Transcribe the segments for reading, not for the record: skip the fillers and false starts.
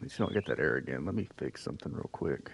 least you don't get that error again. Let me fix something real quick.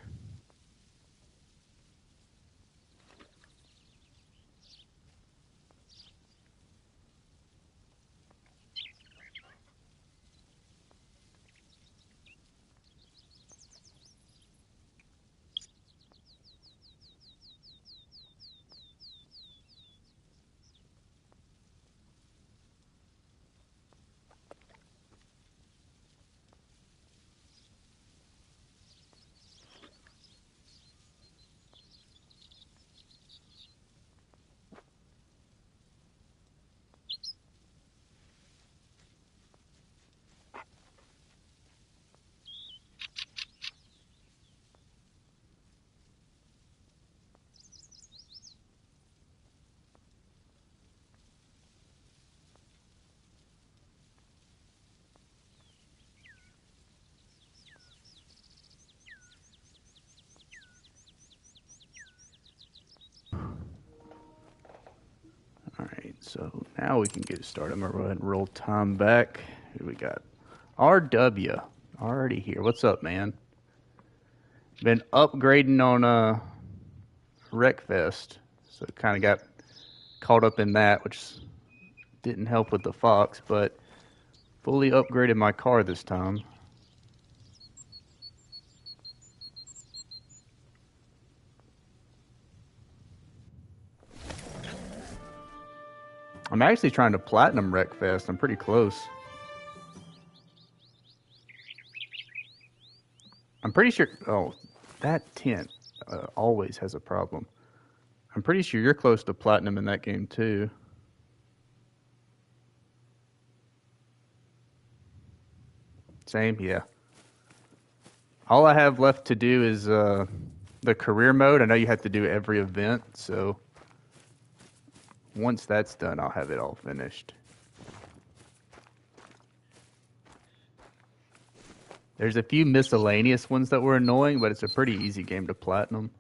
All right, so now we can get started. I'm gonna go ahead and roll time back. Here we got RW already here. What's up, man? Been upgrading on Wreckfest, so kind of got caught up in that, which didn't help with the Fox, but fully upgraded my car this time. I'm actually trying to platinum Wreckfest. I'm pretty close. I'm pretty sure. Oh, that tent always has a problem. I'm pretty sure you're close to platinum in that game too. Same, yeah. All I have left to do is the career mode. I know you have to do every event, so once that's done, I'll have it all finished. There's a few miscellaneous ones that were annoying, but it's a pretty easy game to platinum.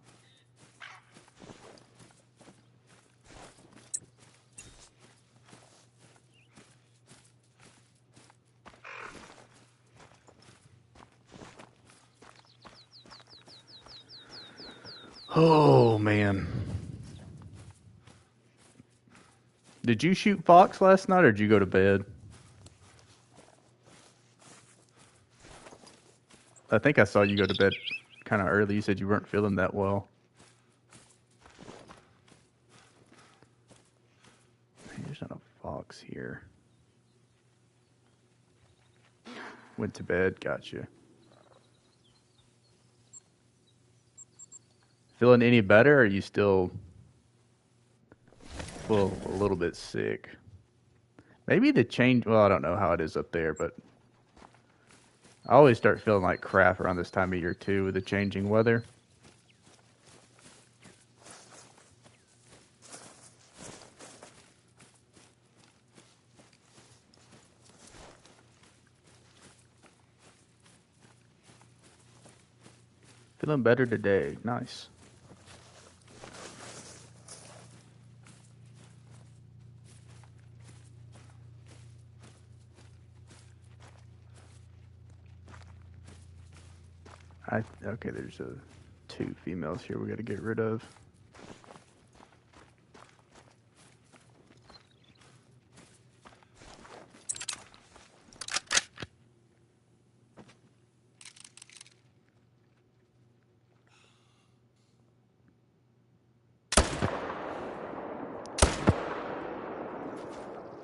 Oh, man. Did you shoot Fox last night or did you go to bed? I think I saw you go to bed kind of early. You said you weren't feeling that well. There's not a Fox here. Went to bed. Gotcha. Feeling any better or are you still well, a little bit sick? Maybe the change. Well, I don't know how it is up there, but I always start feeling like crap around this time of year too with the changing weather. Feeling better today. Nice. Okay, there's two females here we got to get rid of.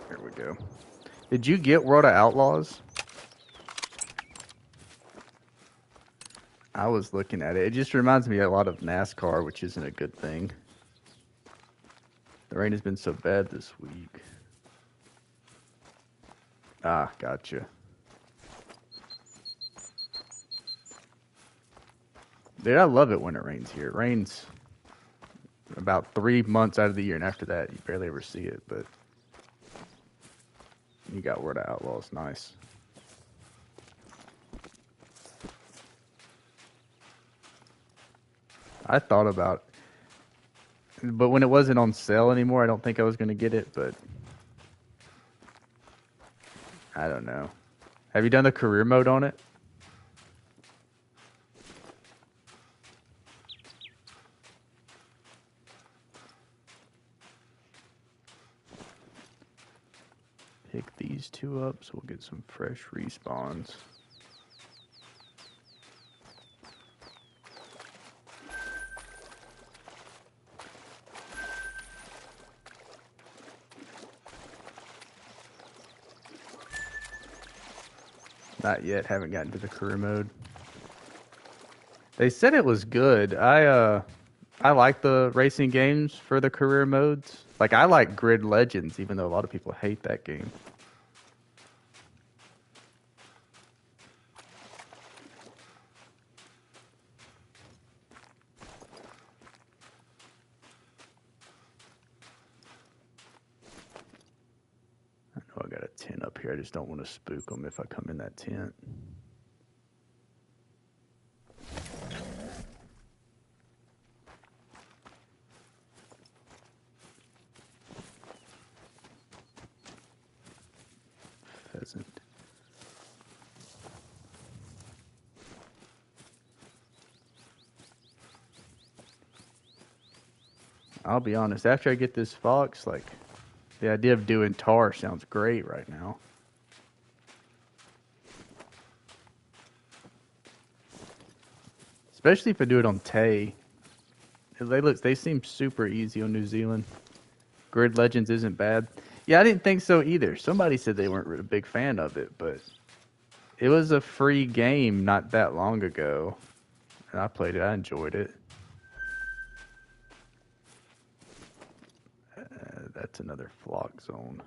There we go. Did you get World of Outlaws? I was looking at it. It just reminds me a lot of NASCAR, which isn't a good thing. The rain has been so bad this week. Ah, gotcha. Dude, I love it when it rains here. It rains about 3 months out of the year, and after that, you barely ever see it. But you got World of Outlaws. Nice. I thought about it, but when it wasn't on sale anymore, I don't think I was going to get it, but I don't know. Have you done the career mode on it? pick these two up so we'll get some fresh respawns. Not yet, haven't gotten to the career mode. They said it was good. I like the racing games for the career modes. Like I like Grid Legends, even though a lot of people hate that game. I know I got a tent up here. I just don't want to spook them if I come in that tent. Pheasant. I'll be honest, after I get this fox, like, the idea of doing tar sounds great right now. Especially if I do it on Tay. They seem super easy on New Zealand. Grid Legends isn't bad. Yeah, I didn't think so either. Somebody said they weren't a big fan of it, but it was a free game not that long ago. And I played it. I enjoyed it. That's another flock zone.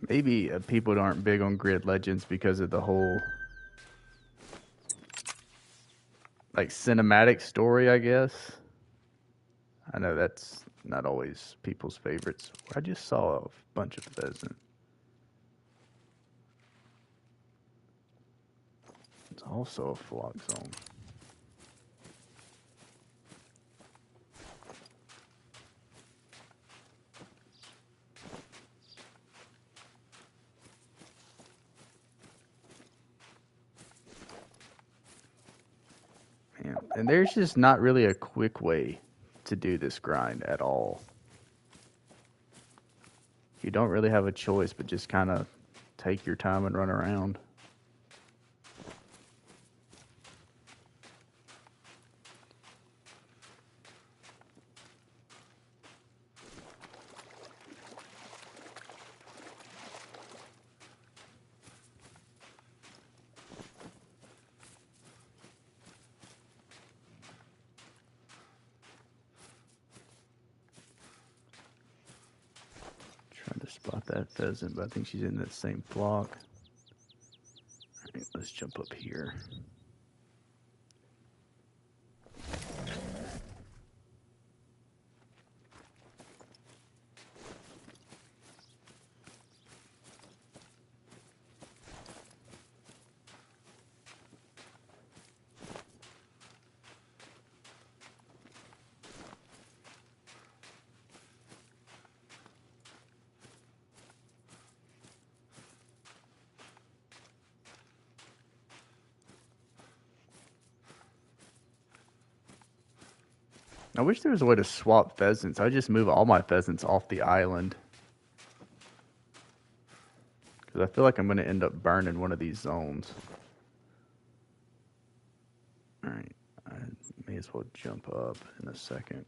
Maybe people aren't big on Grid Legends because of the whole like cinematic story, I guess. I know that's not always people's favorites. I just saw a bunch of pheasant. It's also a flock zone. Man, and there's just not really a quick way to do this grind at all. You don't really have a choice but just kind of take your time and run around. Trying to spot that pheasant, but I think she's in that same flock. All right, let's jump up here. I wish there was a way to swap pheasants. I just move all my pheasants off the island. Because I feel like I'm going to end up burning one of these zones. Alright, I may as well jump up in a second.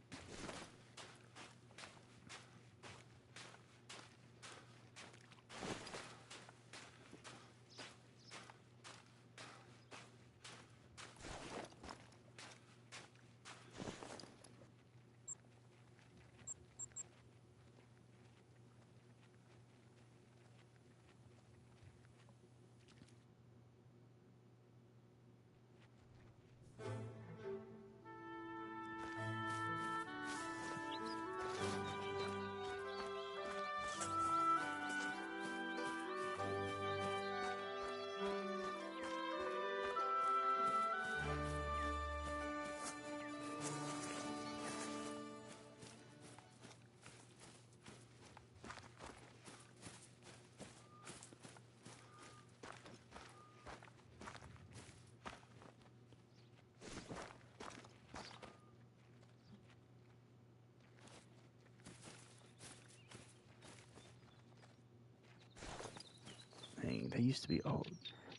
They used to be old.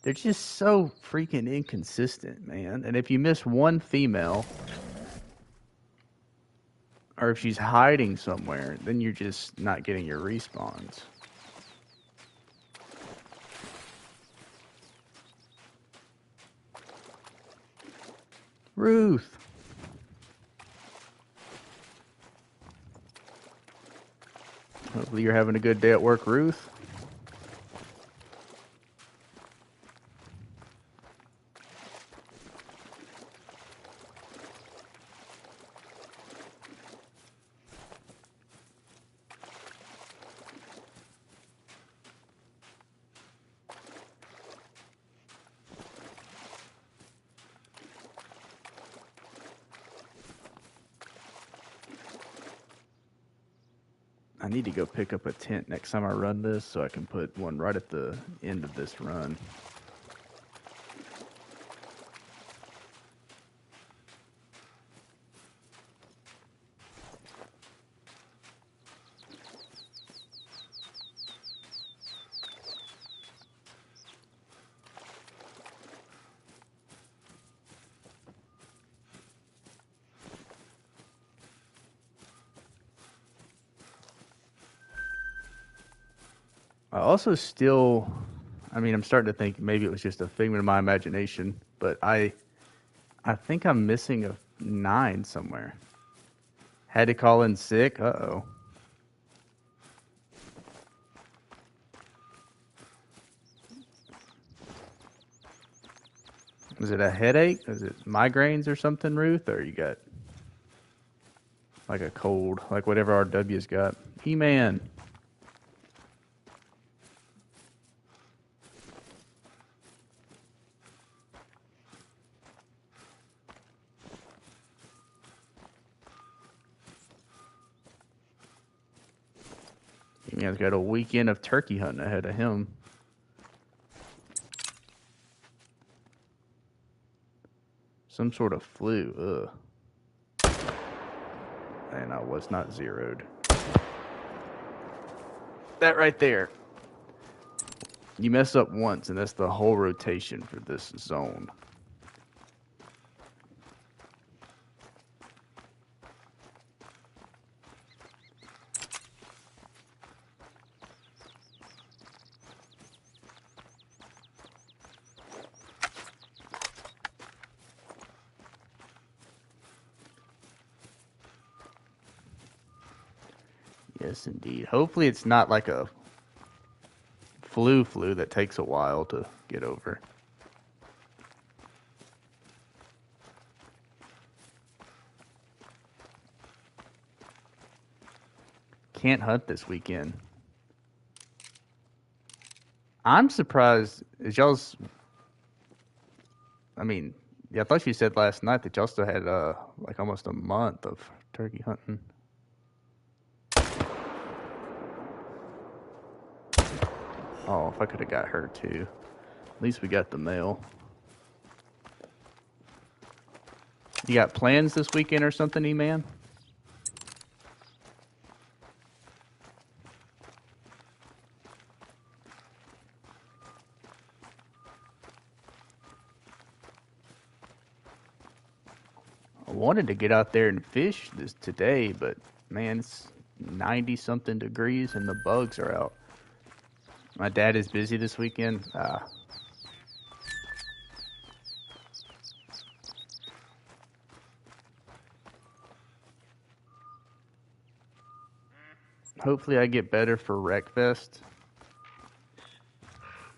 They're just so freaking inconsistent, man. And if you miss one female, or if she's hiding somewhere, then you're just not getting your respawns. Ruth. Hopefully you're having a good day at work, Ruth. I need to go pick up a tent next time I run this so I can put one right at the end of this run. I also still, I mean, I'm starting to think maybe it was just a figment of my imagination, but I think I'm missing a 9 somewhere. Had to call in sick? Uh-oh. Is it a headache? Is it migraines or something, Ruth? Or you got like a cold, like whatever RW's got? He-Man. He-Man's got a weekend of turkey hunting ahead of him. Some sort of flu. Ugh. And I was not zeroed. That right there. You mess up once, and that's the whole rotation for this zone. Yes, indeed. Hopefully it's not like a flu that takes a while to get over. Can't hunt this weekend. I'm surprised. Is y'all's? I mean, yeah, I thought you said last night that y'all still had like almost a month of turkey hunting. Oh, if I could have got her too. At least we got the mail. You got plans this weekend or something, E-Man? I wanted to get out there and fish this today, but man, it's 90 something degrees and the bugs are out. My dad is busy this weekend. Hopefully I get better for Wreckfest.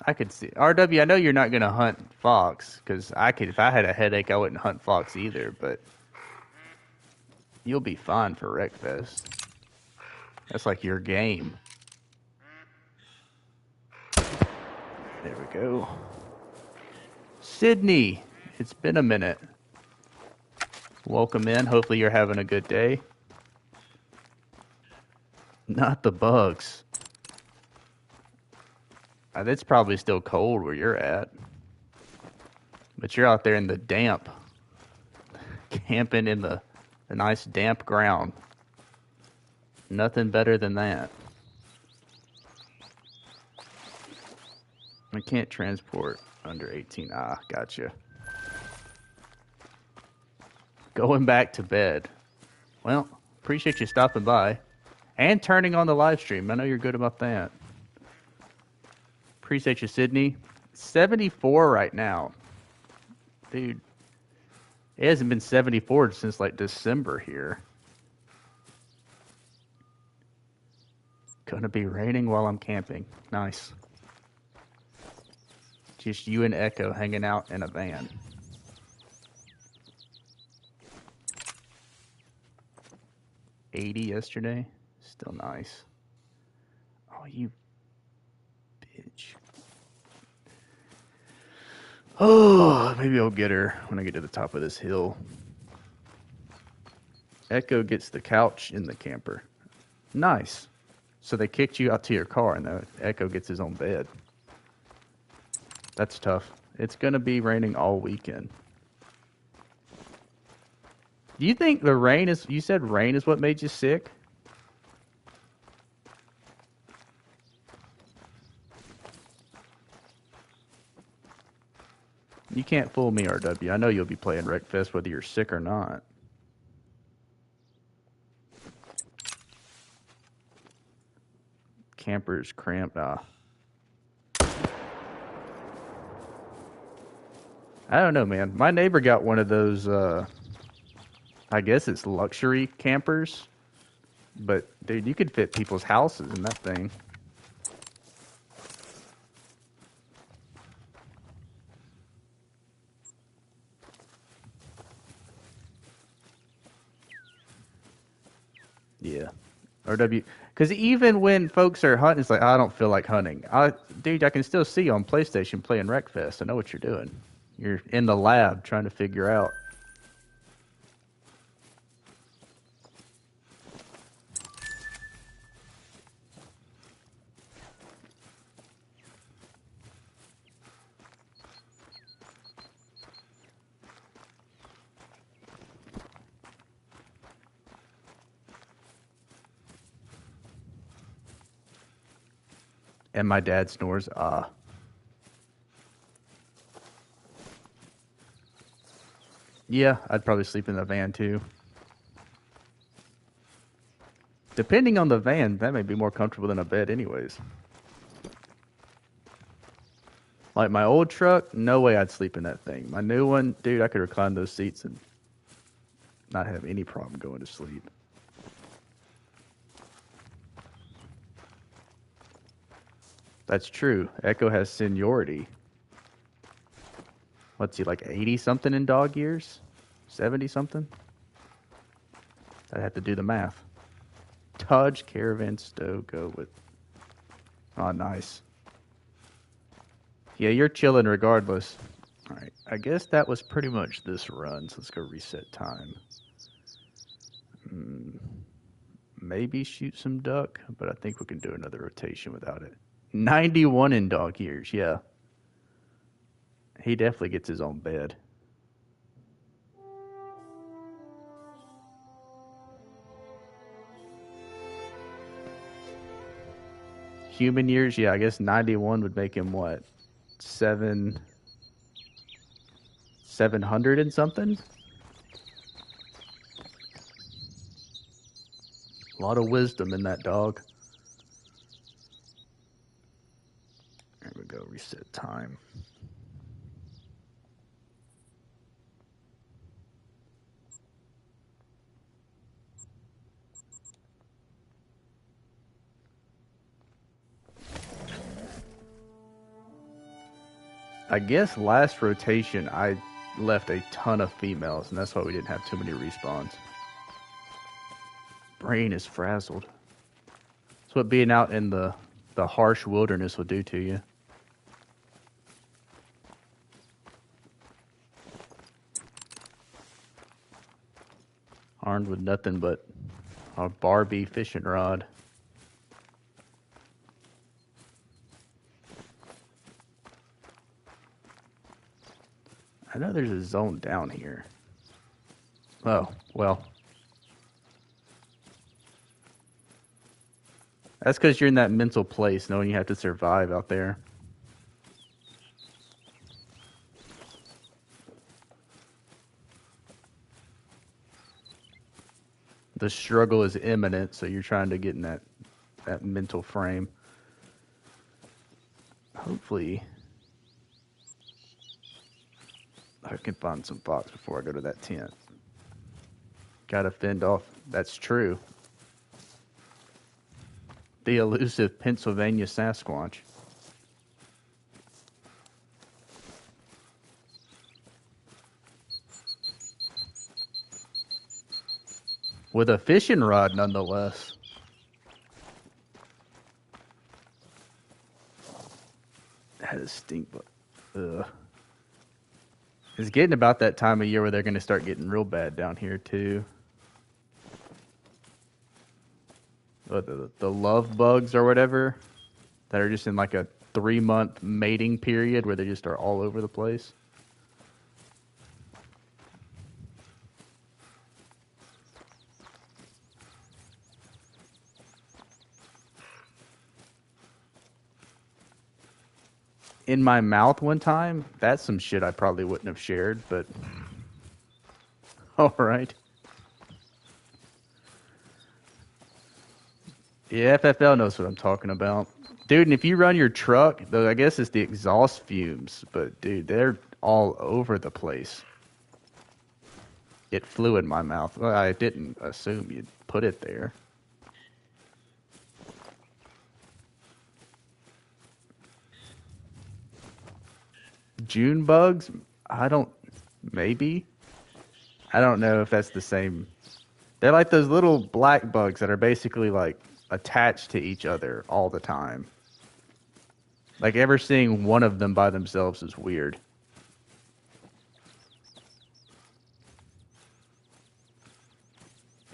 I could see. RW, I know you're not going to hunt fox, because I could, if I had a headache, I wouldn't hunt fox either, but you'll be fine for Wreckfest. That's like your game. There we go. Sydney, it's been a minute. Welcome in. Hopefully you're having a good day. Not the bugs. It's probably still cold where you're at. But you're out there in the damp. Camping in the nice damp ground. Nothing better than that. I can't transport under 18. Ah, gotcha. Going back to bed. Well, appreciate you stopping by and turning on the live stream. I know you're good about that. Appreciate you, Sydney. 74 right now. Dude, it hasn't been 74 since like December here. Gonna be raining while I'm camping. Nice. Just you and Echo hanging out in a van. $80 yesterday. Still nice. Oh, you bitch. Oh, maybe I'll get her when I get to the top of this hill. Echo gets the couch in the camper. Nice. So they kicked you out to your car, and the Echo gets his own bed. That's tough. It's going to be raining all weekend. Do you think the rain is... You said rain is what made you sick? You can't fool me, RW. I know you'll be playing Wreckfest whether you're sick or not. Camper's cramped. Ah. I don't know, man. My neighbor got one of those, I guess it's luxury campers. But, dude, you could fit people's houses in that thing. Yeah. RW. Because even when folks are hunting, it's like, I don't feel like hunting. Dude, I can still see you on PlayStation playing Wreckfest. I know what you're doing. You're in the lab trying to figure out. And my dad snores. Yeah, I'd probably sleep in the van too. Depending on the van, that may be more comfortable than a bed anyways. Like my old truck, no way I'd sleep in that thing. My new one, dude, I could recline those seats and not have any problem going to sleep. That's true. Echo has seniority. What's he, like 80 something in dog years? 70 something? I'd have to do the math. Tudge, Caravan, Stowe, go with... Oh, nice. Yeah, you're chilling regardless. Alright, I guess that was pretty much this run, so let's go reset time. Maybe shoot some duck, but I think we can do another rotation without it. 91 in dog years, yeah. He definitely gets his own bed. Human years, yeah, I guess 91 would make him what? 700 and something? A lot of wisdom in that dog. There we go, reset time. I guess last rotation I left a ton of females, and that's why we didn't have too many respawns. Brain is frazzled. That's what being out in the harsh wilderness will do to you. Armed with nothing but a Barbie fishing rod. I know there's a zone down here. Oh, well. That's because you're in that mental place knowing you have to survive out there. the struggle is imminent, so you're trying to get in that mental frame. Hopefully, I can find some fox before I go to that tent. Gotta fend off. That's true. The elusive Pennsylvania Sasquatch. With a fishing rod, nonetheless. That is stink. Ugh. It's getting about that time of year where they're going to start getting real bad down here, too. The love bugs or whatever that are just in like a 3-month mating period where they just are all over the place. In my mouth one time, that's some shit I probably wouldn't have shared, but all right. Yeah, FFL knows what I'm talking about. Dude, and if you run your truck, though, I guess it's the exhaust fumes, but dude, they're all over the place. It flew in my mouth. Well, I didn't assume you'd put it there. June bugs? Maybe. I don't know if that's the same. They're like those little black bugs that are basically like attached to each other all the time. Like ever seeing one of them by themselves is weird.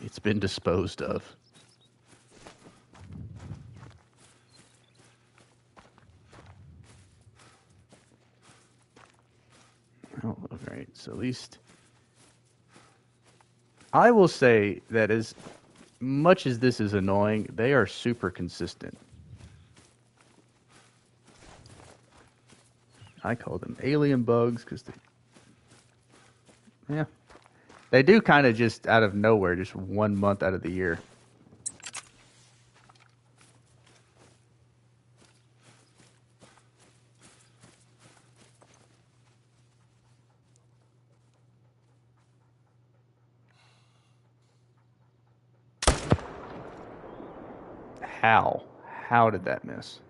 It's been disposed of. Oh, all right. So at least I will say that as much as this is annoying, they are super consistent. I call them alien bugs because they do kind of just out of nowhere, just 1 month out of the year. How? How did that miss?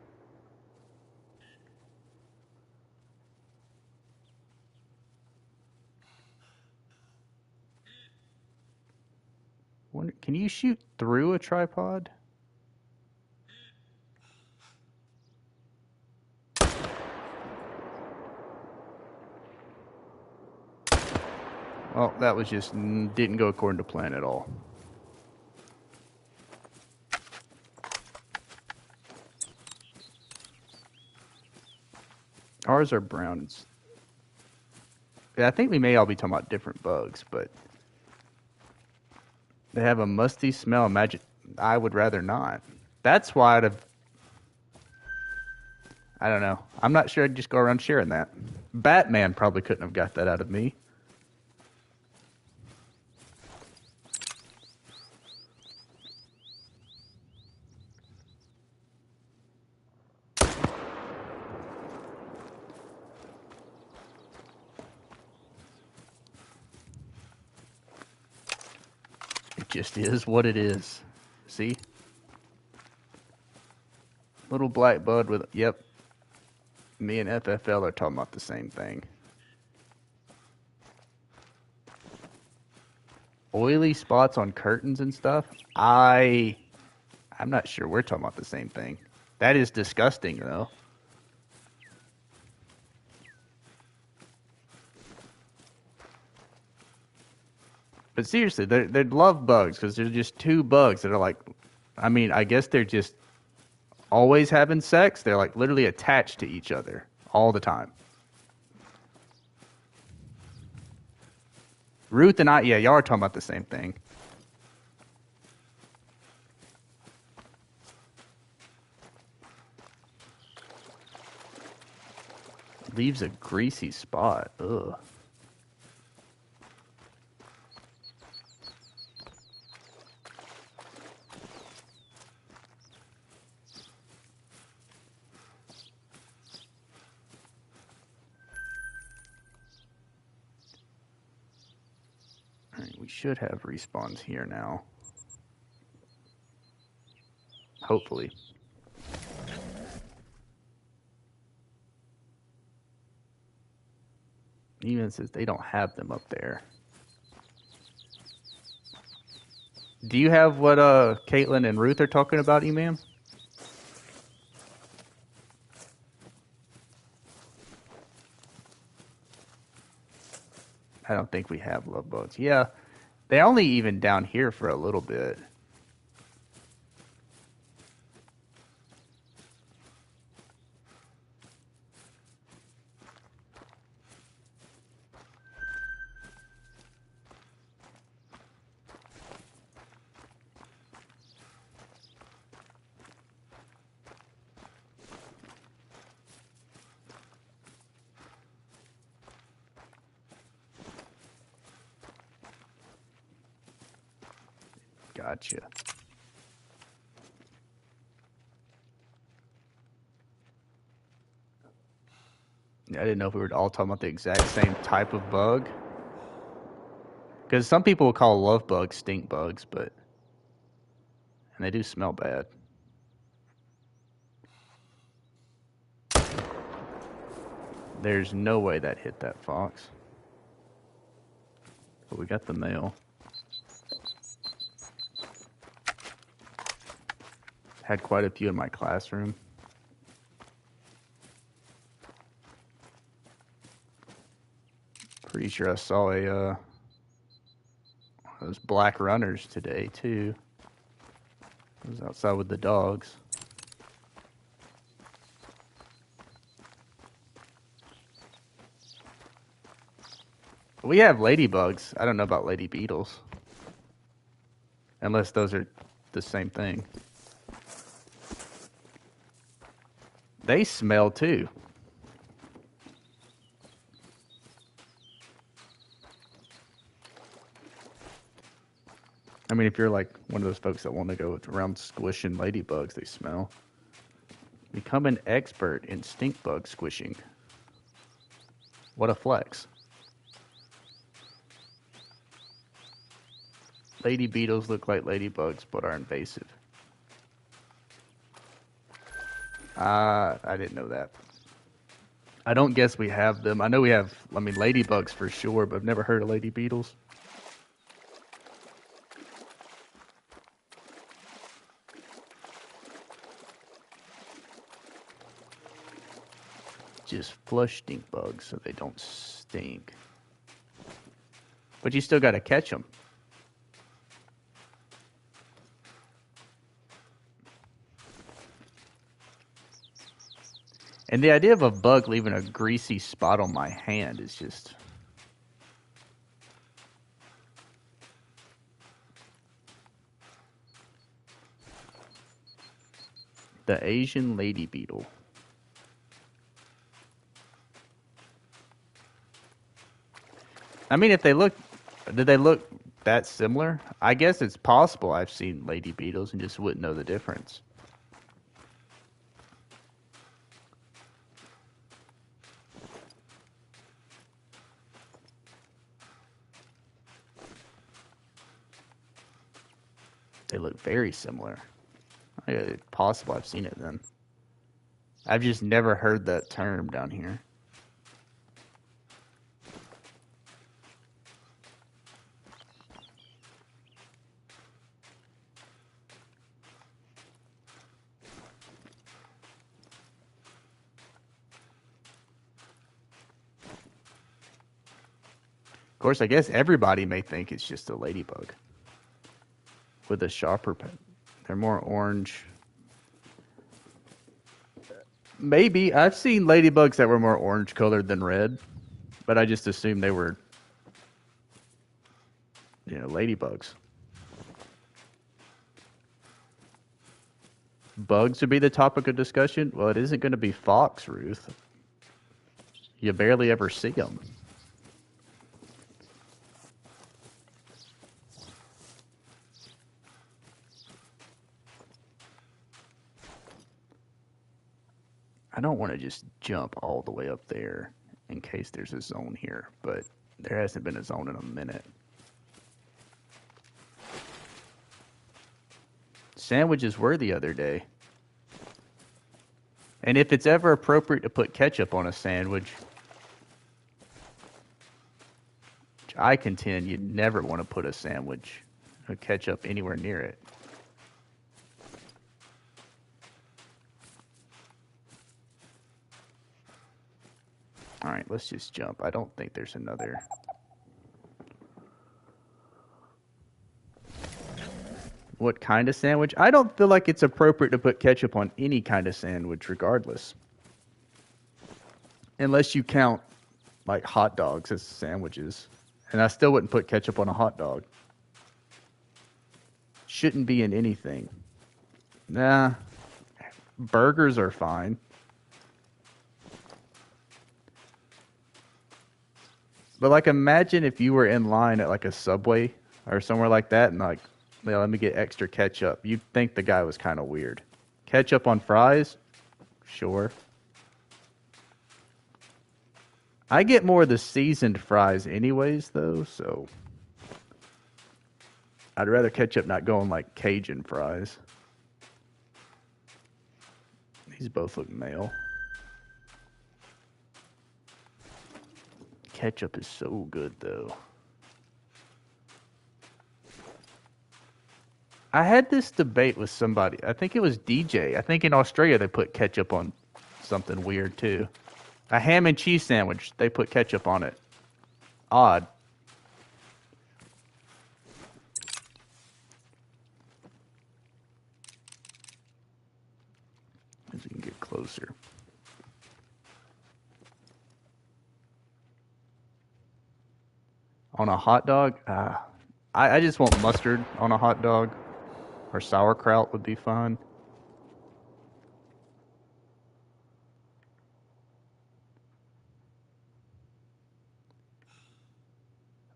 Can you shoot through a tripod? Well, that was just didn't go according to plan at all. Ours are browns. Yeah, I think we may all be talking about different bugs, but they have a musty smell. Imagine I would rather not. That's why I don't know. I'm not sure I'd just go around sharing that. Batman probably couldn't have got that out of me. It just is what it is. See? Little black bud with, yep. Me and FFL are talking about the same thing. Oily spots on curtains and stuff? I'm not sure we're talking about the same thing. That is disgusting, though. But seriously, they're love bugs because they're just two bugs that are like, I mean, I guess they're just always having sex. They're like literally attached to each other all the time. Ruth and I, yeah, y'all are talking about the same thing. Leaves a greasy spot. Ugh. We should have respawns here now. Hopefully. Even says they don't have them up there. Do you have what Caitlin and Ruth are talking about, Emam? I don't think we have love boats. Yeah, they only even down here for a little bit. Gotcha. I didn't know if we were all talking about the exact same type of bug. Because some people will call love bugs stink bugs, but... And they do smell bad. There's no way that hit that fox. But we got the male. Had quite a few in my classroom. Pretty sure I saw those black runners today too. I was outside with the dogs. We have ladybugs. I don't know about lady beetles. Unless those are the same thing. They smell too. I mean, if you're like one of those folks that want to go around squishing ladybugs, they smell. Become an expert in stink bug squishing. What a flex. Lady beetles look like ladybugs but are invasive. I didn't know that. I don't guess we have them. I know we have, ladybugs for sure, but I've never heard of lady beetles. Just flush stink bugs so they don't stink. But you still got to catch them. And the idea of a bug leaving a greasy spot on my hand is just... The Asian lady beetle. I mean, if they look... Did they look that similar? I guess it's possible I've seen lady beetles and just wouldn't know the difference. They look very similar. It's possible I've seen it then. I've just never heard that term down here. Of course, I guess everybody may think it's just a ladybug with a sharper pen. They're more orange. Maybe. I've seen ladybugs that were more orange colored than red, but I just assumed they were, ladybugs. Bugs would be the topic of discussion? Well, it isn't going to be fox, Ruth. You barely ever see them. I don't want to just jump all the way up there in case there's a zone here, but there hasn't been a zone in a minute. sandwiches were the other day. And if it's ever appropriate to put ketchup on a sandwich, I contend you'd never want to put a sandwich of ketchup anywhere near it. All right, let's just jump. I don't think there's another. What kind of sandwich? I don't feel like it's appropriate to put ketchup on any kind of sandwich, regardless. Unless you count, like, hot dogs as sandwiches. And I still wouldn't put ketchup on a hot dog. Shouldn't be in anything. Nah. Burgers are fine. But, like, imagine if you were in line at, like, a Subway or somewhere like that and, like, yeah, let me get extra ketchup. You'd think the guy was kind of weird. Ketchup on fries? Sure. I get more of the seasoned fries anyways, though, so I'd rather ketchup not go on, like, Cajun fries. These both look male. Ketchup is so good, though. I had this debate with somebody. I think it was DJ. I think in Australia they put ketchup on something weird, too. A ham and cheese sandwich, they put ketchup on it. Odd. As we can get closer. On a hot dog? I just want mustard on a hot dog. Or sauerkraut would be fine.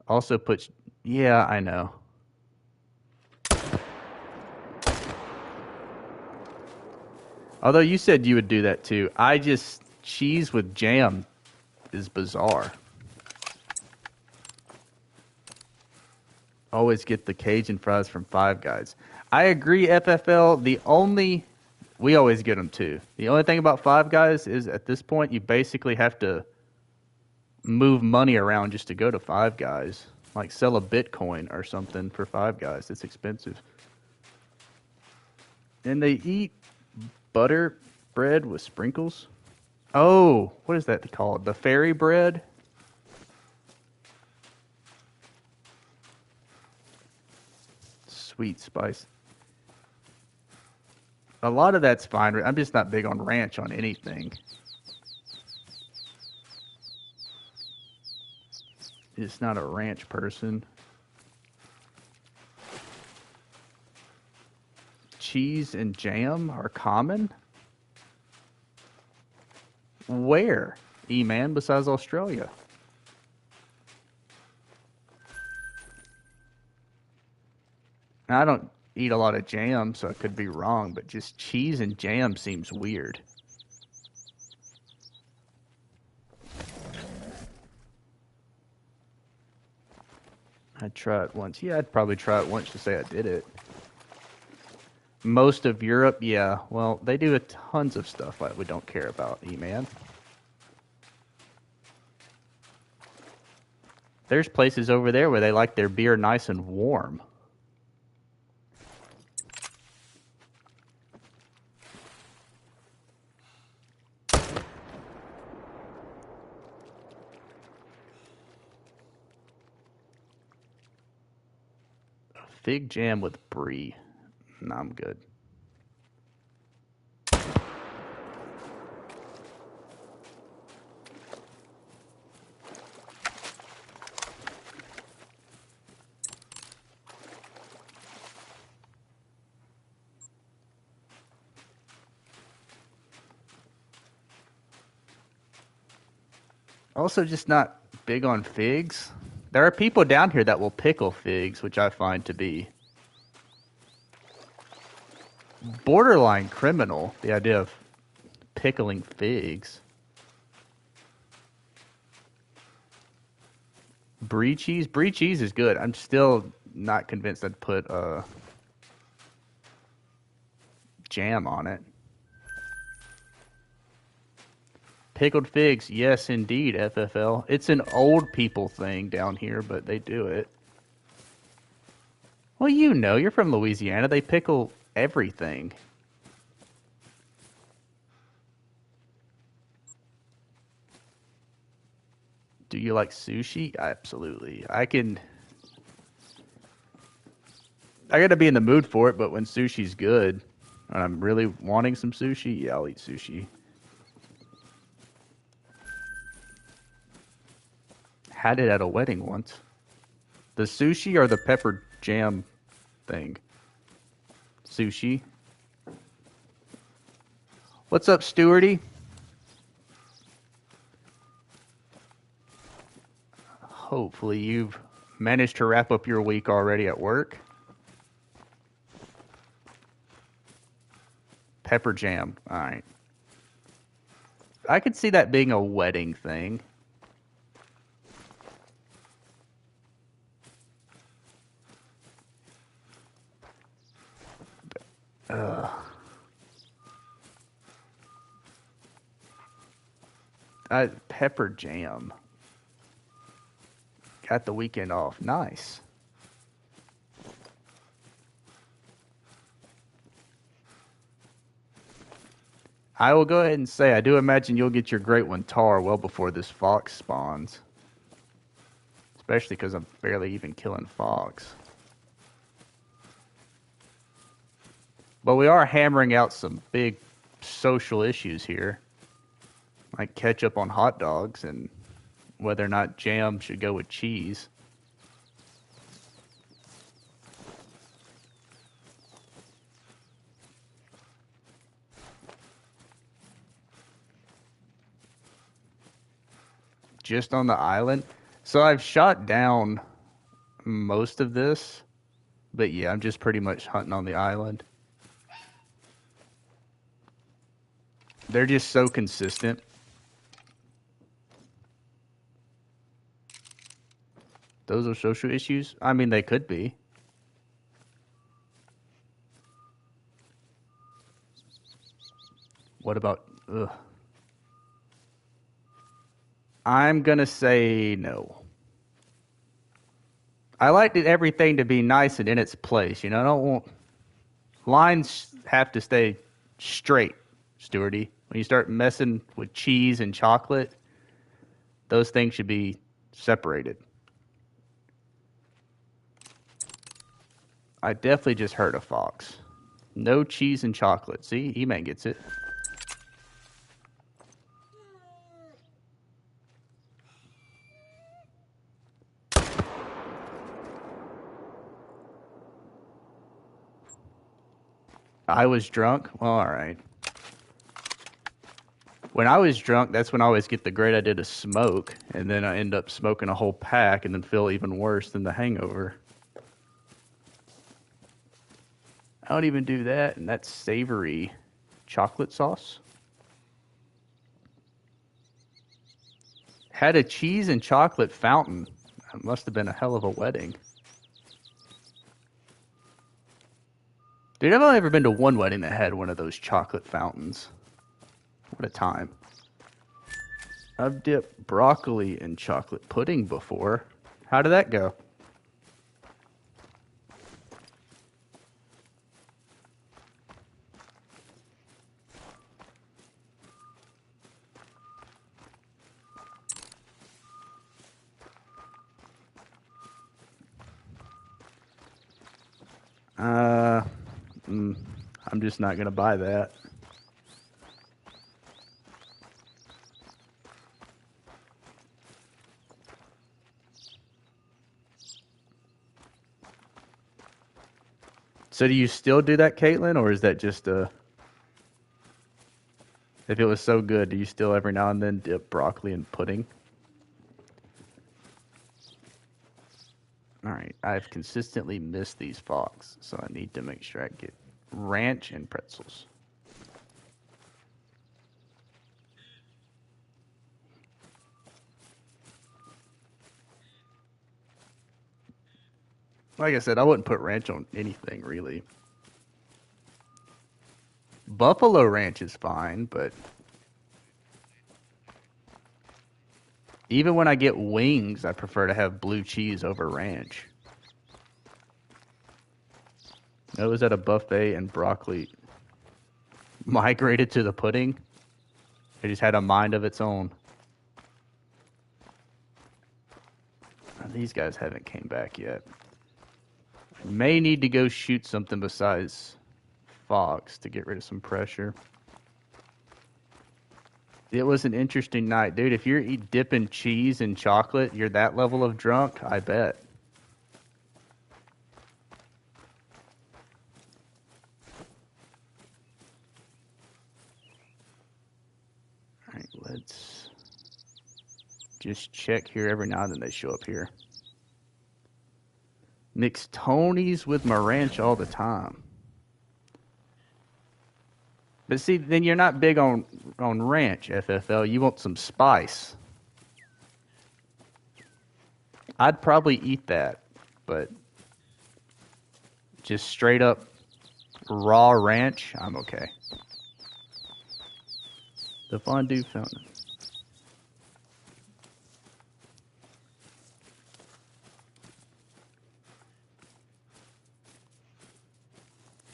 Also puts... Yeah, I know. Although you said you would do that too. Cheese with jam is bizarre. Always get the Cajun fries from Five Guys. I agree, FFL. We always get them too. The only thing about Five Guys is at this point you basically have to move money around just to go to Five Guys. Like sell a Bitcoin or something for Five Guys. It's expensive. And they eat butter bread with sprinkles. Oh, what is that called? The fairy bread? Sweet spice. A lot of that's fine. I'm just not big on ranch on anything. Just not a ranch person. Cheese and jam are common? Where, E-Man, besides Australia? I don't eat a lot of jam, so I could be wrong, but just cheese and jam seems weird. I'd try it once. Yeah, I'd probably try it once to say I did it. Most of Europe, yeah. Well, they do tons of stuff that we don't care about, E-Man. There's places over there where they like their beer nice and warm. Fig jam with brie. No, I'm good. Also, just not big on figs. There are people down here that will pickle figs, which I find to be borderline criminal, the idea of pickling figs. Brie cheese? Brie cheese is good. I'm still not convinced I'd put jam on it. Pickled figs, yes indeed, FFL. It's an old people thing down here, but they do it. Well, you know, you're from Louisiana. They pickle everything. Do you like sushi? Absolutely. I gotta be in the mood for it, but when sushi's good, and I'm really wanting some sushi, yeah, I'll eat sushi. Had it at a wedding once. The sushi or the pepper jam thing? Sushi. What's up, Stewarty? Hopefully you've managed to wrap up your week already at work. Pepper jam. All right. I could see that being a wedding thing. Pepper jam. Got the weekend off. Nice. I will go ahead and say I do imagine you'll get your great one tar well before this fox spawns. Especially because I'm barely even killing fox. But we are hammering out some big social issues here. Like ketchup on hot dogs and whether or not jam should go with cheese. Just on the island. So I've shot down most of this, but yeah, I'm just pretty much hunting on the island. They're just so consistent. Those are social issues? I mean, they could be. What about... Ugh. I'm going to say no. I like everything to be nice and in its place. You know, I don't want... Lines have to stay straight, Stewarty. When you start messing with cheese and chocolate, those things should be separated. I definitely just heard a fox. No cheese and chocolate. See, E-Man gets it. I was drunk? Well, all right. When I was drunk, that's when I always get the great idea to smoke, and then I end up smoking a whole pack and then feel even worse than the hangover. I don't even do that, and that's savory chocolate sauce. Had a cheese and chocolate fountain. That must have been a hell of a wedding. Dude, I've only ever been to one wedding that had one of those chocolate fountains. What a time. I've dipped broccoli in chocolate pudding before. How did that go? I'm just not going to buy that. So do you still do that, Caitlin, or is that just a... If it was so good, do you still every now and then dip broccoli in pudding? Alright, I've consistently missed these fox, so I need to make sure I get ranch and pretzels. Like I said, I wouldn't put ranch on anything, really. Buffalo Ranch is fine, but even when I get wings, I prefer to have blue cheese over ranch. I was at a buffet and broccoli migrated to the pudding. It just had a mind of its own. These guys haven't came back yet. I may need to go shoot something besides fox to get rid of some pressure. It was an interesting night, dude. If you're dipping cheese in chocolate, you're that level of drunk, I bet. All right, let's just check here every now and then they show up here. Mix Tony's with my ranch all the time. But see, then you're not big on ranch, FFL. You want some spice. I'd probably eat that, but just straight up raw ranch, I'm okay. The fondue fountain.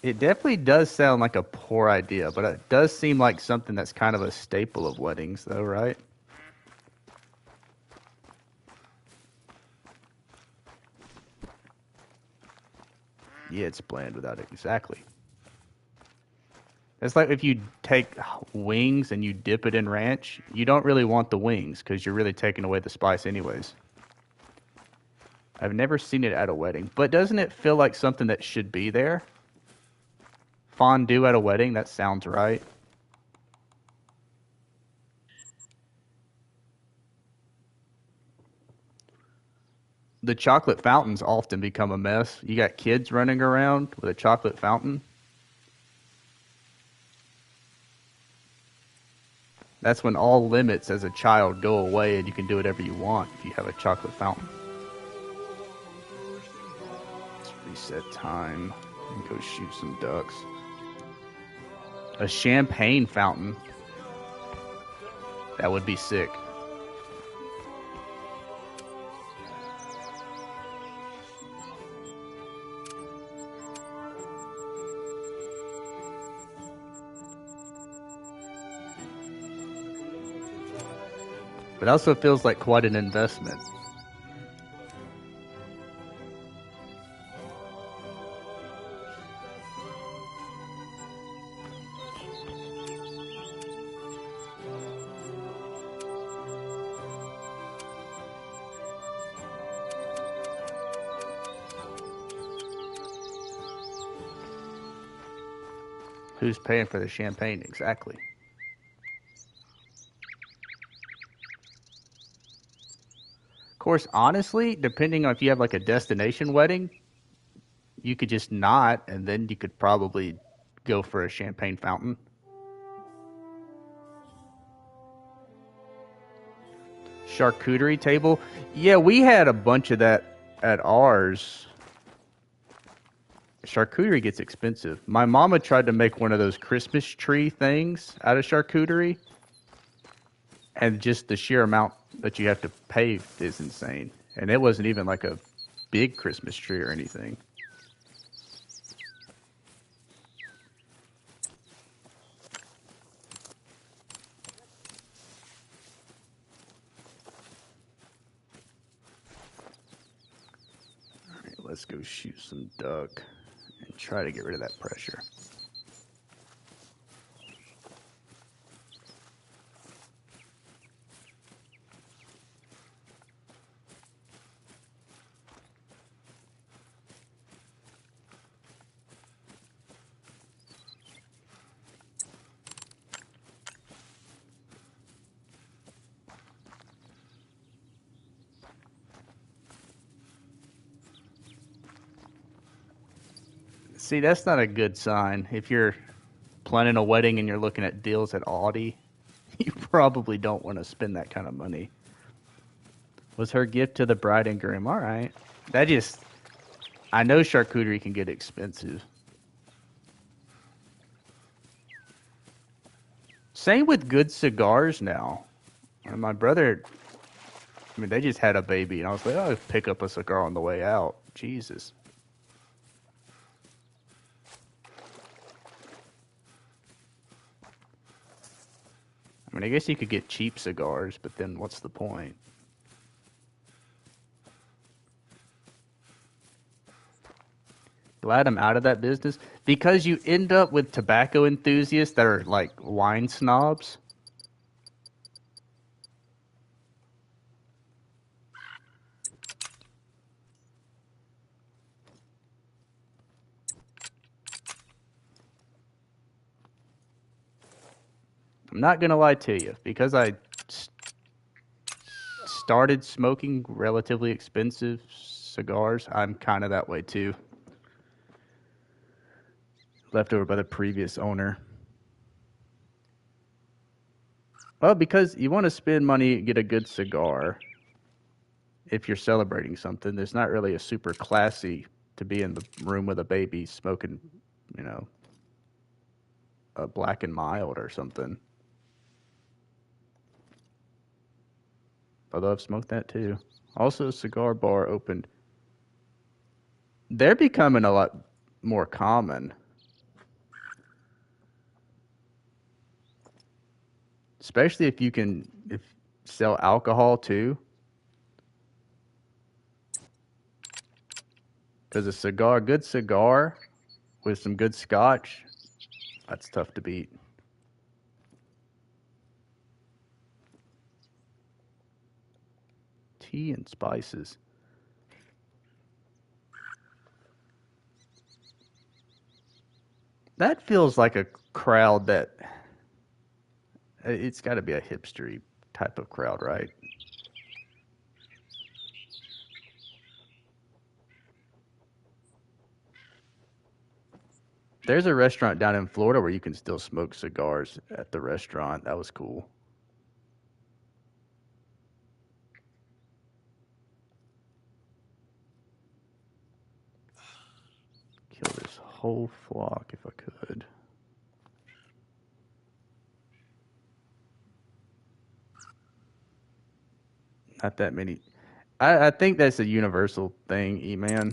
It definitely does sound like a poor idea, but it does seem like something that's kind of a staple of weddings, though, right? Yeah, it's bland without it. Exactly. It's like if you take wings and you dip it in ranch, you don't really want the wings because you're really taking away the spice anyways. I've never seen it at a wedding, but doesn't it feel like something that should be there? Fondue at a wedding, that sounds right. The chocolate fountains often become a mess. You got kids running around with a chocolate fountain. That's when all limits as a child go away and you can do whatever you want if you have a chocolate fountain. Let's reset time and go shoot some ducks. A champagne fountain. That would be sick. But it also feels like quite an investment. Who's paying for the champagne exactly? Of course, honestly, depending on if you have like a destination wedding, you could just not, and then you could probably go for a champagne fountain. Charcuterie table. Yeah, we had a bunch of that at ours. Charcuterie gets expensive. My mama tried to make one of those Christmas tree things out of charcuterie, and just the sheer amount that you have to pay is insane. And it wasn't even like a big Christmas tree or anything. All right, let's go shoot some duck and try to get rid of that pressure. See, that's not a good sign. If you're planning a wedding and you're looking at deals at Audi, you probably don't want to spend that kind of money. Was her gift to the bride and groom. All right. I know charcuterie can get expensive. Same with good cigars now. My brother, I mean, they just had a baby, and I was like, oh, pick up a cigar on the way out. Jesus. I mean, I guess you could get cheap cigars, but then what's the point? Glad I'm out of that business because you end up with tobacco enthusiasts that are like wine snobs. I'm not gonna lie to you because I started smoking relatively expensive cigars. I'm kind of that way too. Left over by the previous owner. Well, because you want to spend money, get a good cigar. If you're celebrating something, there's not really a super classy to be in the room with a baby smoking, you know, a Black and Mild or something. Although I've smoked that too. Also, a cigar bar opened. They're becoming a lot more common. Especially if you can sell alcohol too. Because a good cigar with some good scotch, that's tough to beat. Tea and spices. That feels like a crowd that it's got to be a hipstery type of crowd, right? There's a restaurant down in Florida where you can still smoke cigars at the restaurant. That was cool. Kill this whole flock if I could. Not that many. I think that's a universal thing, E-Man.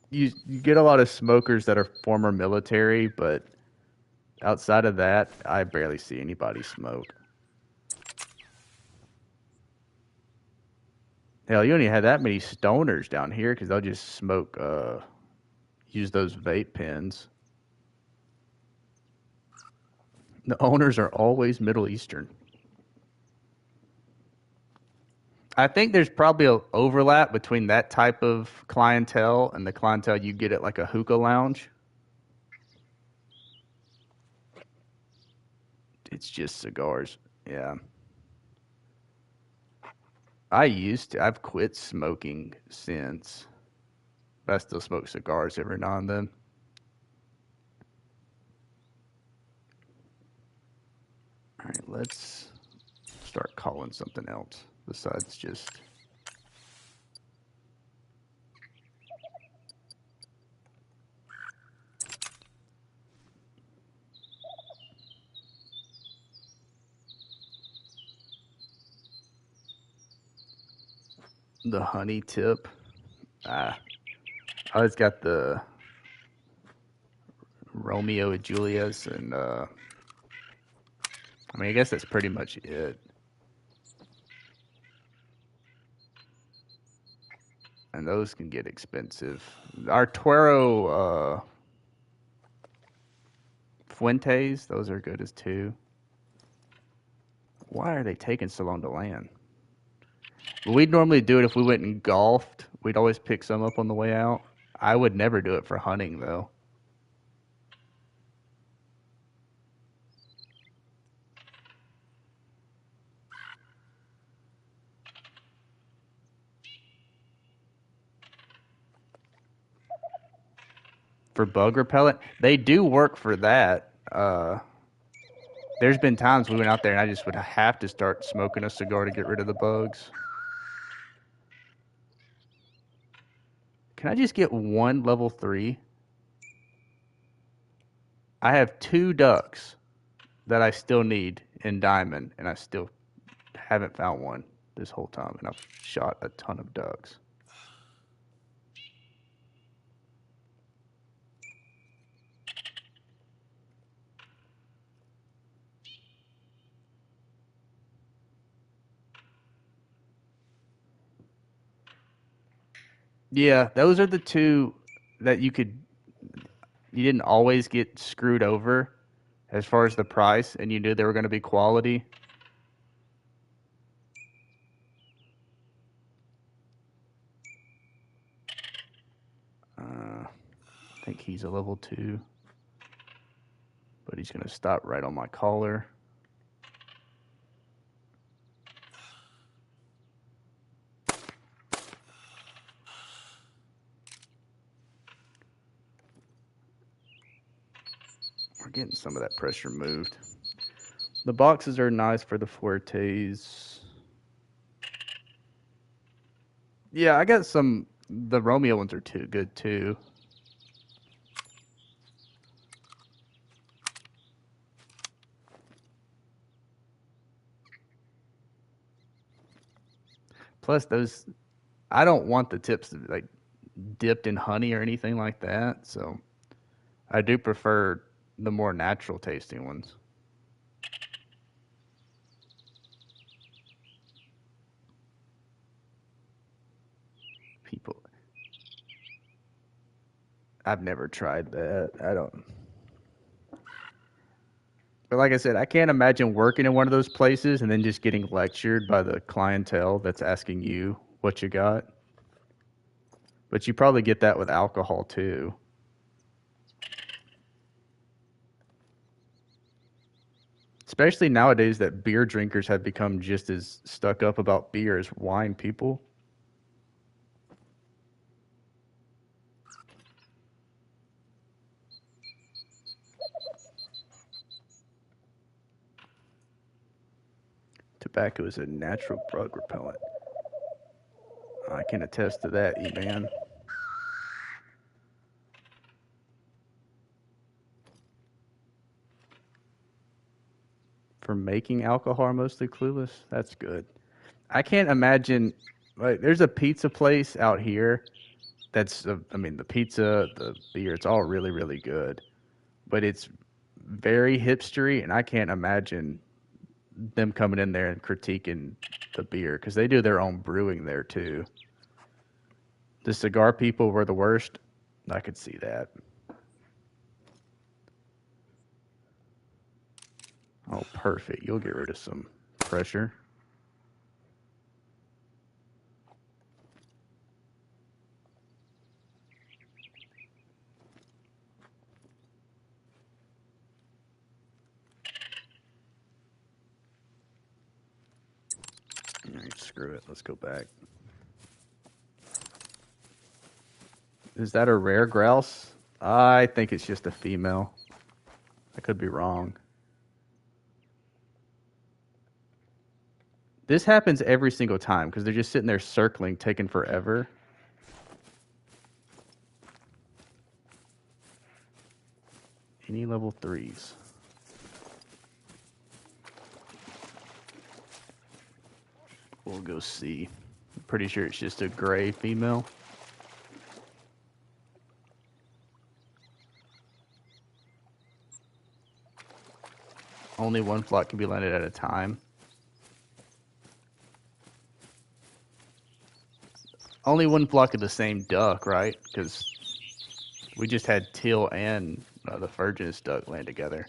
You get a lot of smokers that are former military, but outside of that, I barely see anybody smoke. Hell, you only have that many stoners down here because they'll just smoke, use those vape pens. The owners are always Middle Eastern. I think there's probably an overlap between that type of clientele and the clientele you get at like a hookah lounge. It's just cigars. Yeah. I've quit smoking since, but I still smoke cigars every now and then. All right, let's start calling something else besides just the honey tip. Ah, I always got the Romeo and Julius, and I mean, I guess that's pretty much it. And those can get expensive. Arturo Fuentes, those are good as too. Why are they taking so long to land? We'd normally do it if we went and golfed. We'd always pick some up on the way out. I would never do it for hunting though. For bug repellent, they do work for that. There's been times we went out there and I just would have to start smoking a cigar to get rid of the bugs. Can I just get one level 3? I have 2 ducks that I still need in diamond, and I still haven't found one this whole time, and I've shot a ton of ducks. Yeah, those are the two that you didn't always get screwed over as far as the price, and you knew they were going to be quality. I think he's a level 2, but he's going to stop right on my collar. We're getting some of that pressure moved. The boxes are nice for the Fuertes. Yeah, I got some. The Romeo ones are too good too. Plus, those I don't want the tips to be like dipped in honey or anything like that. So I do prefer the more natural tasting ones. People, I've never tried that. I don't. But like I said, I can't imagine working in one of those places and then just getting lectured by the clientele that's asking you what you got. But you probably get that with alcohol too. Especially nowadays that beer drinkers have become just as stuck up about beer as wine people. Tobacco is a natural bug repellent. I can attest to that, E-Man. For making alcohol mostly clueless, that's good. I can't imagine, like, there's a pizza place out here that's, I mean, the pizza, the beer, it's all really, really good. But it's very hipstery, and I can't imagine them coming in there and critiquing the beer because they do their own brewing there too. The cigar people were the worst. I could see that. Oh, perfect. You'll get rid of some pressure. All right, screw it. Let's go back. Is that a rare grouse? I think it's just a female. I could be wrong. This happens every single time because they're just sitting there circling, taking forever. Any level 3s? We'll go see. I'm pretty sure it's just a gray female. Only one flock can be landed at a time. Only one flock of the same duck, right? Because we just had teal and the Virgin's duck land together.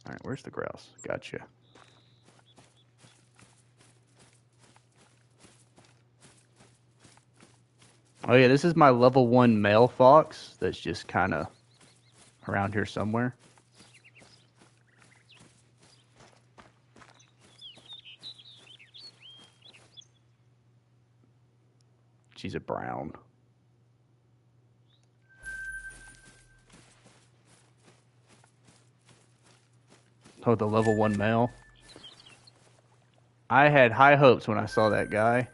All right, where's the grouse? Gotcha. Oh yeah, this is my level 1 male fox that's just kind of around here somewhere. She's a brown. Oh, the level 1 male. I had high hopes when I saw that guy.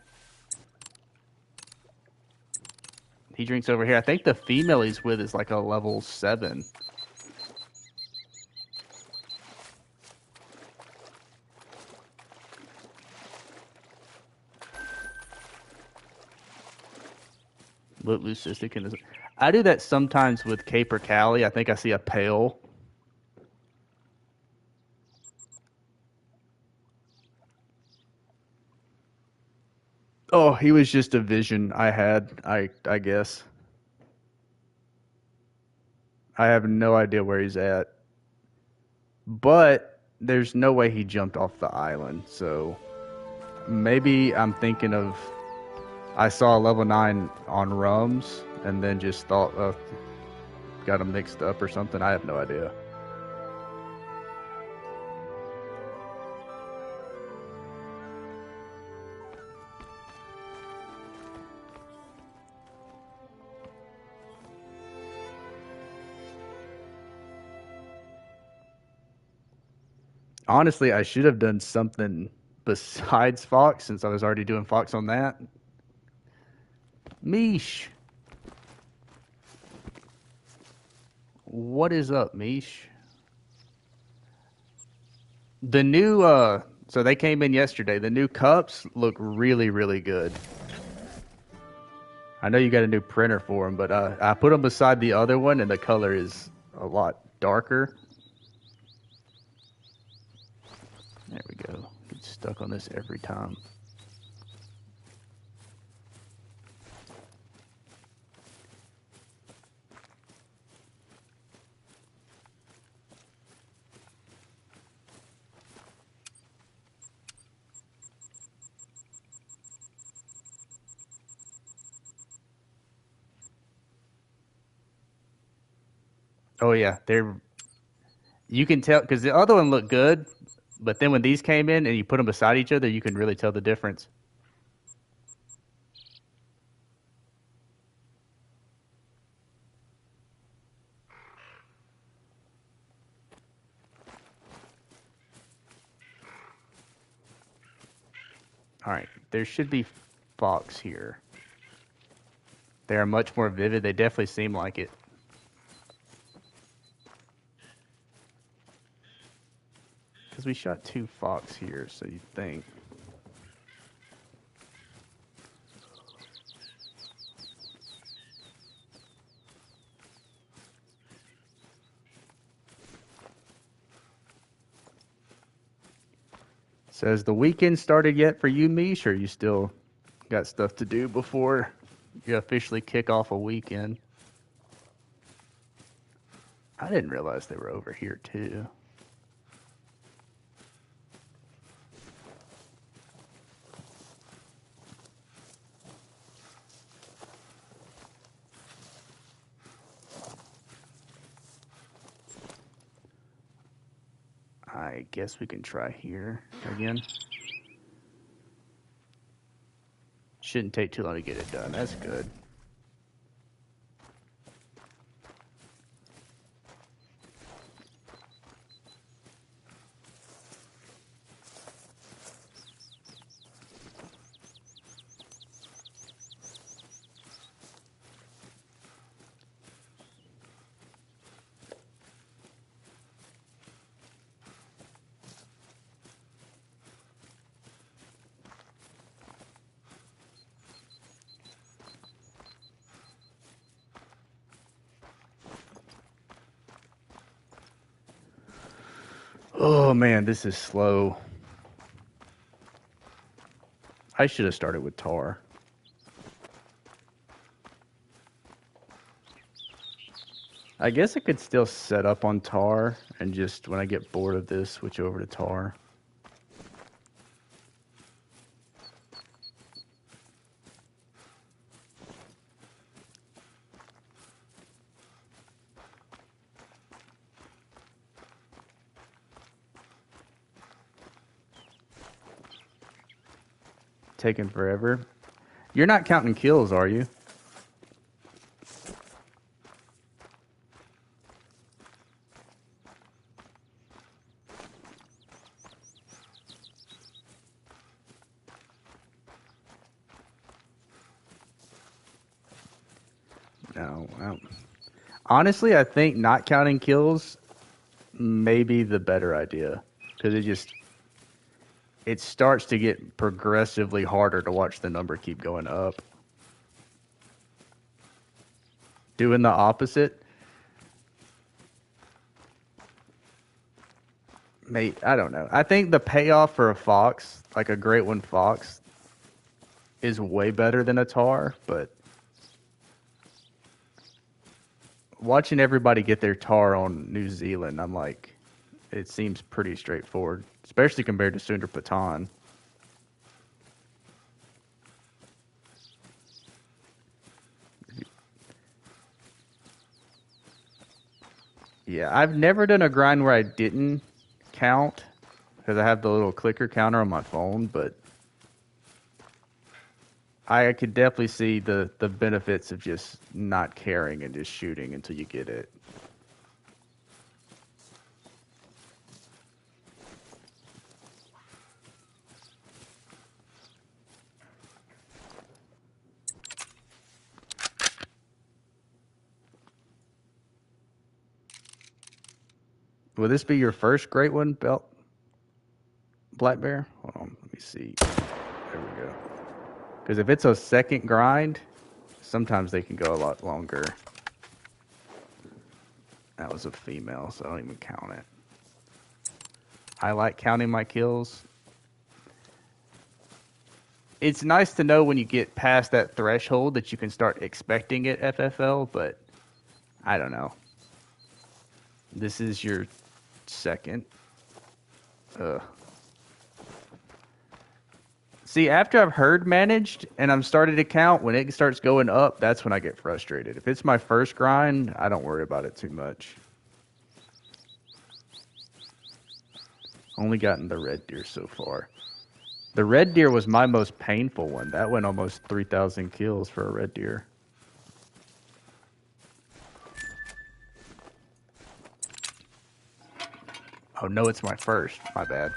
He drinks over here. I think the female he's with is like a level 7. Leucistic in his. I do that sometimes with Caper Cali. I think I see a pale. Oh, he was just a vision I had. I guess. I have no idea where he's at. But there's no way he jumped off the island. So maybe I'm thinking of. I saw a level 9 on Rums and then just thought, got him mixed up or something. I have no idea. Honestly, I should have done something besides Fox since I was already doing Fox on that. Mish. What is up, Mish? The new so they came in yesterday. The new cups look really, really good. I know you got a new printer for them, but I put them beside the other one and the color is a lot darker. There we go. Get stuck on this every time. Oh yeah, they're. You can tell because the other one looked good, but then when these came in and you put them beside each other, you can really tell the difference. All right, there should be Fox here. They are much more vivid. They definitely seem like it. Because we shot 2 Fox here, so you'd think. Says the weekend started yet for you, Mish, or you still got stuff to do before you officially kick off a weekend? I didn't realize they were over here too. I guess we can try here again. Shouldn't take too long to get it done. That's good. Oh man, this is slow. I should have started with tar. I guess I could still set up on tar and just when I get bored of this, switch over to tar. Taking forever. You're not counting kills, are you? No, honestly, I think not counting kills may be the better idea because it starts to get progressively harder to watch the number keep going up. Doing the opposite, mate, I don't know. I think the payoff for a fox, like a great one fox, is way better than a tar, but watching everybody get their tar on New Zealand, I'm like, it seems pretty straightforward, especially compared to Sundar Patan. Yeah, I've never done a grind where I didn't count because I have the little clicker counter on my phone, but I could definitely see the benefits of just not caring and just shooting until you get it. Will this be your first great one, Belt Black Bear? Hold on, let me see. There we go. Because if it's a second grind, sometimes they can go a lot longer. That was a female, so I don't even count it. I like counting my kills. It's nice to know when you get past that threshold that you can start expecting it FFL, but I don't know. This is your second. Ugh. See, after I've herd managed and I'm starting to count, when it starts going up, that's when I get frustrated. If it's my first grind, I don't worry about it too much. Only gotten the red deer so far. The red deer was my most painful one. That went almost 3,000 kills for a red deer. Oh, no, it's my first. My bad.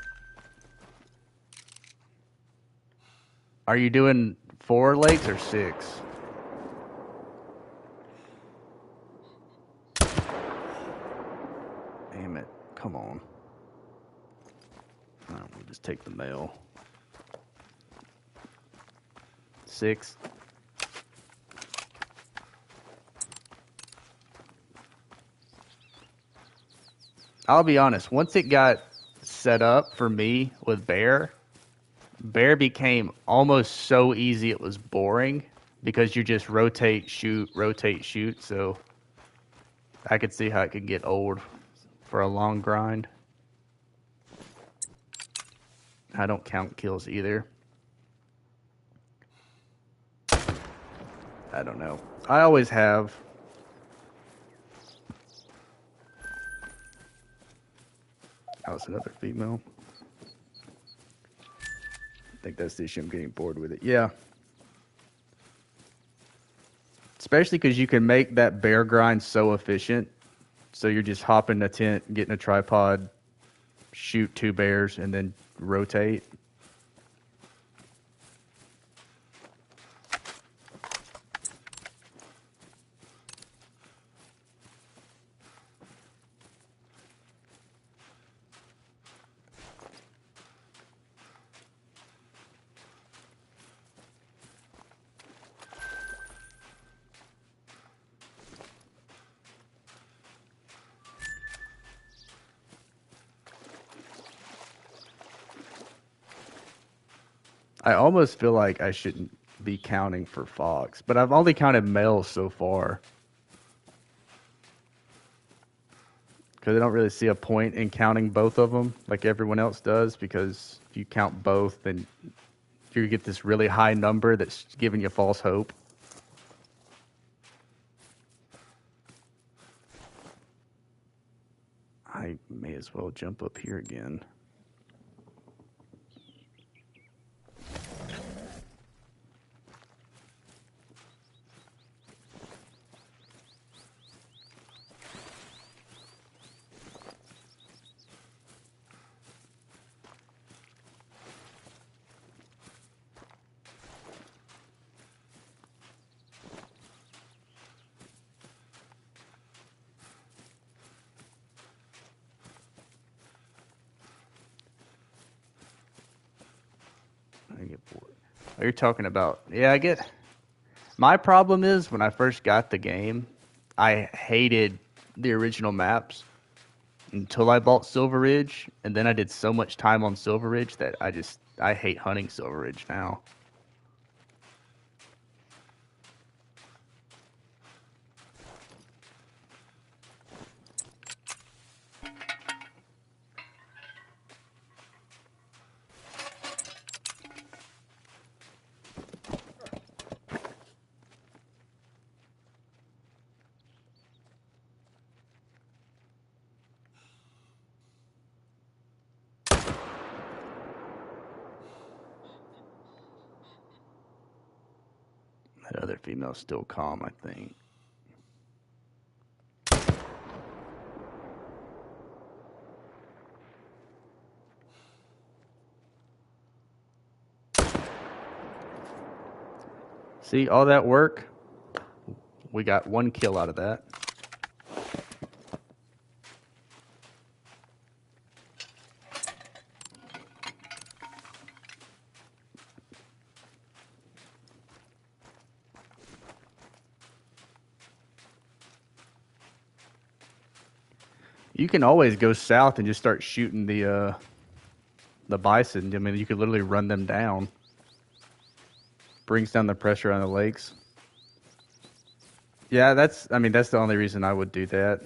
Are you doing 4 lakes or 6? Damn it. Come on. Oh, we'll just take the male. 6. I'll be honest. Once it got set up for me with Bear became almost so easy it was boring because you just rotate, shoot, rotate, shoot. So I could see how it could get old for a long grind. I don't count kills either. I don't know. I always have. That was another female. I think that's the issue. I'm getting bored with it. Yeah. Especially because you can make that bear grind so efficient. So you're just hopping the tent, getting a tripod, shoot 2 bears, and then rotate. I almost feel like I shouldn't be counting for fox, but I've only counted males so far. Because I don't really see a point in counting both of them like everyone else does, because if you count both, then you get this really high number that's giving you false hope. I may as well jump up here again. I get bored. Oh, you're talking about, yeah, I get. My problem is when I first got the game, I hated the original maps until I bought Silver Ridge, and then I did so much time on Silver Ridge that I hate hunting Silver Ridge now. That other female's still calm, I think. See, all that work, we got 1 kill out of that. You can always go south and just start shooting the bison. I mean, you could literally run them down. Brings down the pressure on the lakes. Yeah, that's the only reason I would do that.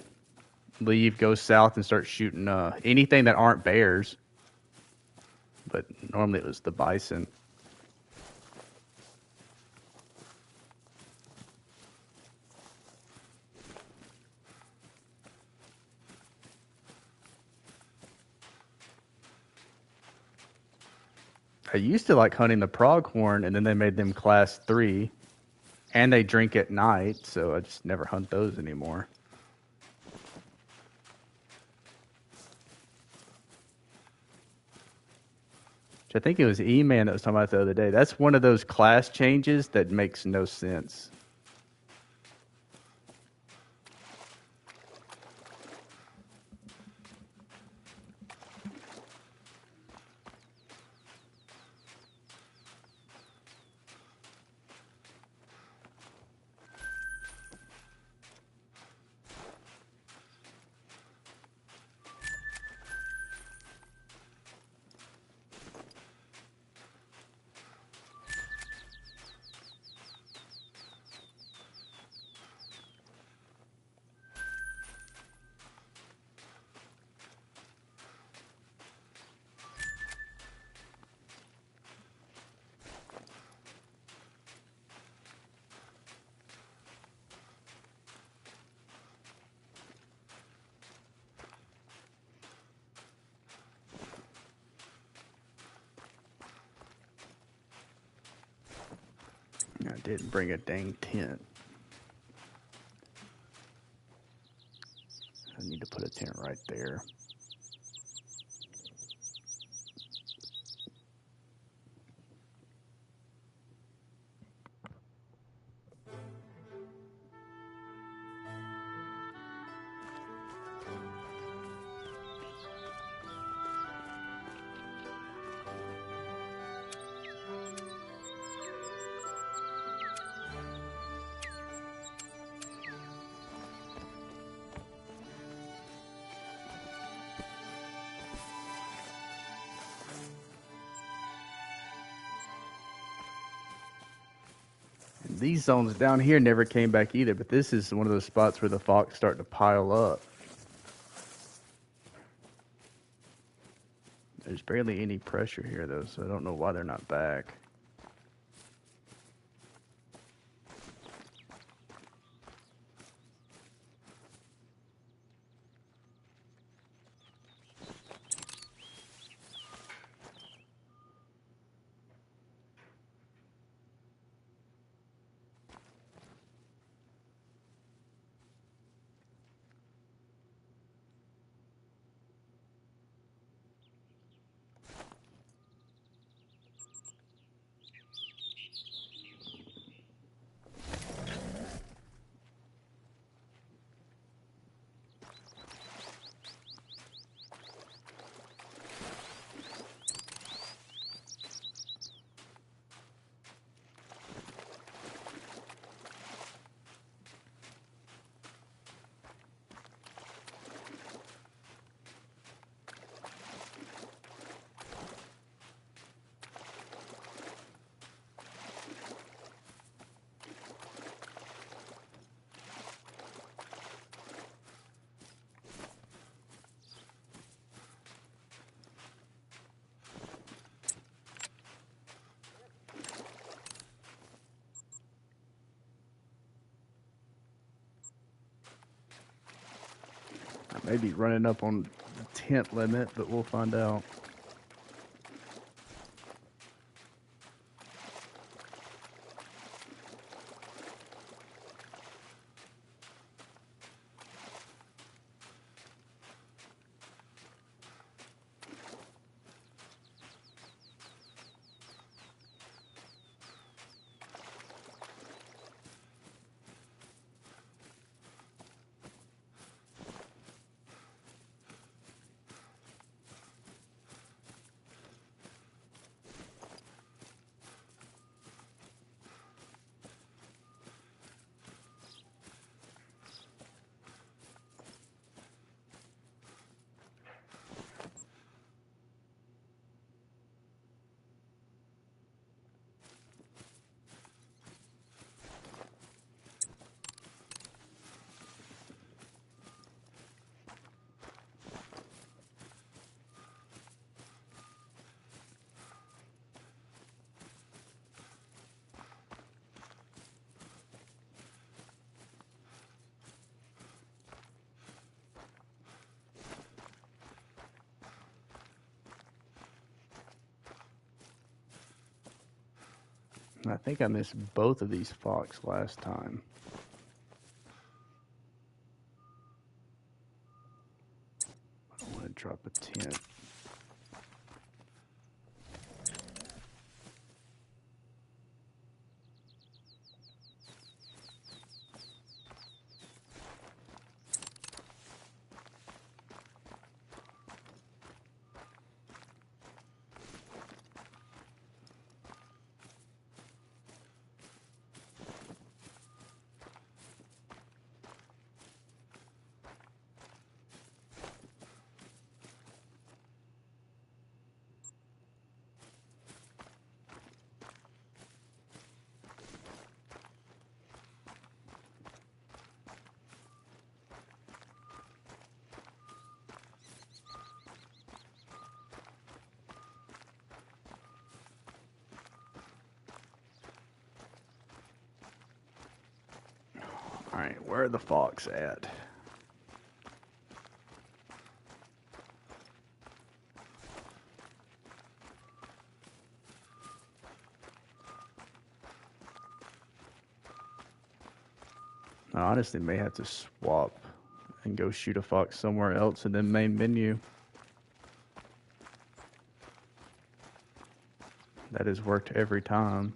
Leave, go south, and start shooting anything that aren't bears. But normally it was the bison. I used to like hunting the pronghorn, and then they made them class 3, and they drink at night, so I just never hunt those anymore. Which I think it was E-Man that was talking about the other day. That's one of those class changes that makes no sense. I didn't bring a dang tent. I need to put a tent right there. These zones down here never came back either, but this is one of those spots where the fox start to pile up. There's barely any pressure here, though, so I don't know why they're not back. Maybe running up on the tent limit, but we'll find out. I think I missed both of these fox last time. I want to drop a tent. All right, where are the fox at? I honestly may have to swap and go shoot a fox somewhere else in the main menu. That has worked every time.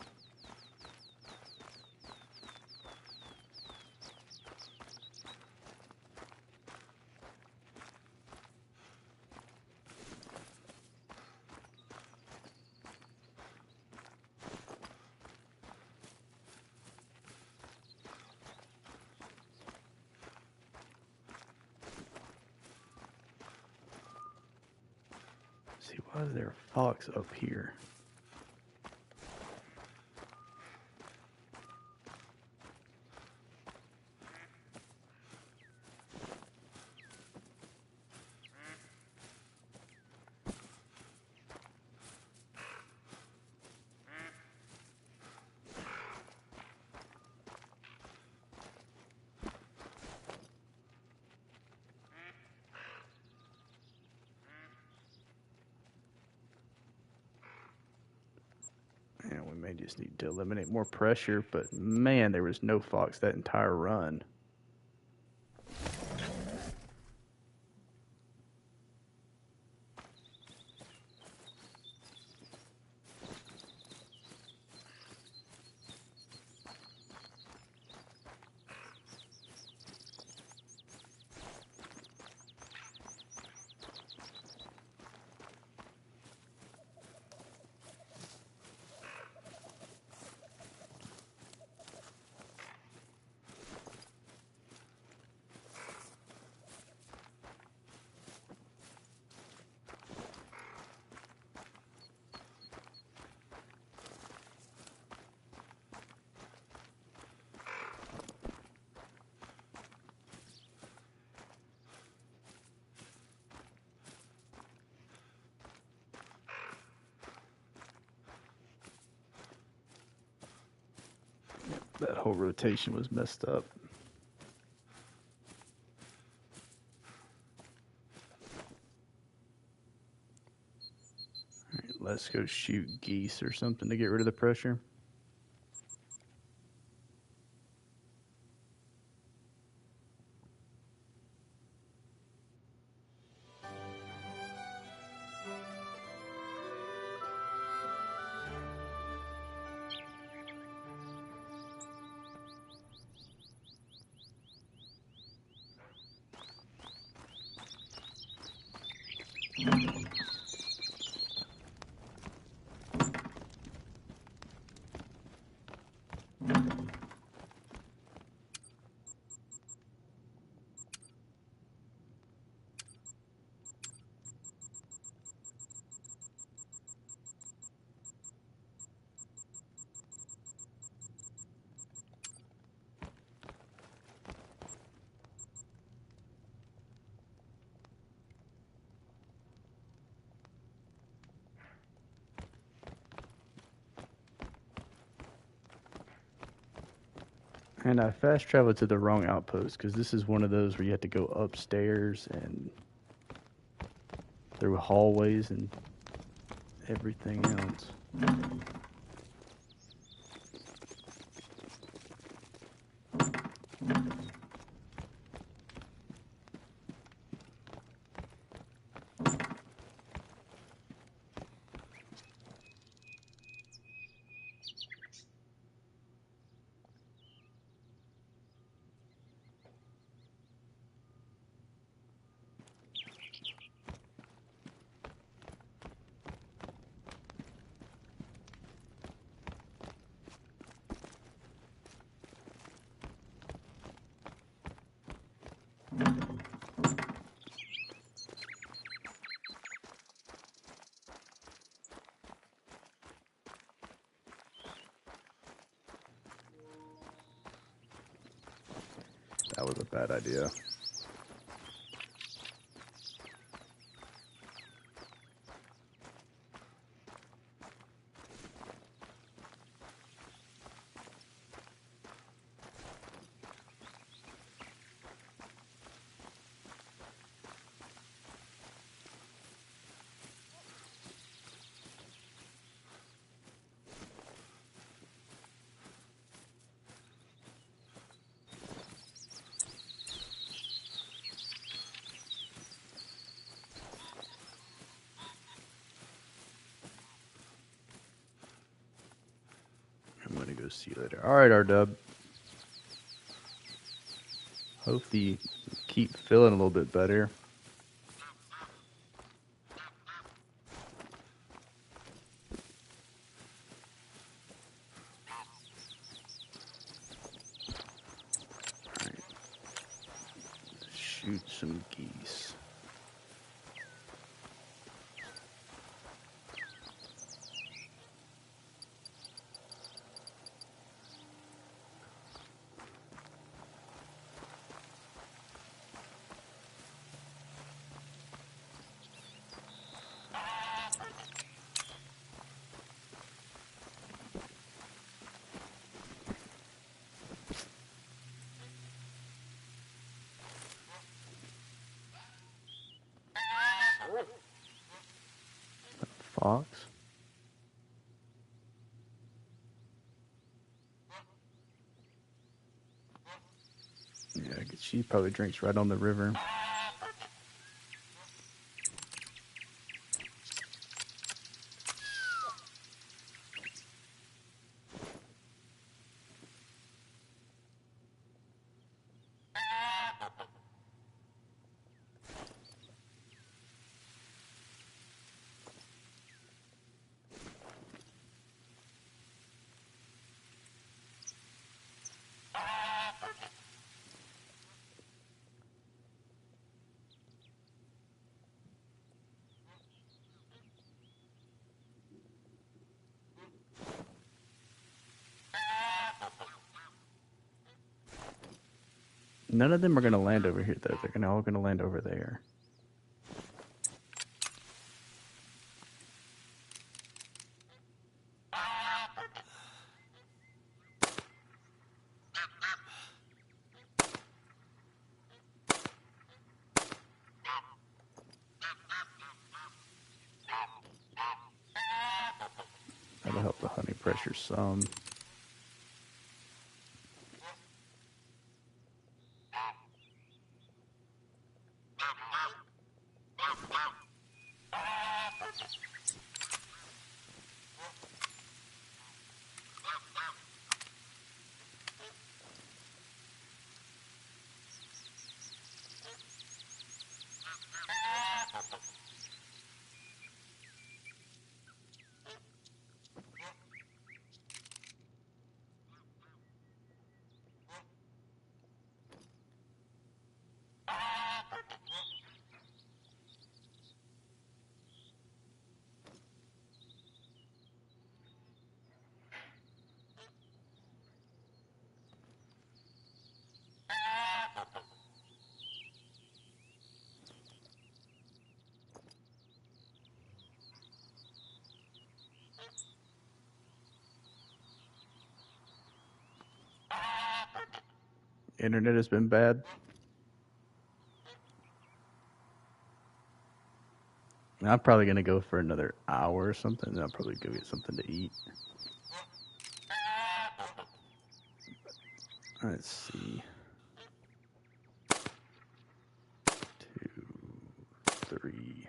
See, why is there a fox up here? And we may just need to eliminate more pressure, but man, there was no fox that entire run. That whole rotation was messed up. Let's go shoot geese or something to get rid of the pressure. And I fast traveled to the wrong outpost because this is one of those where you have to go upstairs and through hallways and everything else. That was a bad idea. I'm gonna go see you later. All right, R-Dub. Hopefully you keep feeling a little bit better. All right. Shoot some geese. Fox? Yeah, she probably drinks right on the river. None of them are going to land over here, though. They're all going to land over there. That'll help the honey pressure some. Internet has been bad. I'm probably going to go for another hour or something. Then I'll probably go get something to eat. Let's see. 2, 3.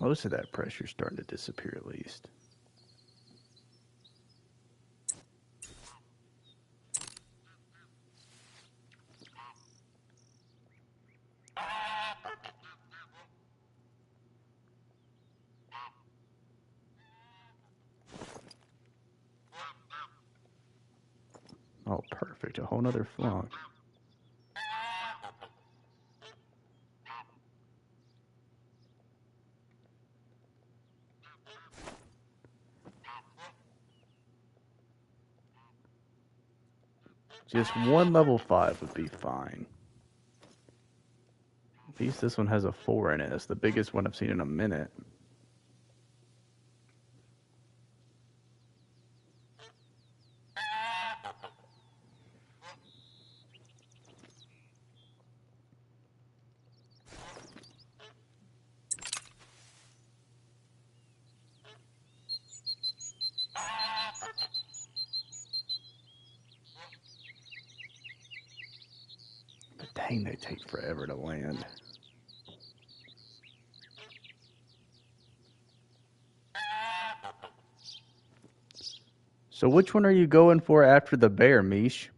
Most of that pressure is starting to disappear at least. Oh, perfect. A whole nother flunk. Just one level 5 would be fine. At least this one has a 4 in it. It's the biggest one I've seen in a minute. But dang, they take forever to land. So which one are you going for after the bear, Mish?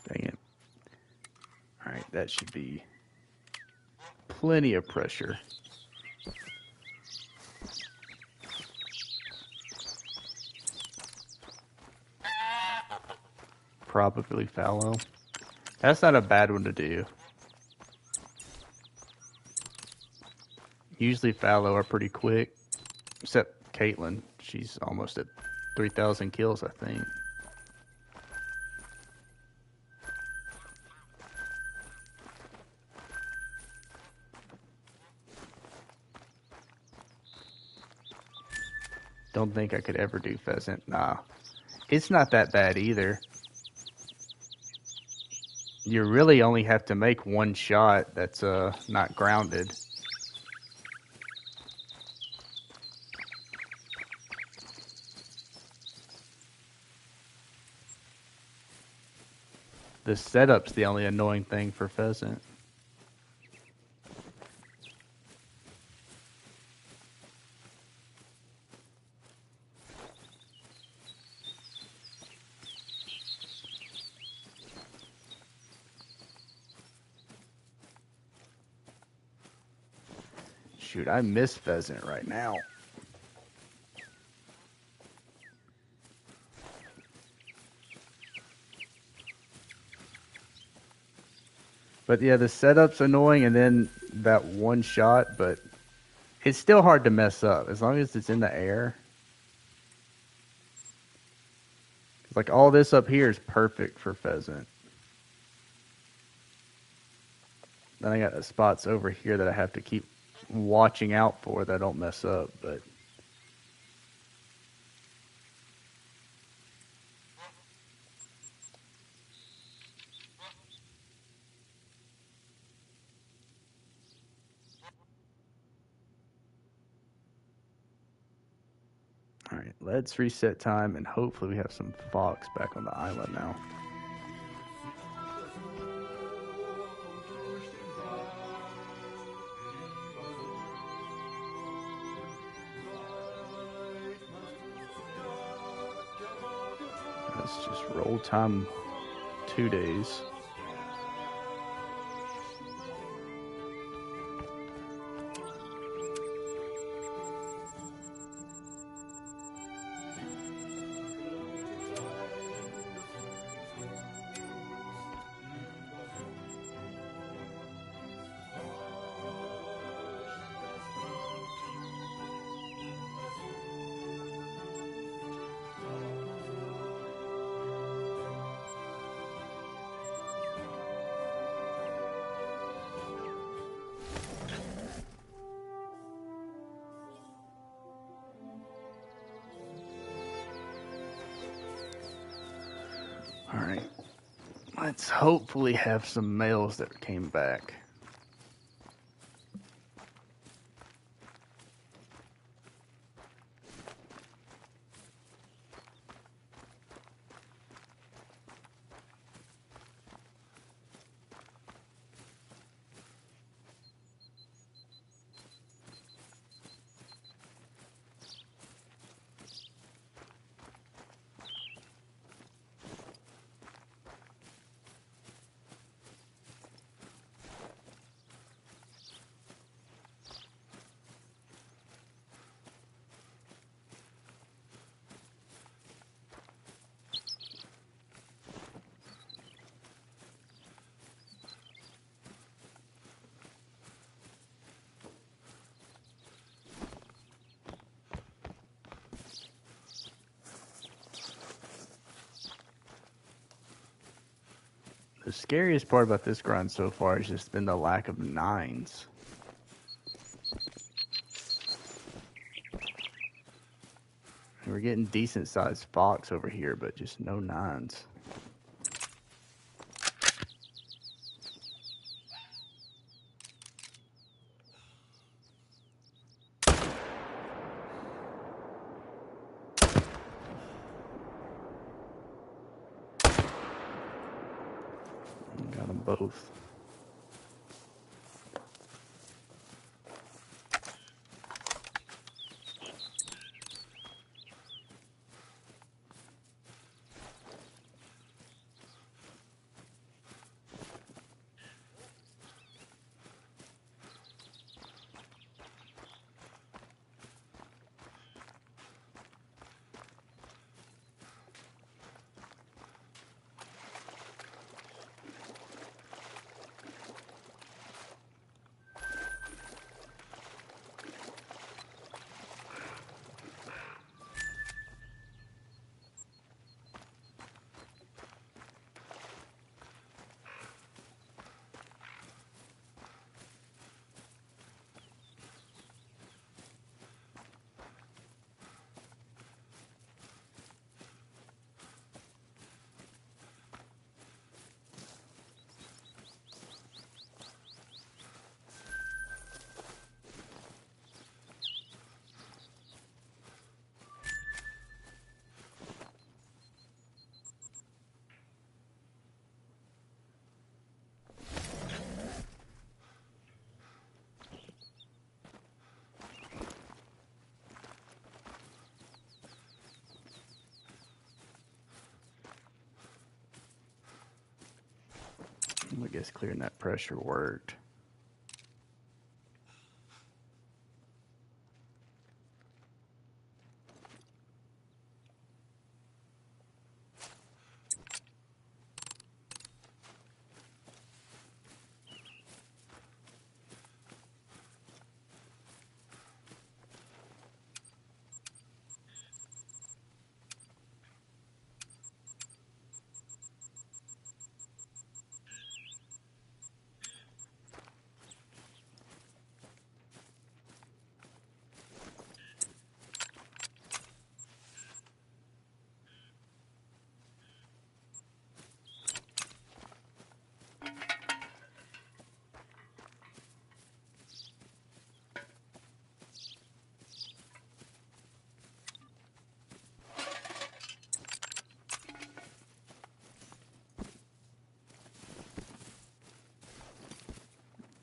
Dang it. Alright, that should be plenty of pressure. Probably fallow. That's not a bad one to do. Usually fallow are pretty quick, except Caitlyn. She's almost at 3,000 kills, I think. Don't think I could ever do pheasant. Nah. It's not that bad either. You really only have to make one shot that's not grounded. The setup's the only annoying thing for pheasant. Shoot, I miss pheasant right now. But yeah, the setup's annoying, and then that one shot, but it's still hard to mess up as long as it's in the air. Like all this up here is perfect for pheasant. Then I got the spots over here that I have to keep watching out for that I don't mess up, but all right, let's reset time and hopefully we have some fox back on the island now. Let's just roll time 2 days. All right. Let's hopefully have some males that came back. The scariest part about this grind so far has just been the lack of nines. We're getting decent sized fox over here, but just no nines. Got them both. I guess clearing that pressure worked.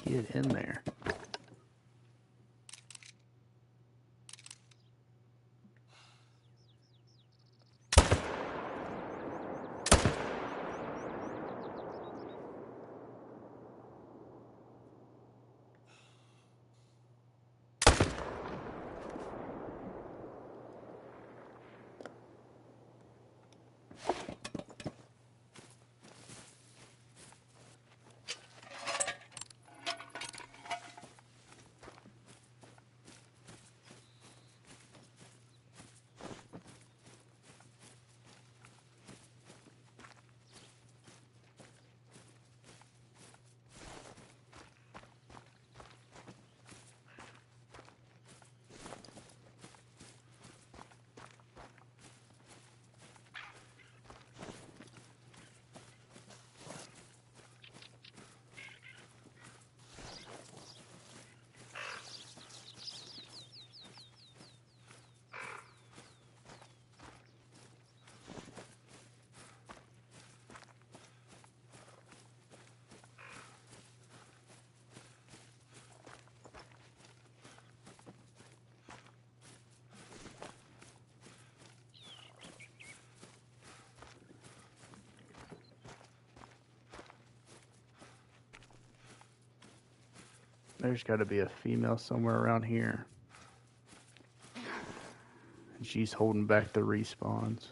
Get in there. There's got to be a female somewhere around here. And she's holding back the respawns.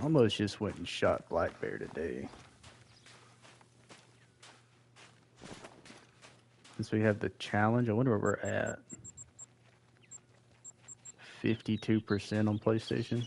I almost just went and shot Black Bear today. Since we have the challenge, I wonder where we're at. 52% on PlayStation.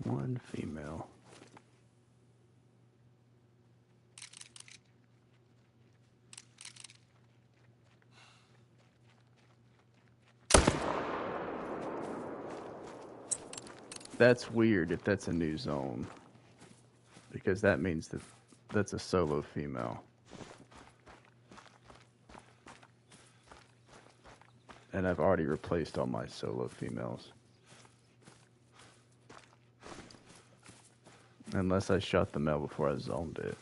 One female. That's weird if that's a new zone, because that means that that's a solo female. And I've already replaced all my solo females. Unless I shot the male before I zoned it.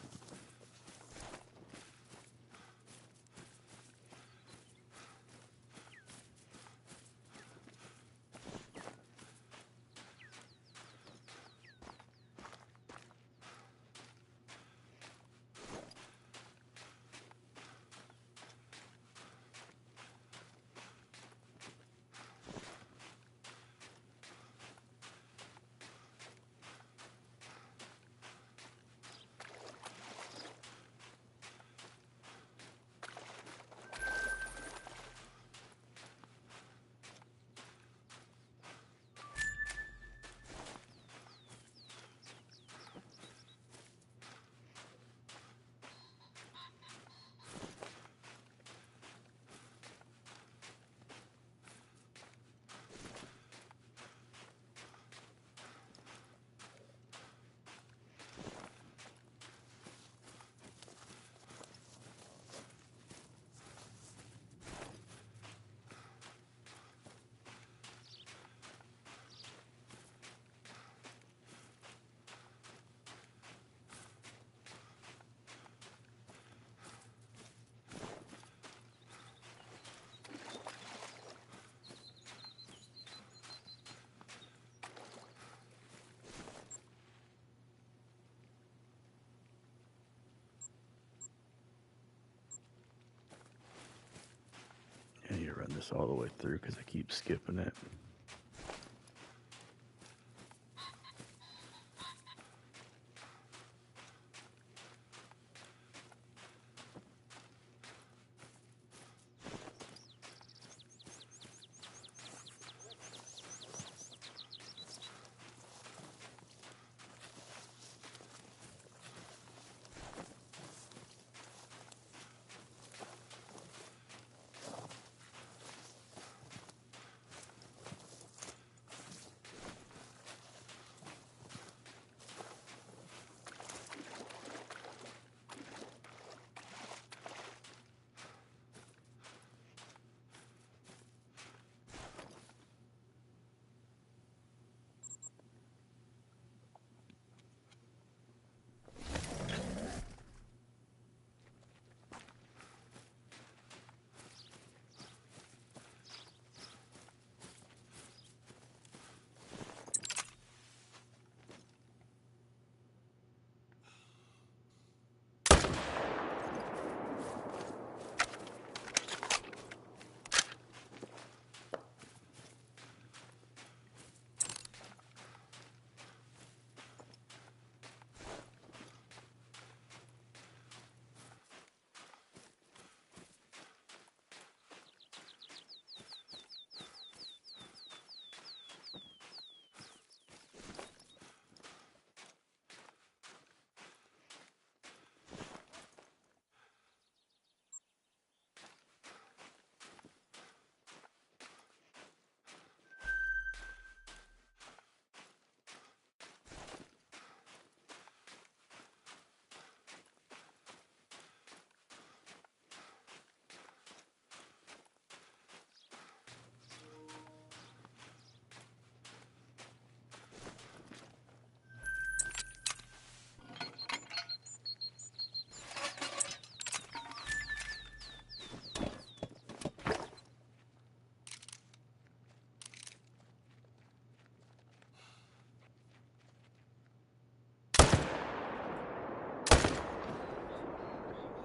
I need to run this all the way through because I keep skipping it.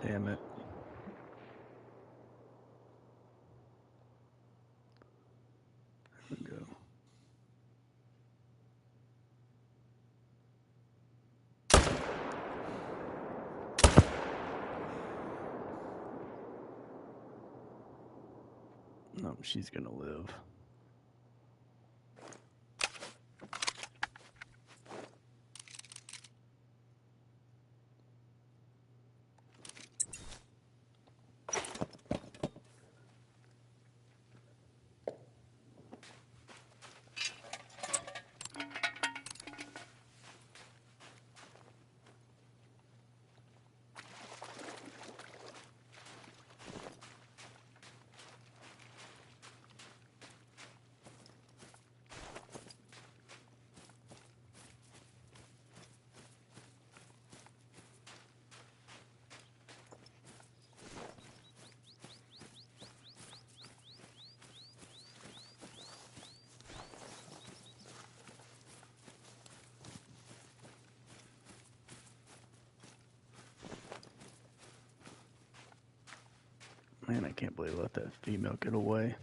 Damn it. There we go. No, she's gonna live. Man, I can't believe I let that female get away.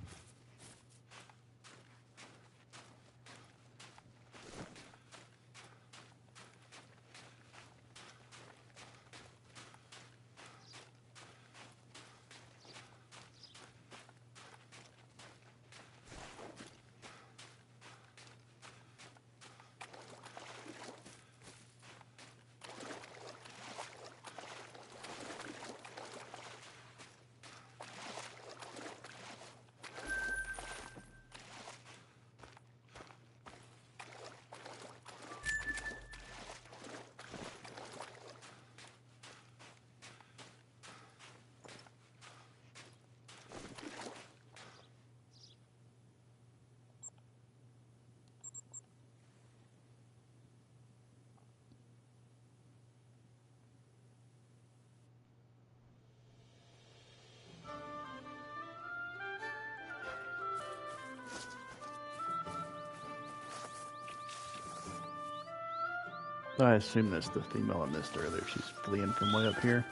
I assume that's the female I missed earlier. She's fleeing from way up here.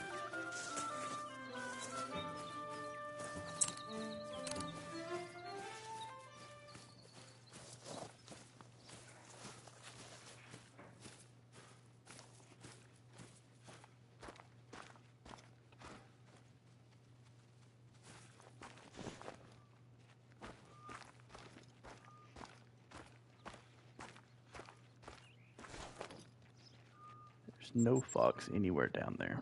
There's no fox anywhere down there.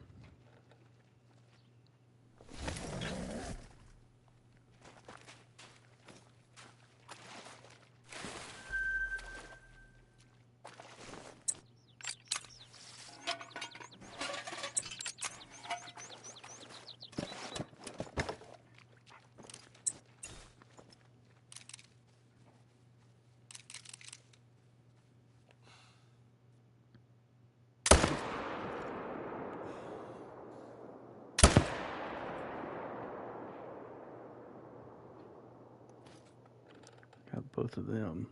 Got both of them.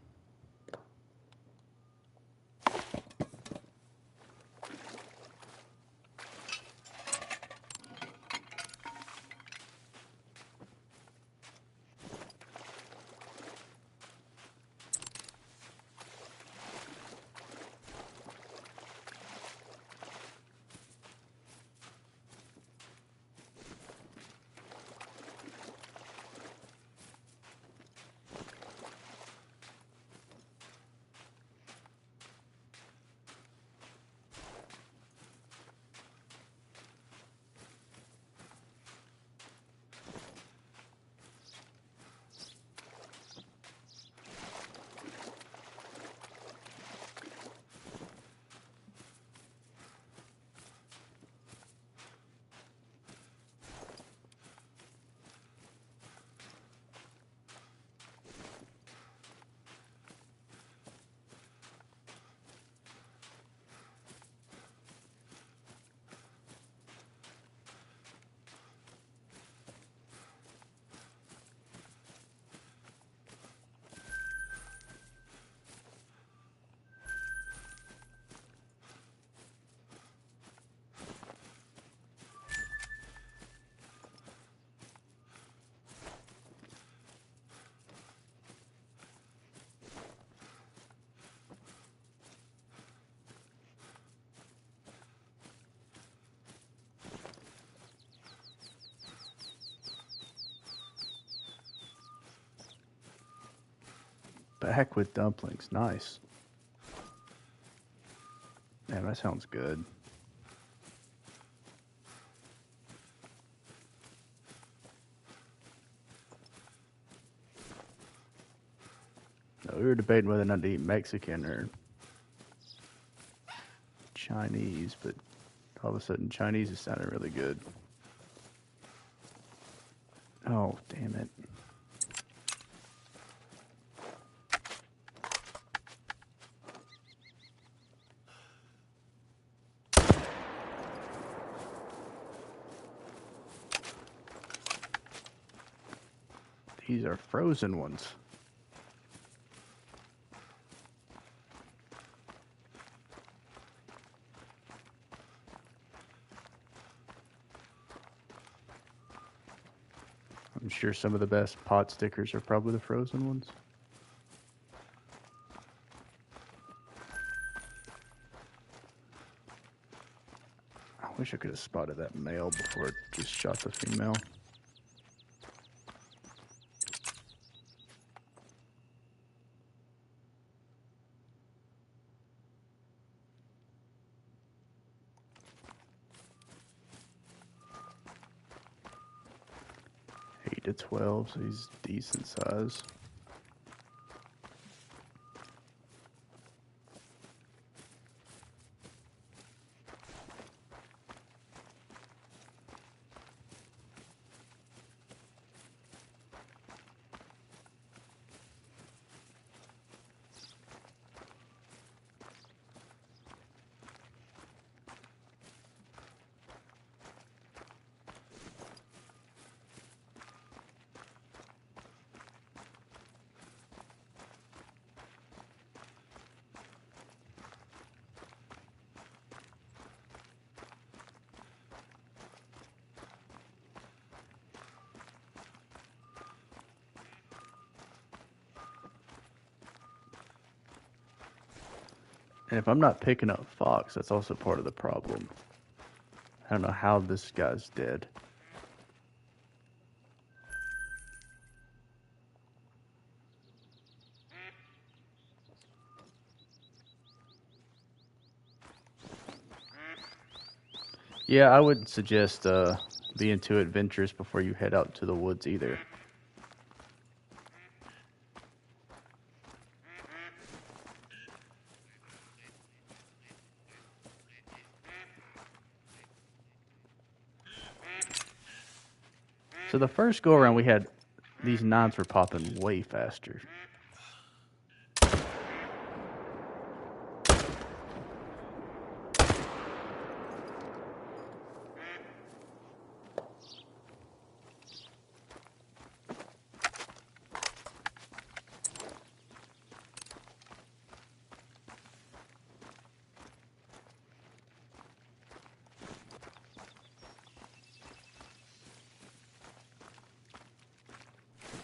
Back with dumplings. Nice. Man, that sounds good. No, we were debating whether or not to eat Mexican or Chinese, but all of a sudden Chinese is sounding really good. Oh, damn it. These are frozen ones. I'm sure some of the best pot stickers are probably the frozen ones. I wish I could have spotted that male before it just shot the female. Eight to 12, so he's decent size. And if I'm not picking up fox, that's also part of the problem. I don't know how this guy's dead. Yeah, I wouldn't suggest being too adventurous before you head out to the woods either. So the first go around we had, these 9s were popping way faster.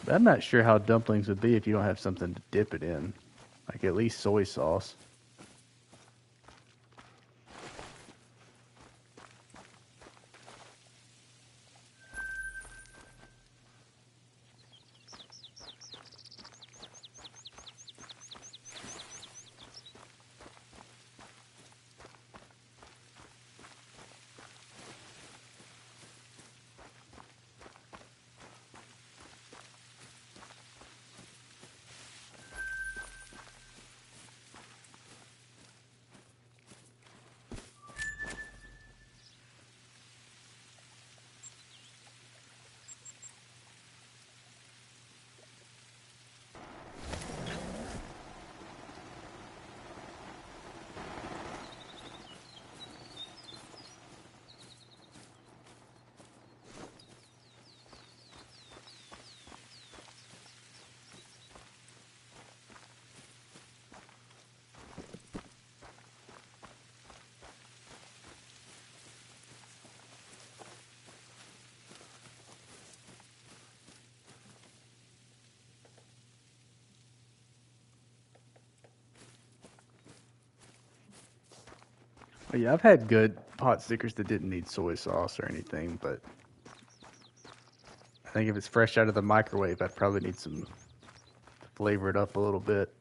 But I'm not sure how dumplings would be if you don't have something to dip it in. Like at least soy sauce. But yeah, I've had good pot stickers that didn't need soy sauce or anything, but I think if it's fresh out of the microwave, I'd probably need some to flavor it up a little bit.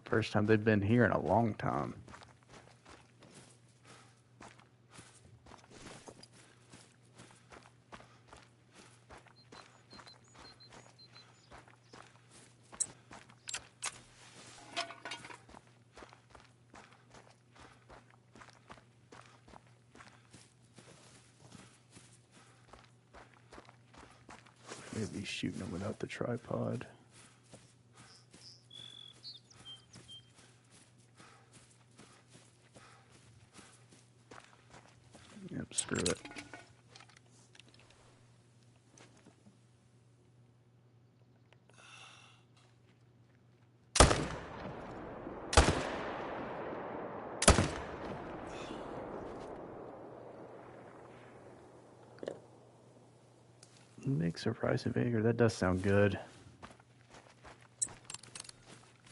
First time they've been here in a long time. Maybe shooting them without the tripod. Yep, screw it. Mix of rice and vinegar. That does sound good.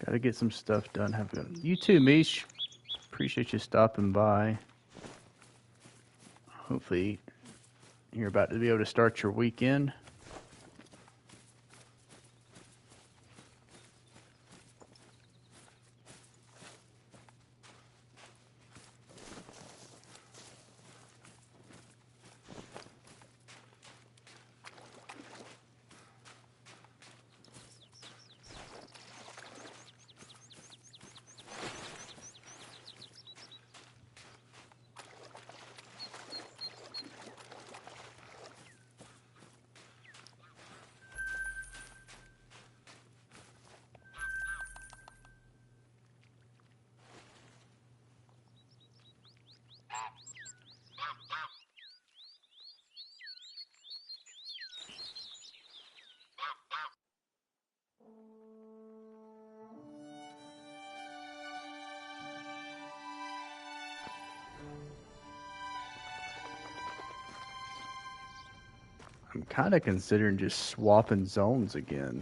Gotta get some stuff done. Have a good. You too, Mish. Appreciate you stopping by. Hopefully, you're about to be able to start your weekend. I'm kind of considering just swapping zones again.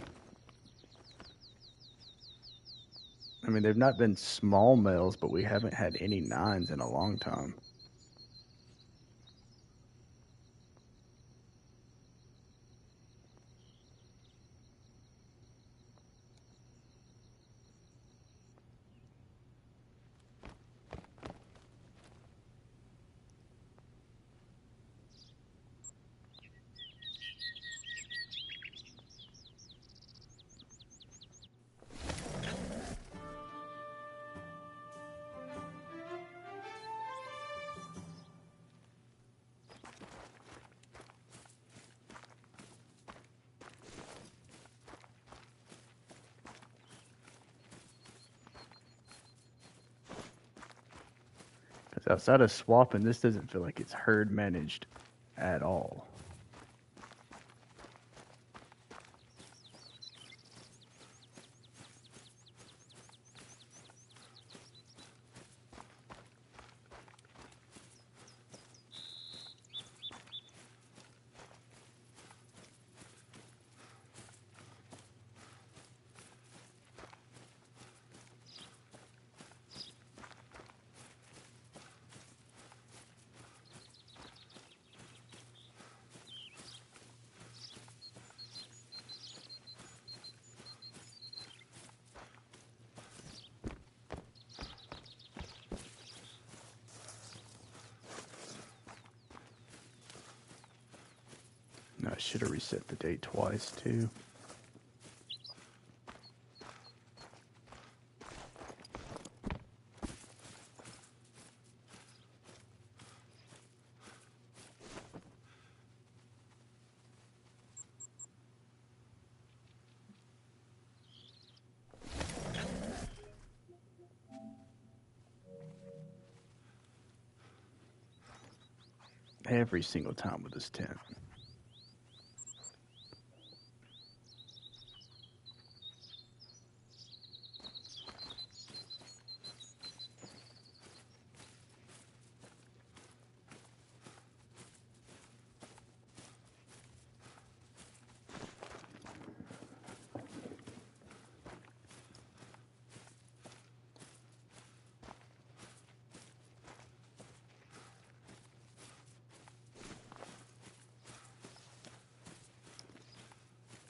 I mean, they've not been small males, but we haven't had any nines in a long time. Because outside of swapping, this doesn't feel like it's herd managed at all. No, I should have reset the date twice too. Every single time with this tent.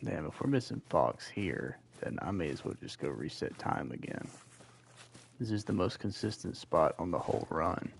Damn, if we're missing Fox here, then I may as well just go reset time again. This is the most consistent spot on the whole run.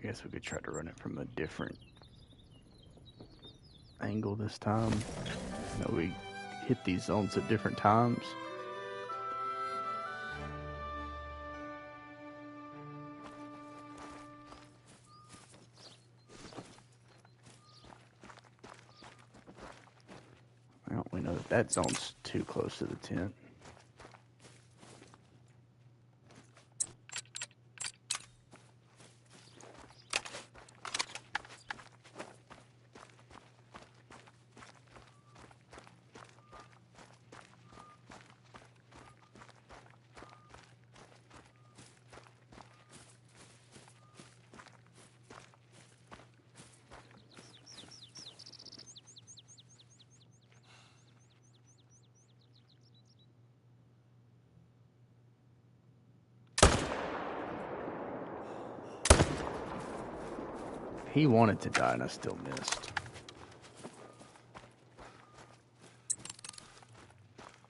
I guess we could try to run it from a different angle this time. You know, we hit these zones at different times. Well, we know that that zone's too close to the tent. He wanted to die and I still missed.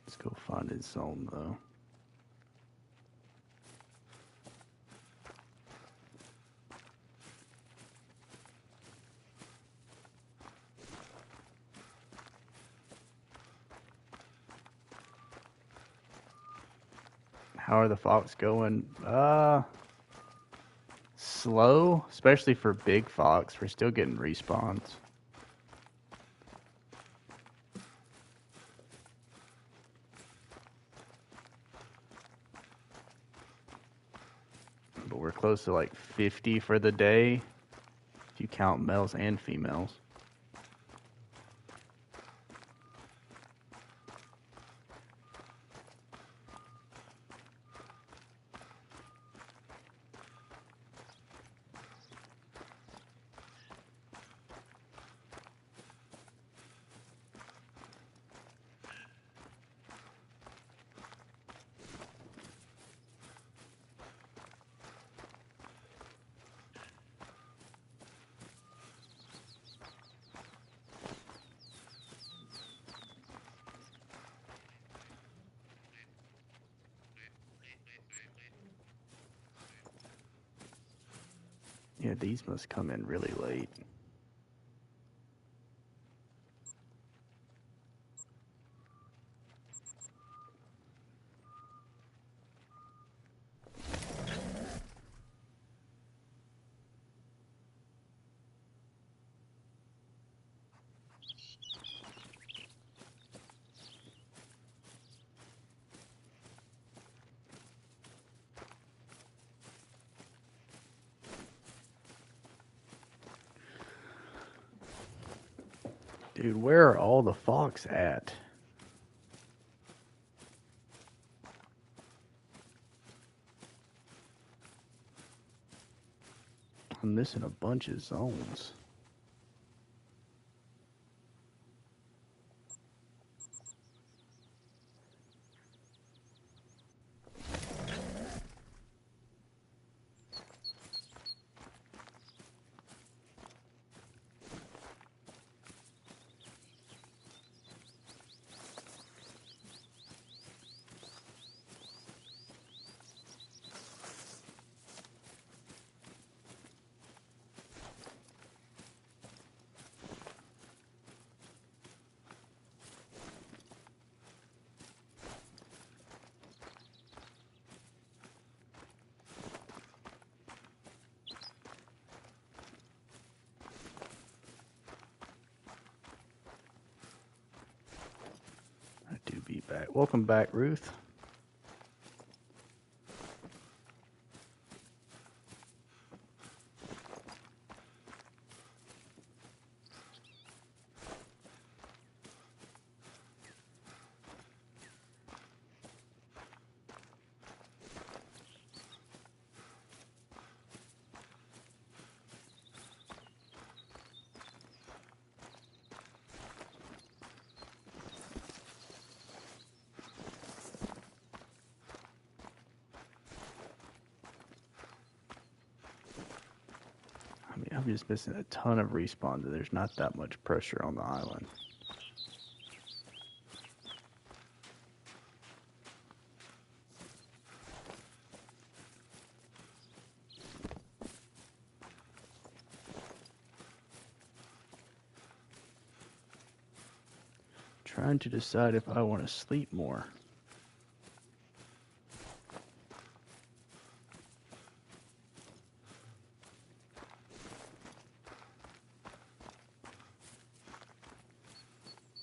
Let's go find his zone though. How are the fox going? Slow, especially for big fox. We're still getting respawns. But we're close to like 50 for the day, if you count males and females. Yeah, these must come in really late. Dude, where are all the fox at? I'm missing a bunch of zones. I do be back. Welcome back, Ruth. I mean, I'm just missing a ton of respawns, and there's not that much pressure on the island. Trying to decide if I want to sleep more.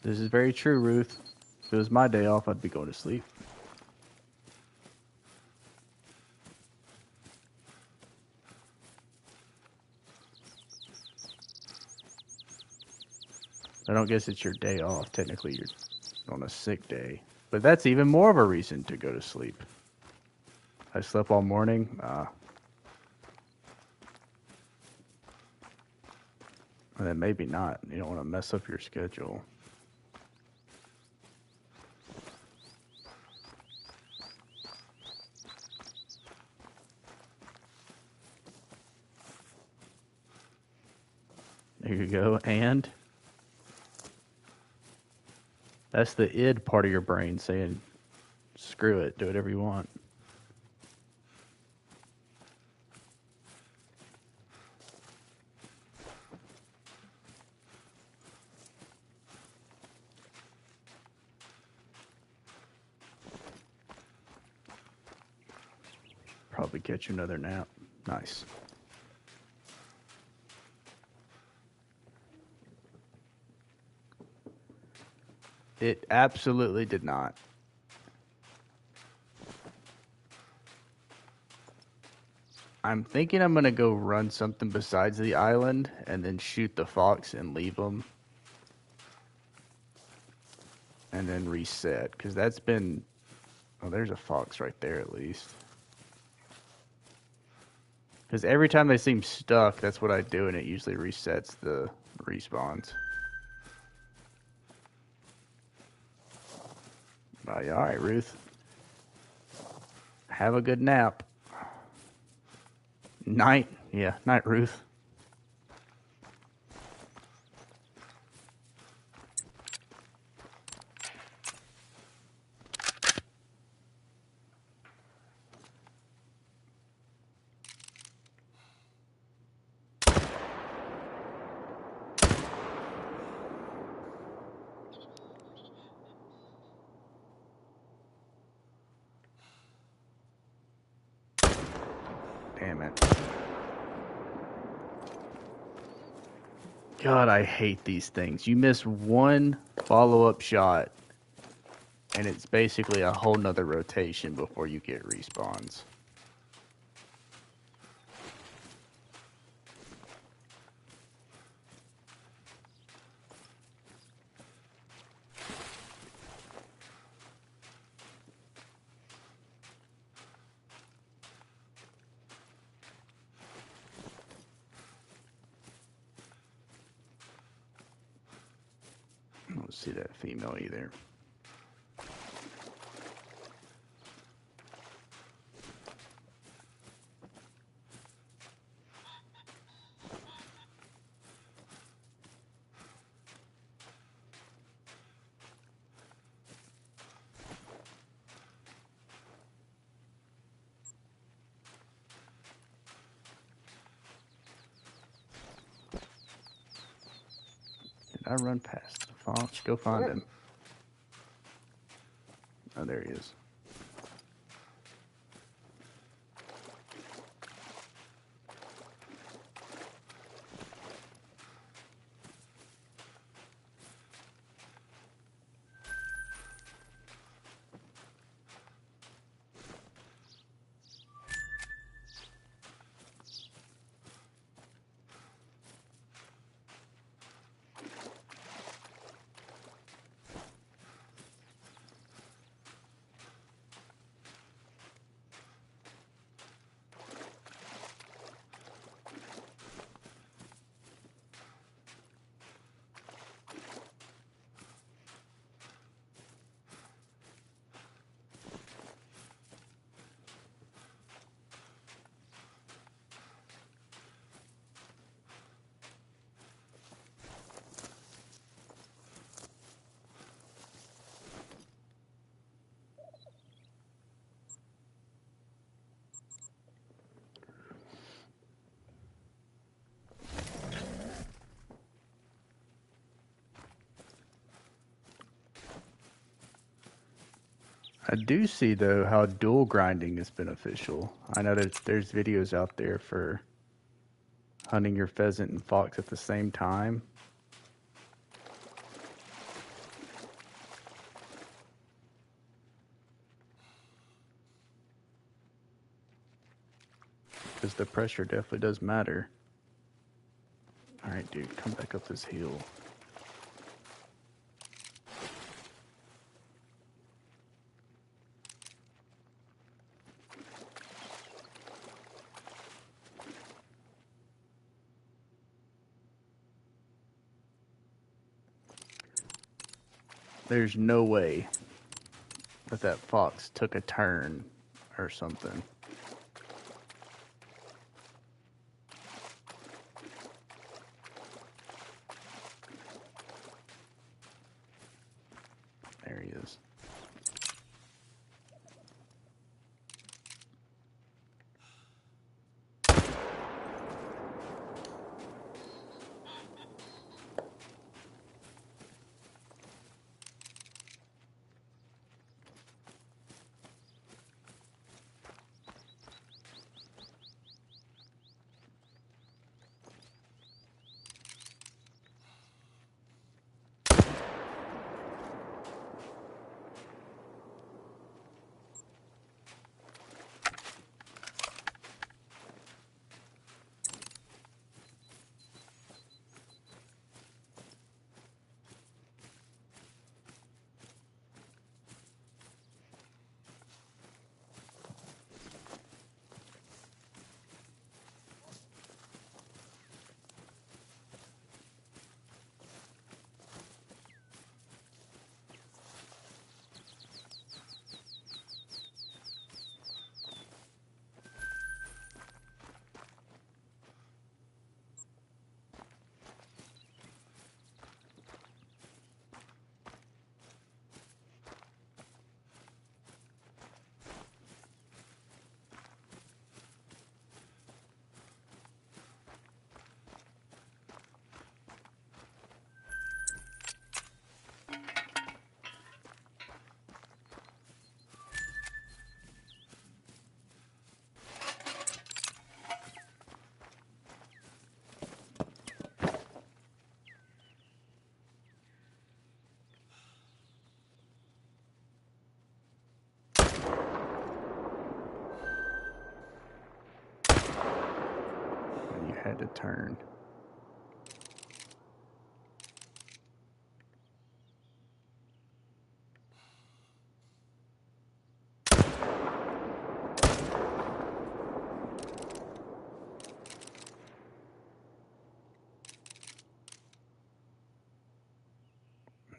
This is very true, Ruth. If it was my day off, I'd be going to sleep. I don't guess it's your day off. Technically, you're on a sick day. But that's even more of a reason to go to sleep. I slept all morning. And then maybe not. You don't want to mess up your schedule. There you go. And that's the id part of your brain saying, screw it, do whatever you want. Probably catch you another nap. Nice. It absolutely did not. I'm thinking I'm going to go run something besides the island and then shoot the fox and leave them. And then reset. Because that's been... Oh, there's a fox right there at least. Because every time they seem stuck, that's what I do, and it usually resets the respawns. Alright, Ruth. Have a good nap. Night. Yeah, night, Ruth. Damn it. God, I hate these things. You miss one follow-up shot, and it's basically a whole nother rotation before you get respawns. I don't see that female either. Did I run past the fox? Go find him. Oh, there he is. I do see though how dual grinding is beneficial. I know that there's videos out there for hunting your pheasant and fox at the same time. Because the pressure definitely does matter. Alright, dude, come back up this hill. There's no way that that fox took a turn or something. There he is. You had to turn.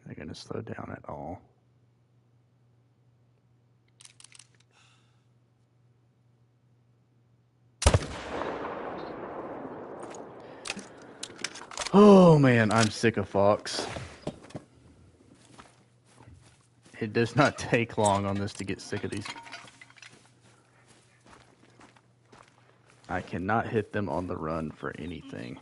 They're going to slow down at all. Oh man, I'm sick of fox. It does not take long on this to get sick of these. I cannot hit them on the run for anything.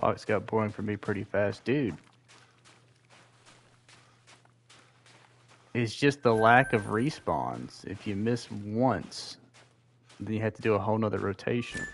Fox got boring for me pretty fast. Dude. It's just the lack of respawns. If you miss once, then you have to do a whole nother rotation.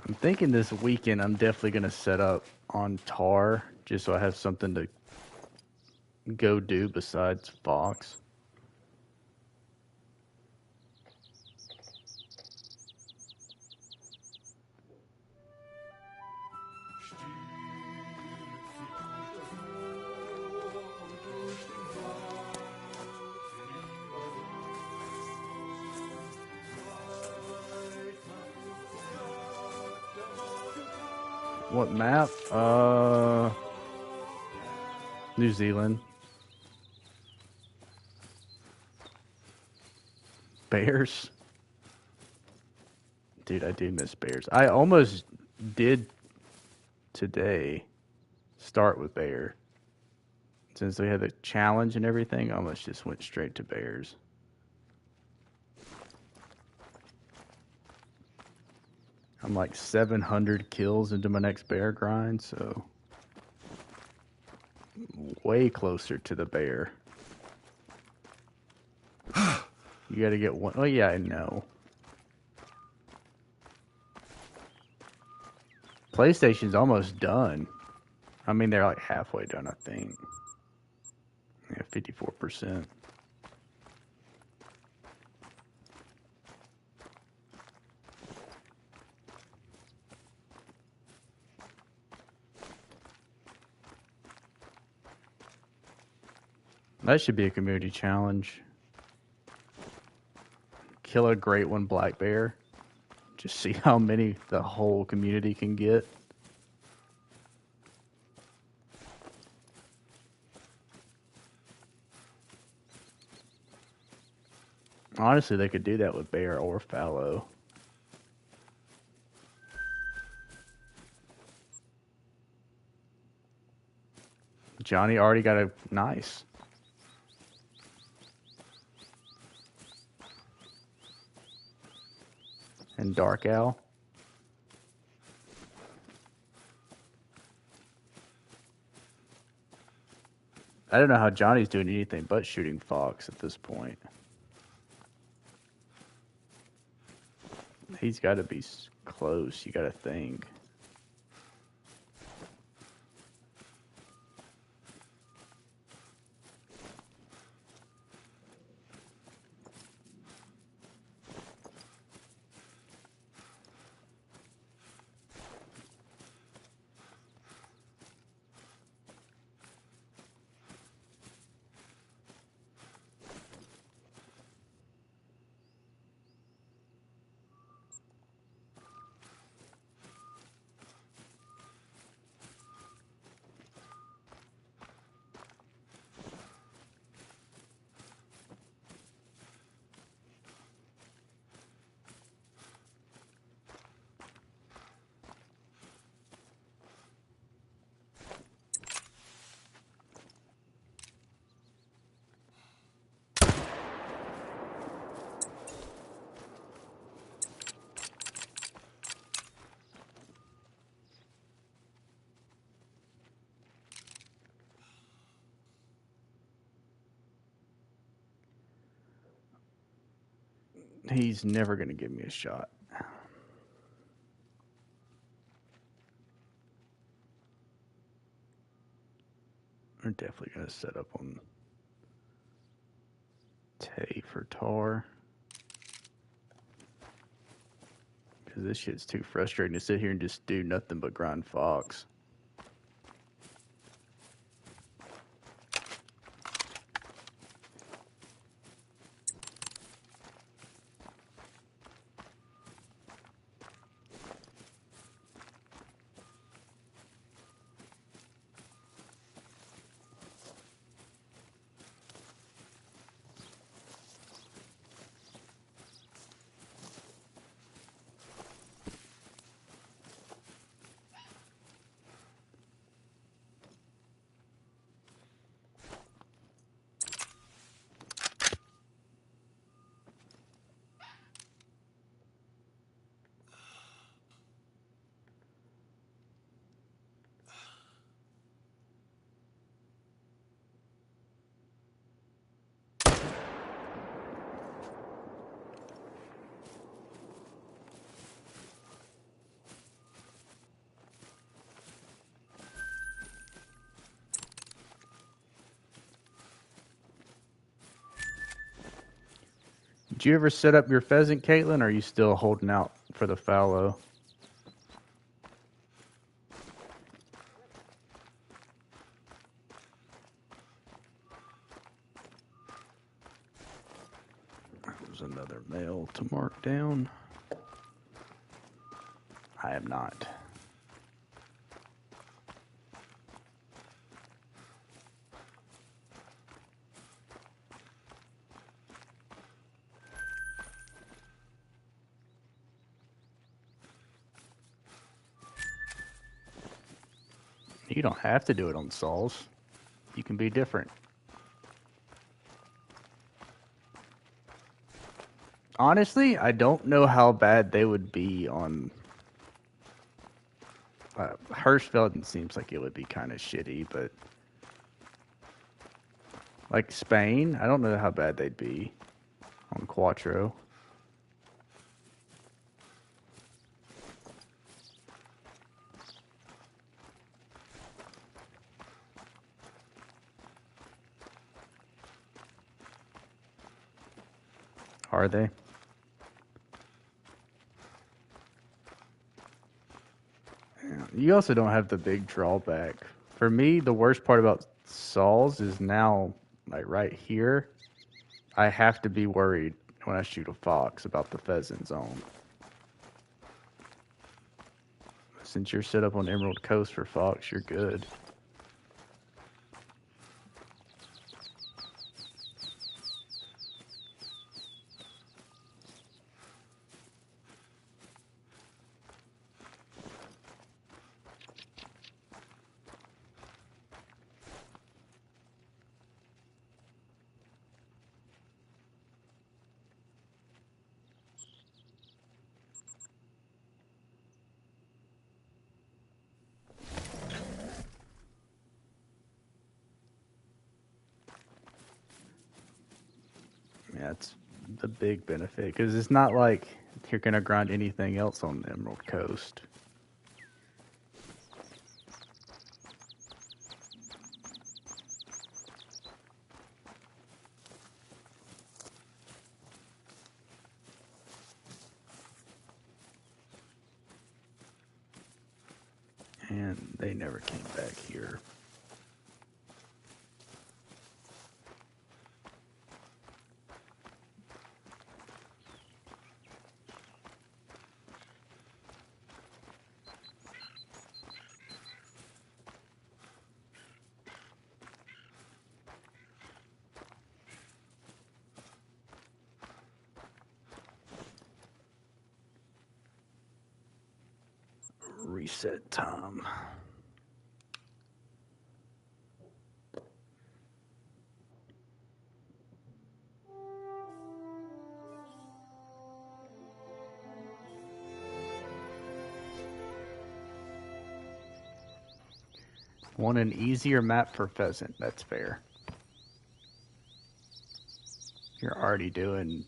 I'm thinking this weekend I'm definitely going to set up on Tar just so I have something to go do besides Fox. What map? New Zealand. Bears. Dude, I do miss Bears. I almost did today start with Bear. Since they had the challenge and everything, I almost just went straight to Bears. I'm like 700 kills into my next Bear grind, so way closer to the Bear. You gotta get one. Oh, yeah, I know. PlayStation's almost done. I mean, they're like halfway done, I think. Yeah, 54%. That should be a community challenge. Kill a great one black bear. Just see how many the whole community can get. Honestly, they could do that with bear or fallow. Johnny already got a nice. And Dark Owl. I don't know how Johnny's doing anything but shooting fox at this point. He's got to be close. You got to think. He's never going to give me a shot. We're definitely going to set up on Tay for Tar. Because this shit's too frustrating to sit here and just do nothing but grind fox. Did you ever set up your pheasant, Caitlin, or are you still holding out for the fallow? There's another male to mark down. I am not. You don't have to do it on saws. You can be different. Honestly, I don't know how bad they would be on... Hirschfelden seems like it would be kind of shitty, but... Like Spain, I don't know how bad they'd be on Quattro. Are they? You also don't have the big drawback. For me, the worst part about saws is now, like right here, I have to be worried when I shoot a fox about the pheasant zone. Since you're set up on Emerald Coast for fox, you're good. Yeah, it's the big benefit because it's not like you're gonna grind anything else on the Emerald Coast. And they never came back here. Reset time. Want an easier map for pheasant, that's fair. You're already doing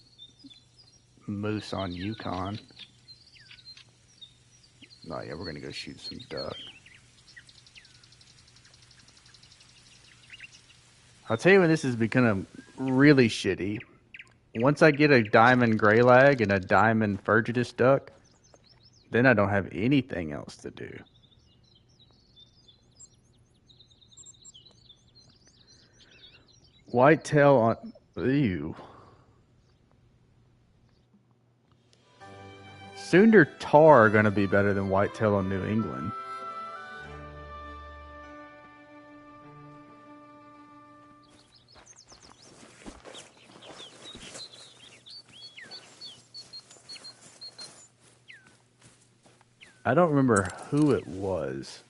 moose on Yukon. Oh yeah, we're gonna go shoot some duck. I'll tell you when this is becoming really shitty. Once I get a diamond greylag and a diamond Furgitus duck, then I don't have anything else to do. Whitetail on... Ew. Sooner tar are going to be better than whitetail on New England. I don't remember who it was.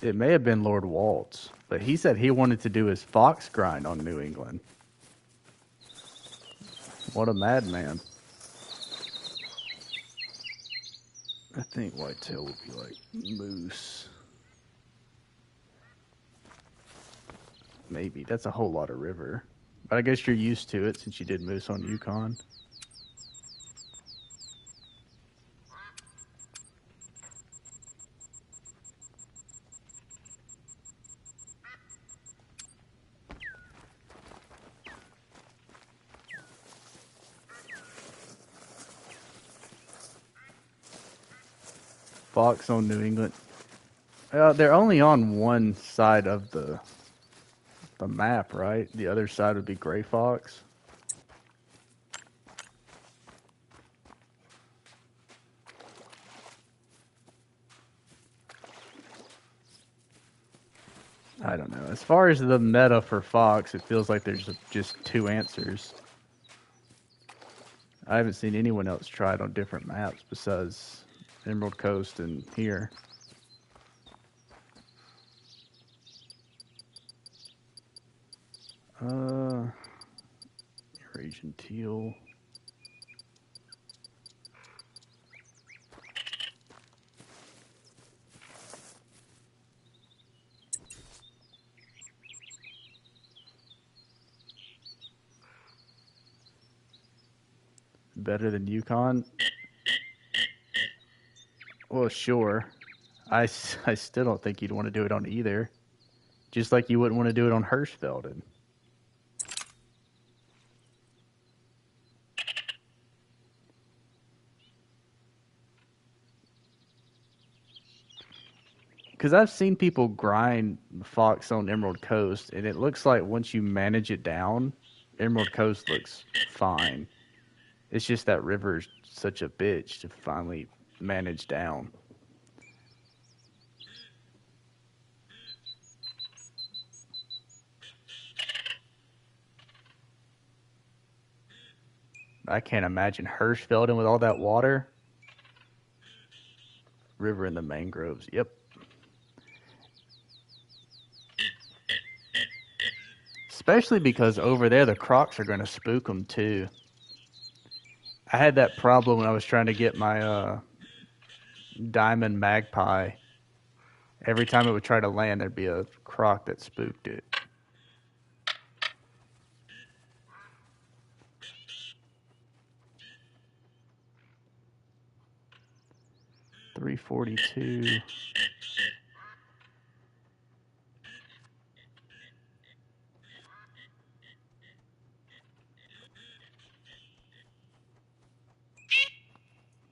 It may have been Lord Waltz, but he said he wanted to do his fox grind on New England. What a madman. I think whitetail would be like moose. Maybe. That's a whole lot of river. But I guess you're used to it since you did moose on Yukon. Fox on New England. They're only on one side of the map, right? The other side would be Gray Fox. I don't know. As far as the meta for Fox, it feels like there's just two answers. I haven't seen anyone else try it on different maps besides Emerald Coast and here. Eurasian teal. Better than Yukon? Well, sure. I still don't think you'd want to do it on either. Just like you wouldn't want to do it on Hirschfelden. Because I've seen people grind Fox on Emerald Coast, and it looks like once you manage it down, Emerald Coast looks fine. It's just that river's such a bitch to finally manage down. I can't imagine Hirschfelden with all that water. River in the mangroves. Yep. Especially because over there the crocs are going to spook them too. I had that problem when I was trying to get my diamond magpie. Every time it would try to land, there'd be a croc that spooked it. $342.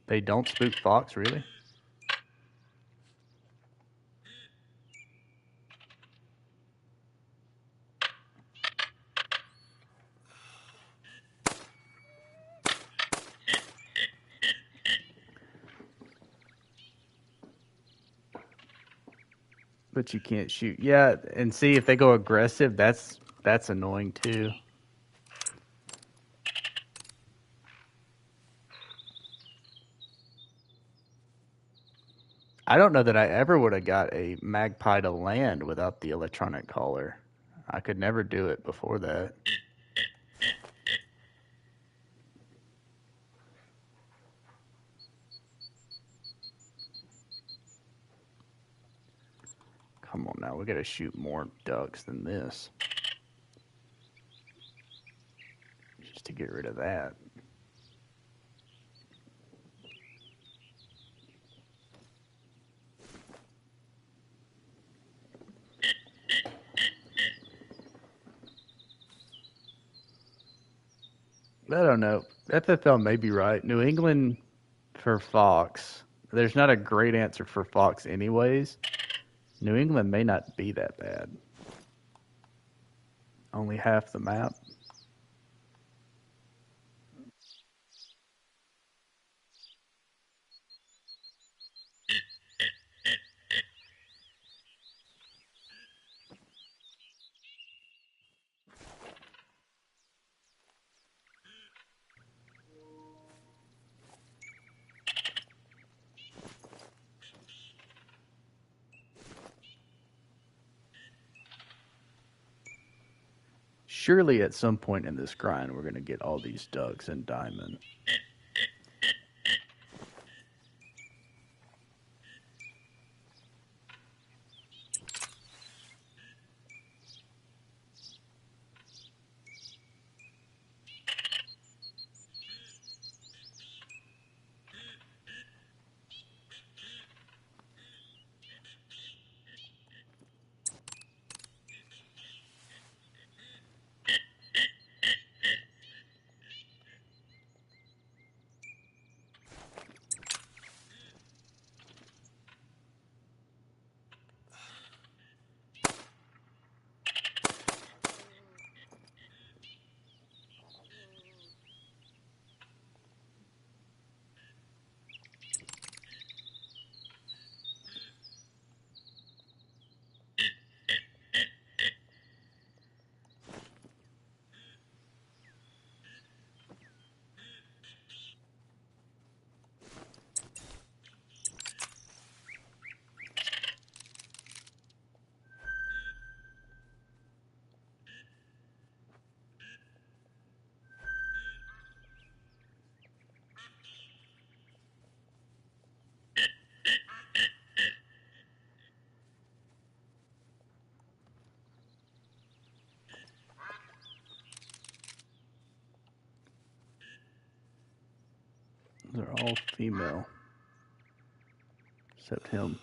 They don't spook fox, really? But you can't shoot. Yeah, and see if they go aggressive, that's annoying too. I don't know that I ever would have got a magpie to land without the electronic collar. I could never do it before that. Come on now, we gotta shoot more ducks than this. Just to get rid of that. I don't know. FFL may be right. New England for Fox. There's not a great answer for Fox anyways. New England may not be that bad. Only half the map. Surely at some point in this grind, we're going to get all these ducks and diamond. They're all female. Except him.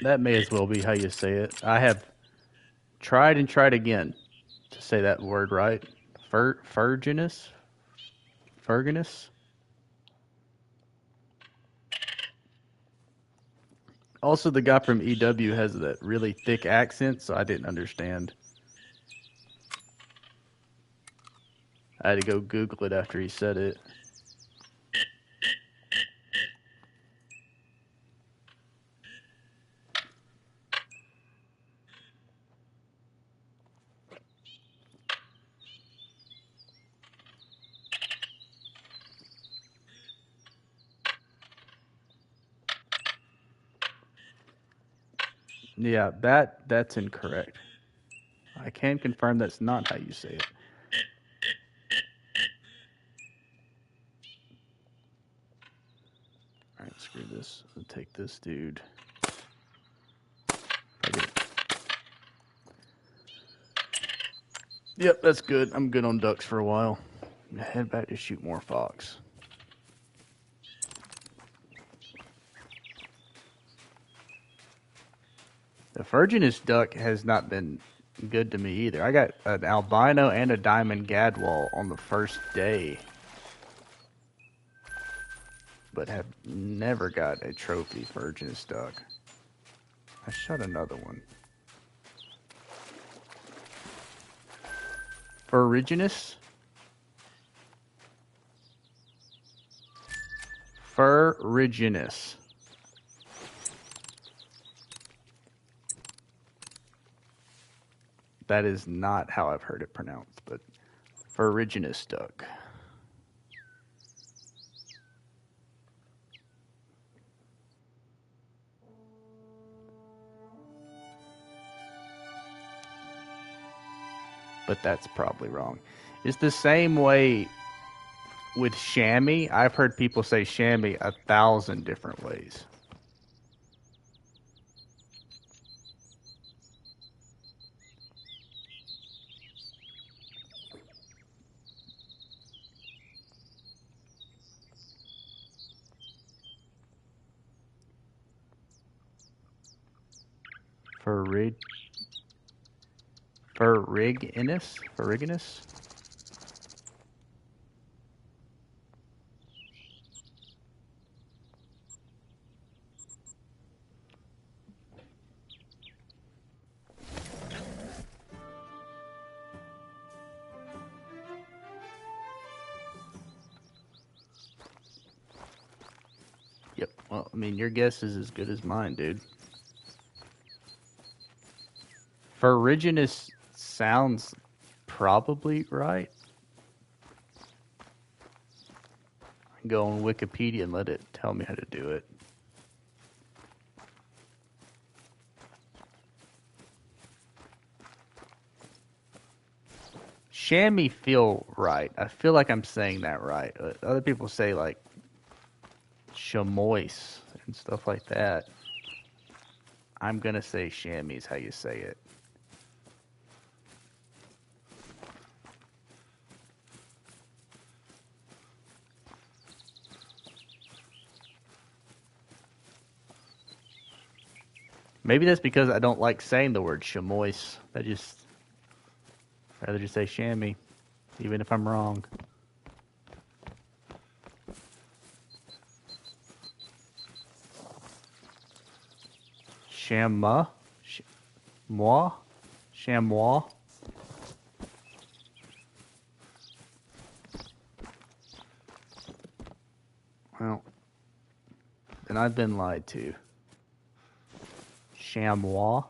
That may as well be how you say it. I have tried and tried again to say that word right. Ferginus? Ferginus? Also, the guy from EW has that really thick accent, so I didn't understand. I had to go Google it after he said it. Yeah, that's incorrect. I can confirm that's not how you say it. All right, screw this. I'll take this dude. Yep, that's good. I'm good on ducks for a while. I'm gonna head back to shoot more fox. The Virginus duck has not been good to me either. I got an albino and a diamond gadwall on the first day, but have never got a trophy Virginus duck. I shot another one. Ferruginous? Ferruginous. That is not how I've heard it pronounced, but Ferruginous duck. But that's probably wrong. It's the same way with chamois. I've heard people say chamois 1,000 different ways. Ferruginous? Yep. Well, I mean, your guess is as good as mine, dude. Ferruginous sounds probably right. I can go on Wikipedia and let it tell me how to do it. Chamois feel right. I feel like I'm saying that right. Other people say like chamois and stuff like that. I'm gonna say chamois is how you say it. Maybe that's because I don't like saying the word chamois. I'd rather just say chamois, even if I'm wrong. Chamois? Moi? Chamois? Well, then I've been lied to. Chamois?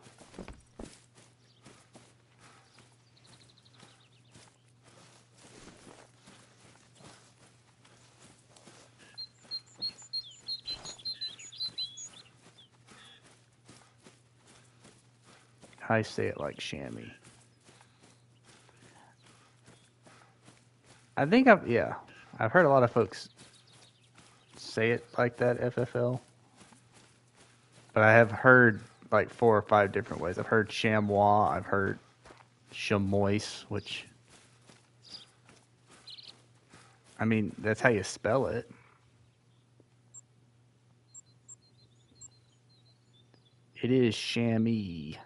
I say it like chamois. I think I've heard a lot of folks say it like that, FFL. But I have heard like 4 or 5 different ways. I've heard chamois, I've heard chamois, which, I mean, that's how you spell it. It is chamois.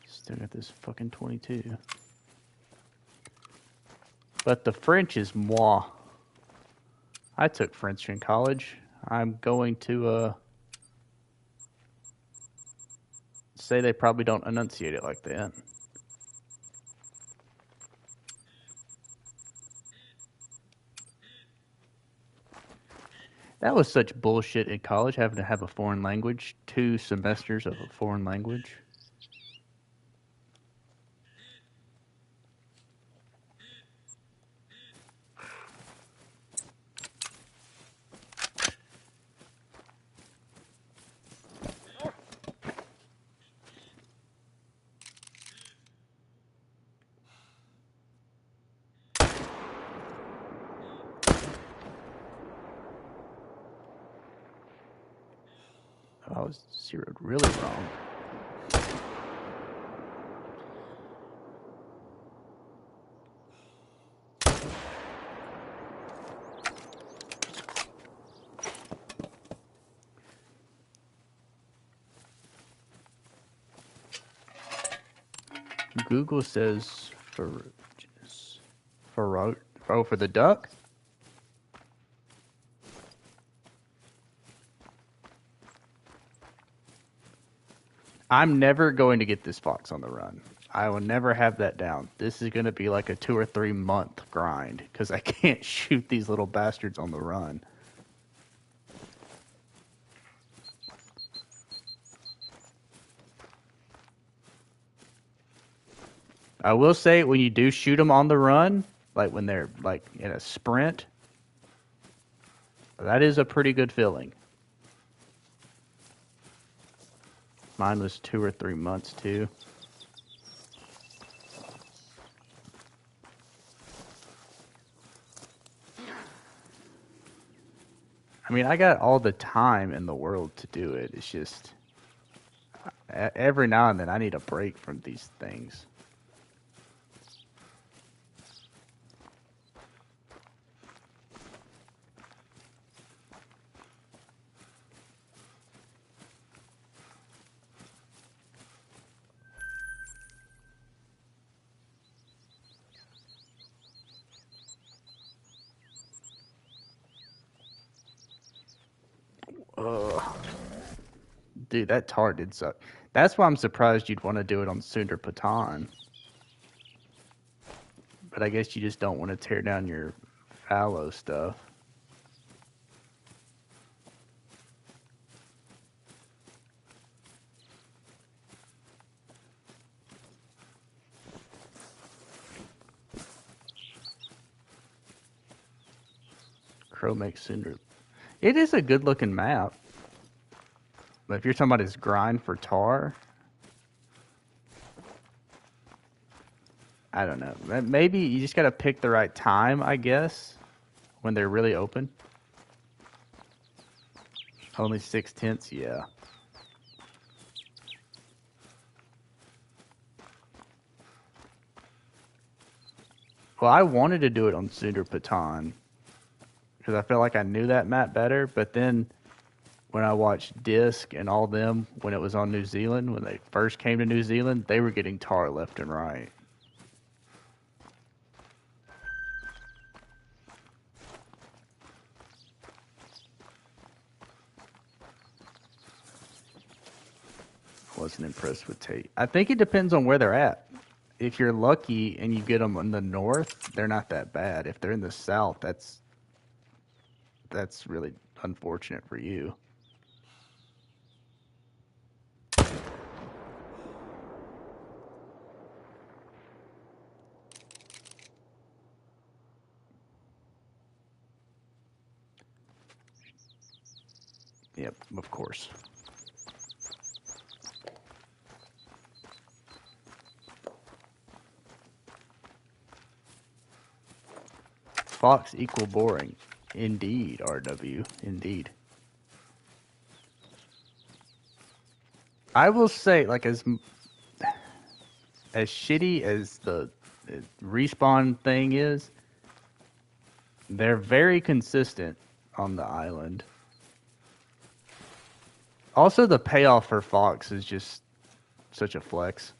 Still got this fucking 22. But the French is moi. I took French in college. I'm going to say they probably don't enunciate it like that. That was such bullshit in college, having to have a foreign language, 2 semesters of a foreign language. I was zeroed really wrong. Google says ferocious. Oh, for the duck? I'm never going to get this fox on the run. I will never have that down. This is going to be like a 2 or 3 month grind because I can't shoot these little bastards on the run. I will say when you do shoot them on the run, like when they're like in a sprint, that is a pretty good feeling. Mine was 2 or 3 months too. I mean, I got all the time in the world to do it. It's just every now and then I need a break from these things. Ugh. Dude, that tar did suck. That's why I'm surprised you'd want to do it on Sundar Patan. But I guess you just don't want to tear down your fallow stuff. Crow makes Sundar. It is a good looking map. But if you're talking about his grind for tar, I don't know. Maybe you just got to pick the right time, I guess, when they're really open. Only 6/10, yeah. Well, I wanted to do it on Sundar Patan because I felt like I knew that map better. But then when I watched Disc and all them when it was on New Zealand, when they first came to New Zealand, they were getting tar left and right. Wasn't impressed with Tate. I think it depends on where they're at. If you're lucky and you get them in the north, they're not that bad. If they're in the south, that's really unfortunate for you. Yep, of course. Fox equal boring. Indeed, RW. Indeed. I will say, like, as shitty as the respawn thing is, they're very consistent on the island. Also, the payoff for Fox is just such a flex.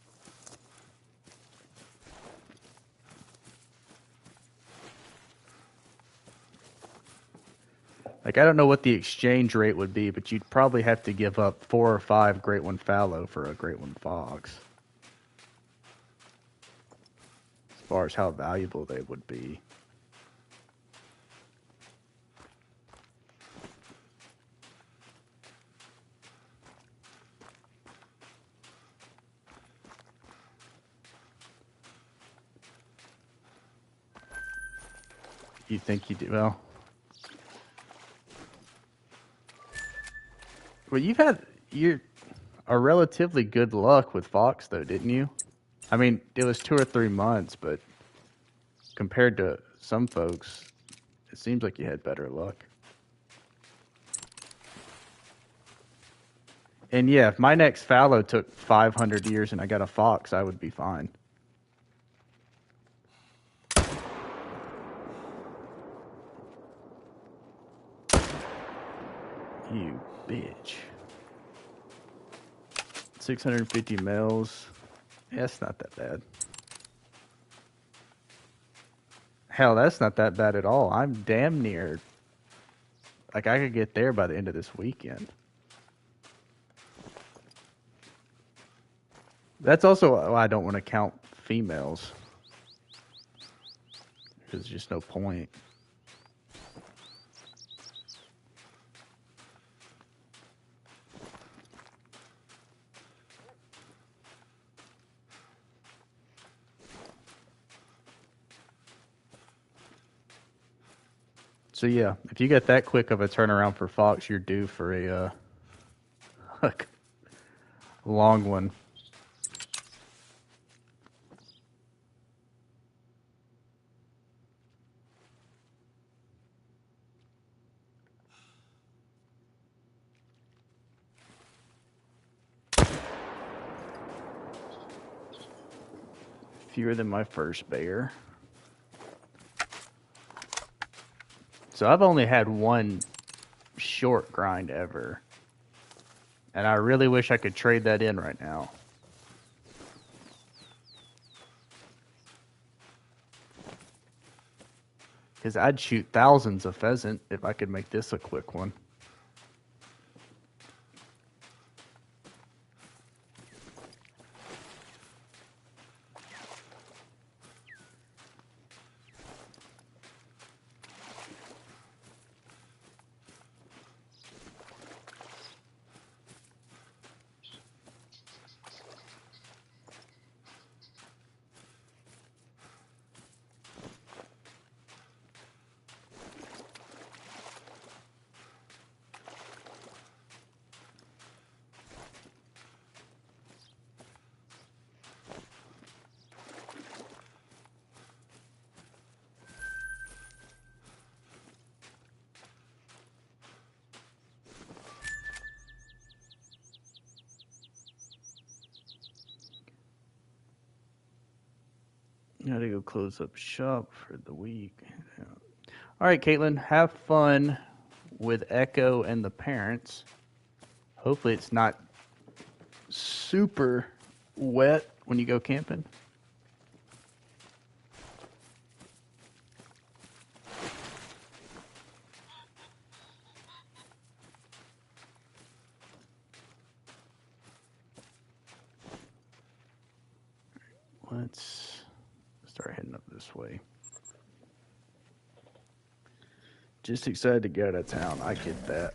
Like, I don't know what the exchange rate would be, but you'd probably have to give up 4 or 5 Great One Fallow for a Great One Fox. As far as how valuable they would be. You think you do? Well, you've had a relatively good luck with Fox, though, didn't you? I mean, it was 2 or 3 months, but compared to some folks, it seems like you had better luck. And yeah, if my next fallow took 500 years and I got a Fox, I would be fine. You bitch. 650 mils. Yeah, that's not that bad. Hell, that's not that bad at all. I'm damn near. Like, I could get there by the end of this weekend. That's also why I don't want to count females. Because there's just no point. So yeah, if you get that quick of a turnaround for Fox, you're due for a long one. Fewer than my first bear. So I've only had one short grind ever. And I really wish I could trade that in right now. Because I'd shoot thousands of pheasant if I could make this a quick one. Gotta go close up shop for the week. Yeah. All right, Caitlin, have fun with Echo and the parents. Hopefully it's not super wet when you go camping. Let's start heading up this way. Just excited to get out of town. I get that.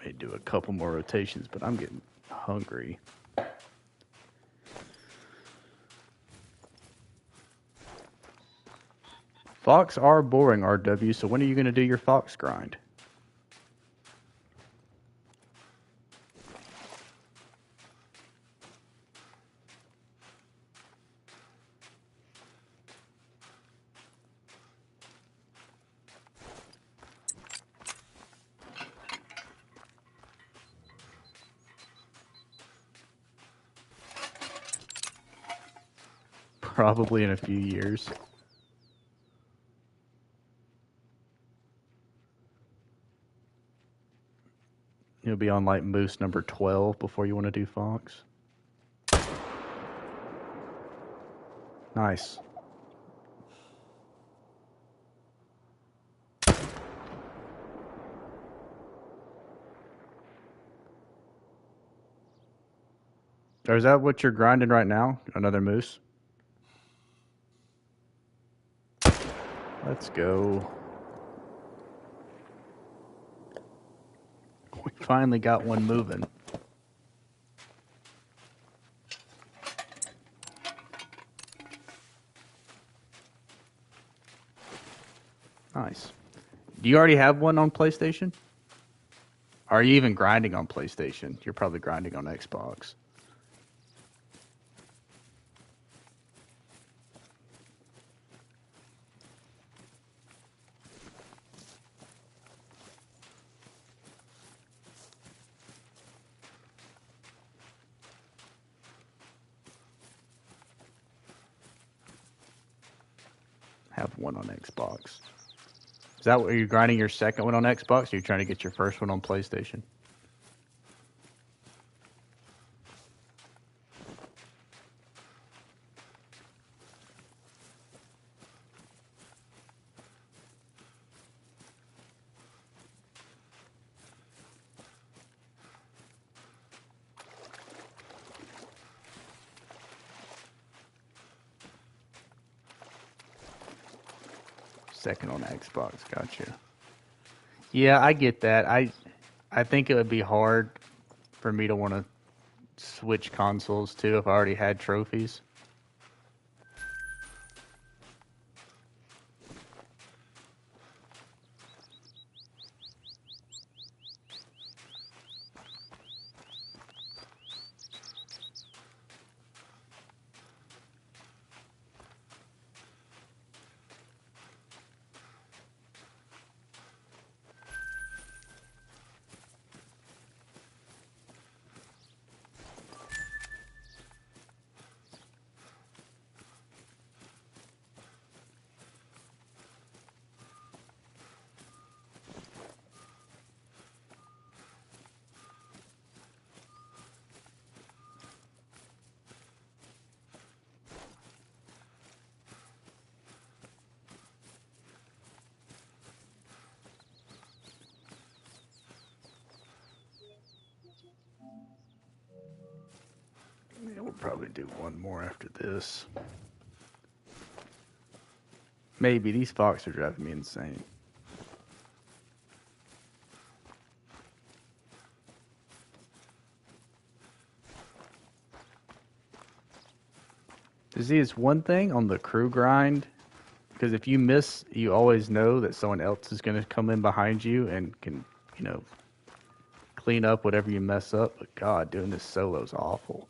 May do a couple more rotations, but I'm getting hungry. Fox are boring, RW, so when are you going to do your Fox grind? Probably in a few years. You'll be on like Moose number 12 before you want to do Fox. Nice. Or is that what you're grinding right now? Another Moose? Let's go. We finally got one moving. Nice. Do you already have one on PlayStation? Are you even grinding on PlayStation? You're probably grinding on Xbox. Have one on Xbox. Is that what you're grinding your second one on Xbox? Or you're trying to get your first one on PlayStation? Second on Xbox, gotcha. Yeah, I get that. I think it would be hard for me to want to switch consoles too if I already had trophies. Yeah, we'll probably do one more after this. Maybe. These Fox are driving me insane. See, it's one thing on the crew grind, because if you miss, you always know that someone else is going to come in behind you and can, clean up whatever you mess up. But God, doing this solo is awful.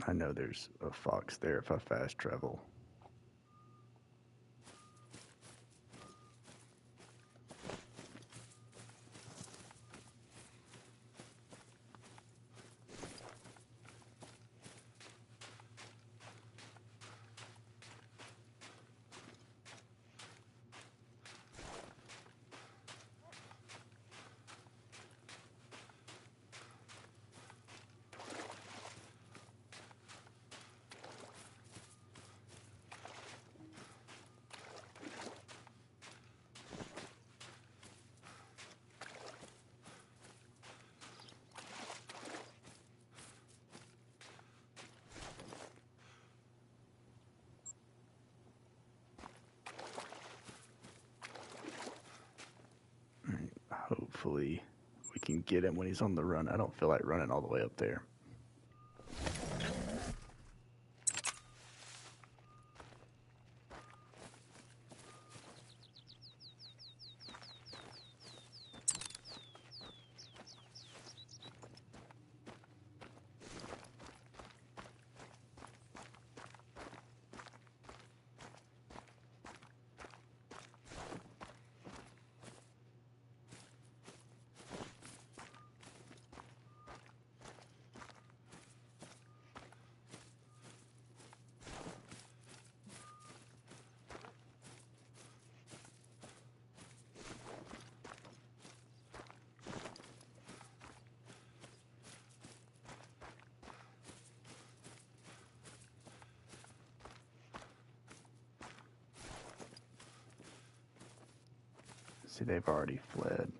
I know there's a Fox there if I fast travel. Hopefully we can get him when he's on the run. I don't feel like running all the way up there. See, they've already fled.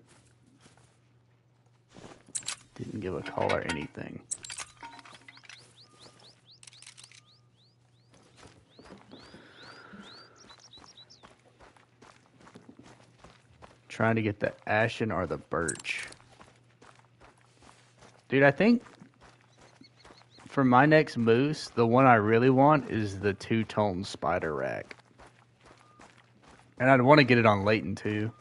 Didn't give a call or anything. Trying to get the Ashen or the Birch. Dude, I think for my next moose, the one I really want is the two-tone Spider Rack. And I'd want to get it on Leighton too.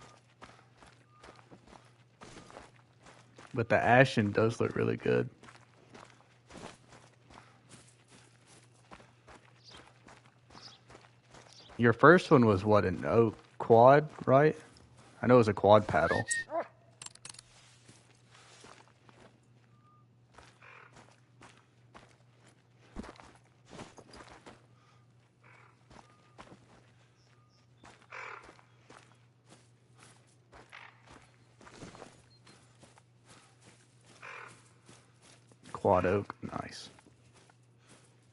But the Ashen does look really good. Your first one was what, an oak quad, right? I know it was a quad paddle. Quad oak, nice.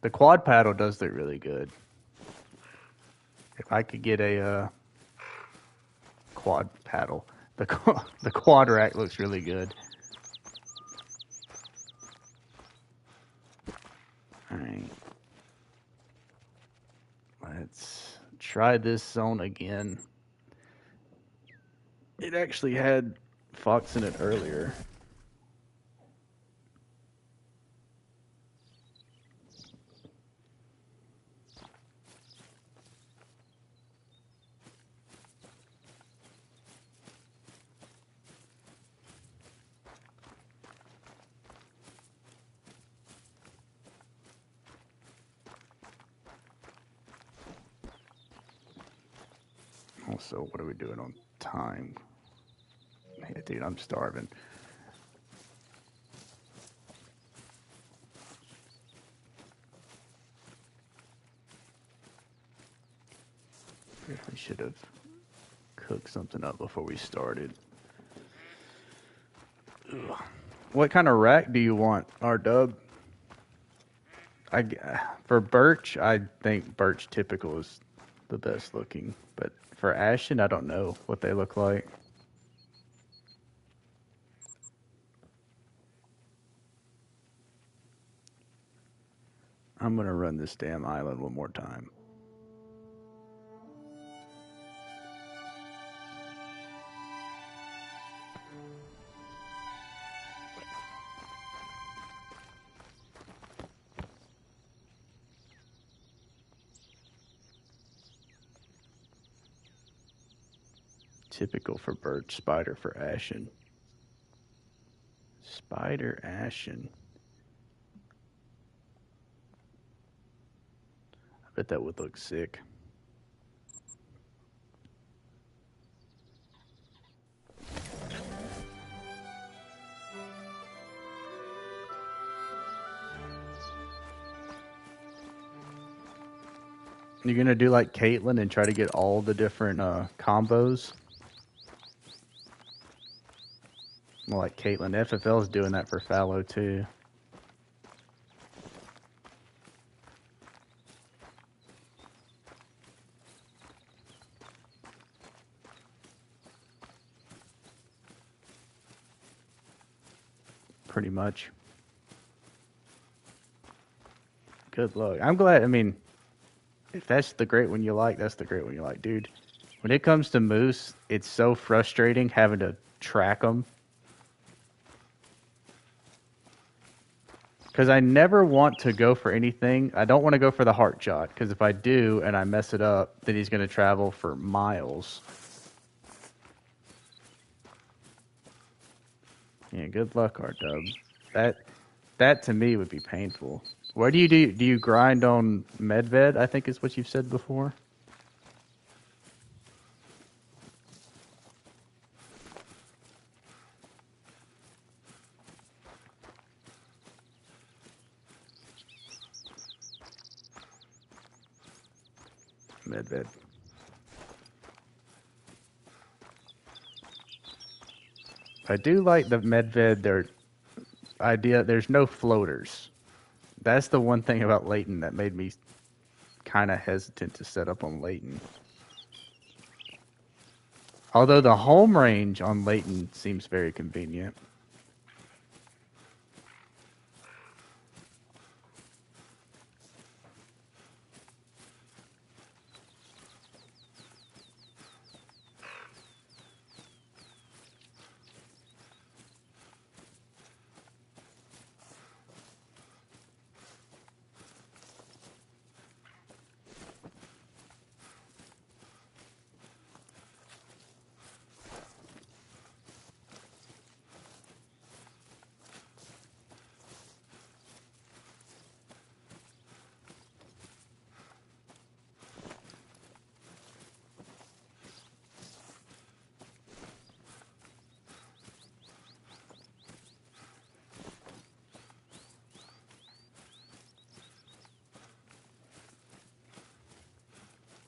The quad paddle does look really good. If I could get a quad paddle, the quad rack looks really good. All right, let's try this zone again. It actually had fox in it earlier. Also, what are we doing on time? Hey, dude, I'm starving. We should have cooked something up before we started. Ugh. What kind of rack do you want, R-Dub? For Birch, I think Birch Typical is the best looking. But for Ashen, I don't know what they look like. I'm going to run this damn island one more time. Typical for Birch, Spider for Ashen. Spider Ashen. I bet that would look sick. You're going to do like Caitlyn and try to get all the different combos? Well, like Caitlyn, FFL is doing that for Fallow too. Pretty much. Good luck. I'm glad, I mean, if that's the great one you like, that's the great one you like. Dude, when it comes to Moose, it's so frustrating having to track them. Because I never want to go for anything. I don't want to go for the heart shot, because if I do and I mess it up, then he's going to travel for miles. Yeah, good luck, R-Dub. That to me would be painful. What do? Do you grind on Medved, I think is what you've said before? Medved. I do like the Medved, their idea, there's no floaters. That's the one thing about Leighton that made me kind of hesitant to set up on Leighton. Although the home range on Leighton seems very convenient.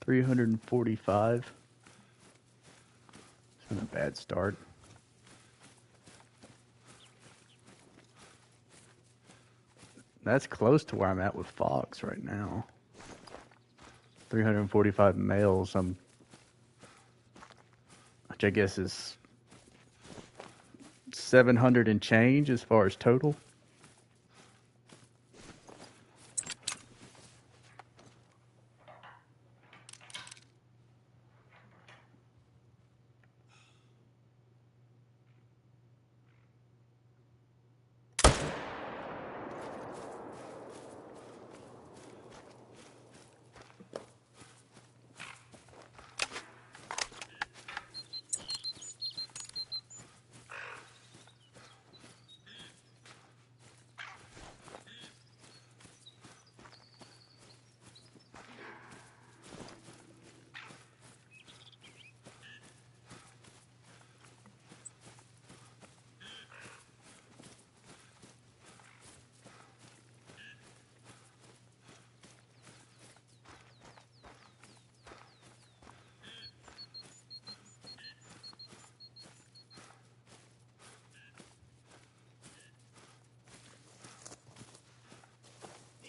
$345. It's not a bad start. That's close to where I'm at with Fox right now. 345 males, which I guess is 700 and change as far as total.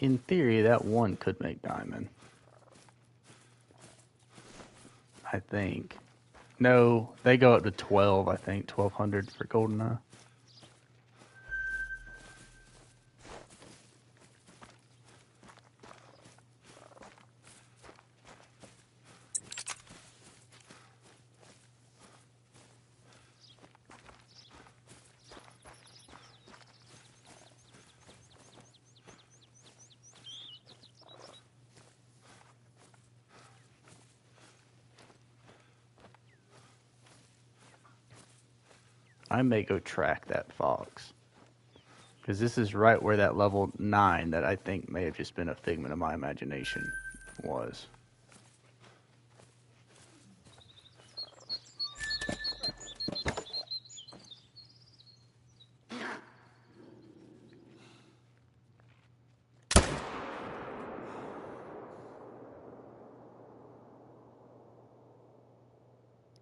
In theory, that one could make diamond. I think. No, they go up to 12, I think. 1200 for Goldeneye. I may go track that Fox. Because this is right where that level 9 that I think may have just been a figment of my imagination was.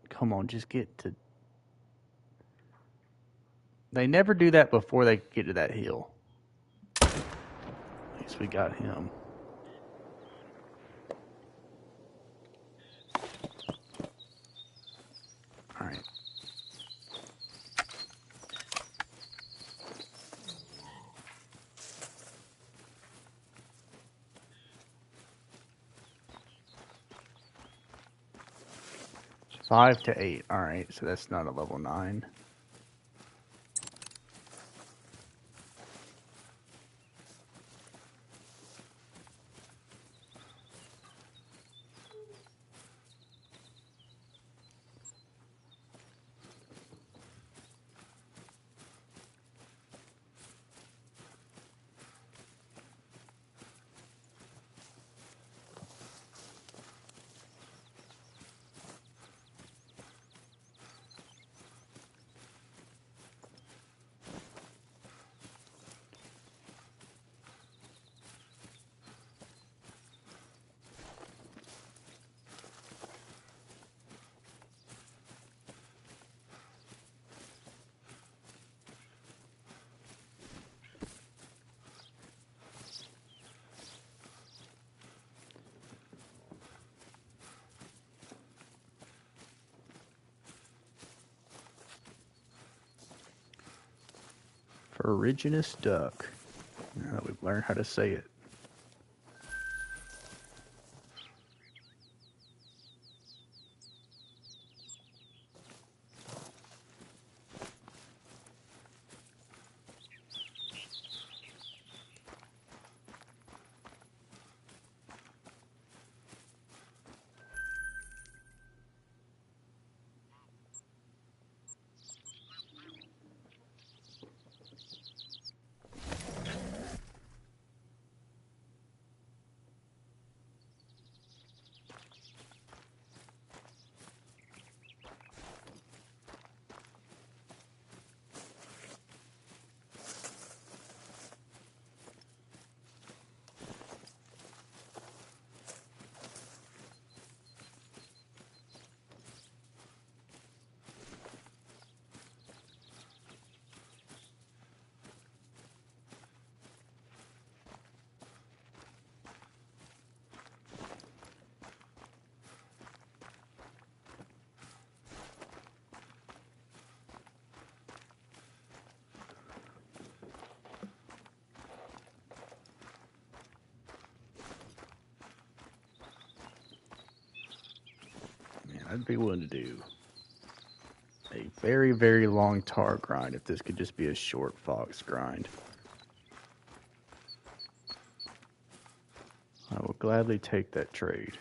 Come on, just get to... They never do that before they get to that hill. At least we got him. Alright. Five to 8. Alright, so that's not a level 9. Ferruginous duck. Now that we've learned how to say it. I'd be willing to do a very, very long tar grind if this could just be a short fox grind. I will gladly take that trade.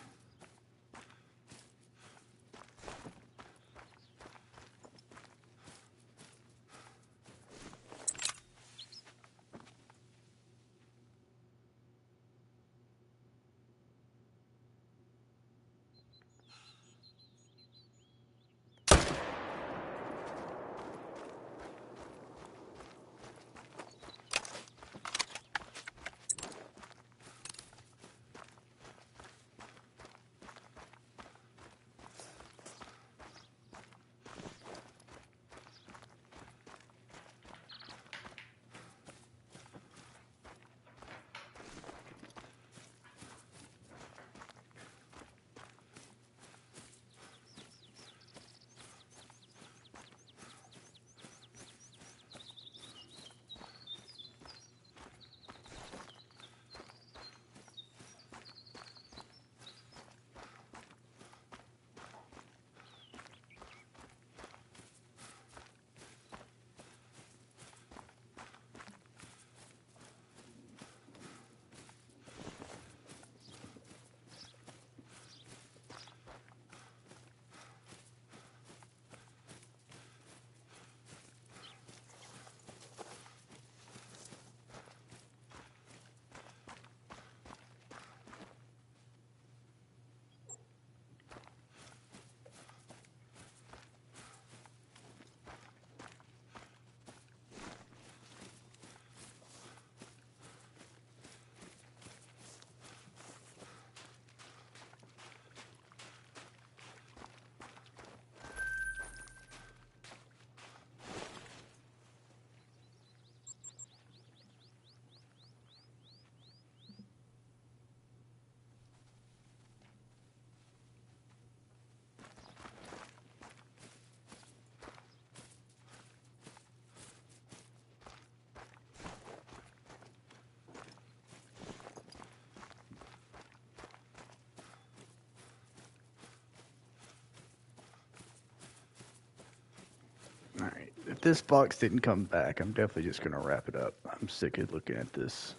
Alright, if this box didn't come back, I'm definitely just going to wrap it up. I'm sick of looking at this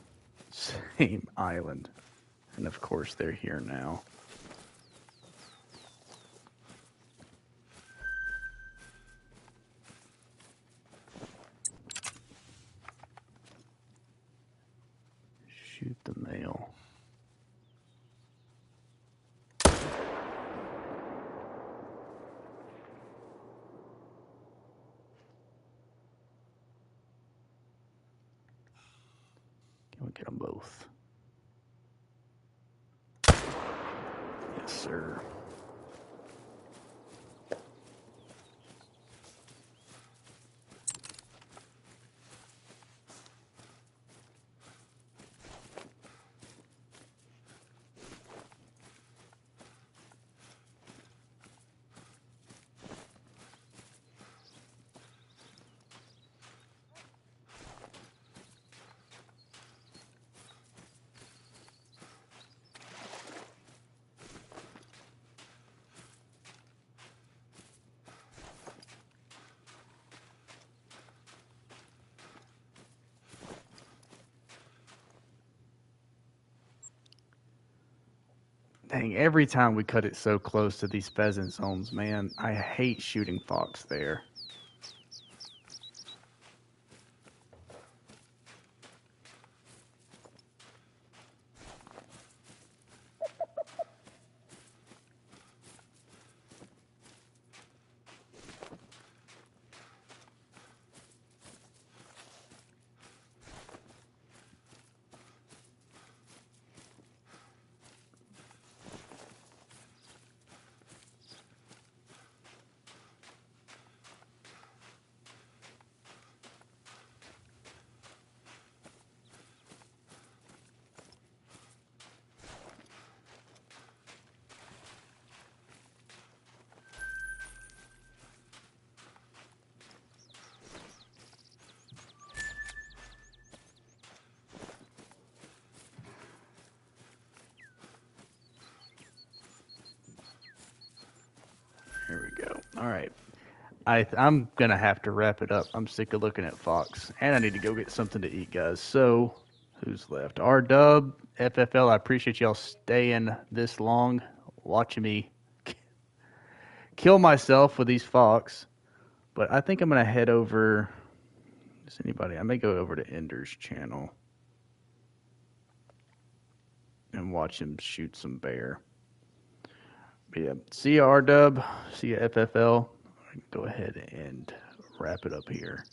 same island. And of course, they're here now. Shoot the mail. Can we get them both? Yes, sir. Dang, every time we cut it so close to these pheasant zones, man, I hate shooting fox there. Here we go. All right. I'm going to have to wrap it up. I'm sick of looking at fox, and I need to go get something to eat, guys. So, who's left? R Dub, FFL, I appreciate y'all staying this long, watching me kill myself with these fox. But I think I'm going to head over. Is anybody? I may go over to Ender's channel and watch him shoot some bear. But yeah, see ya, R Dub. See ya, FFL. Go ahead and wrap it up here.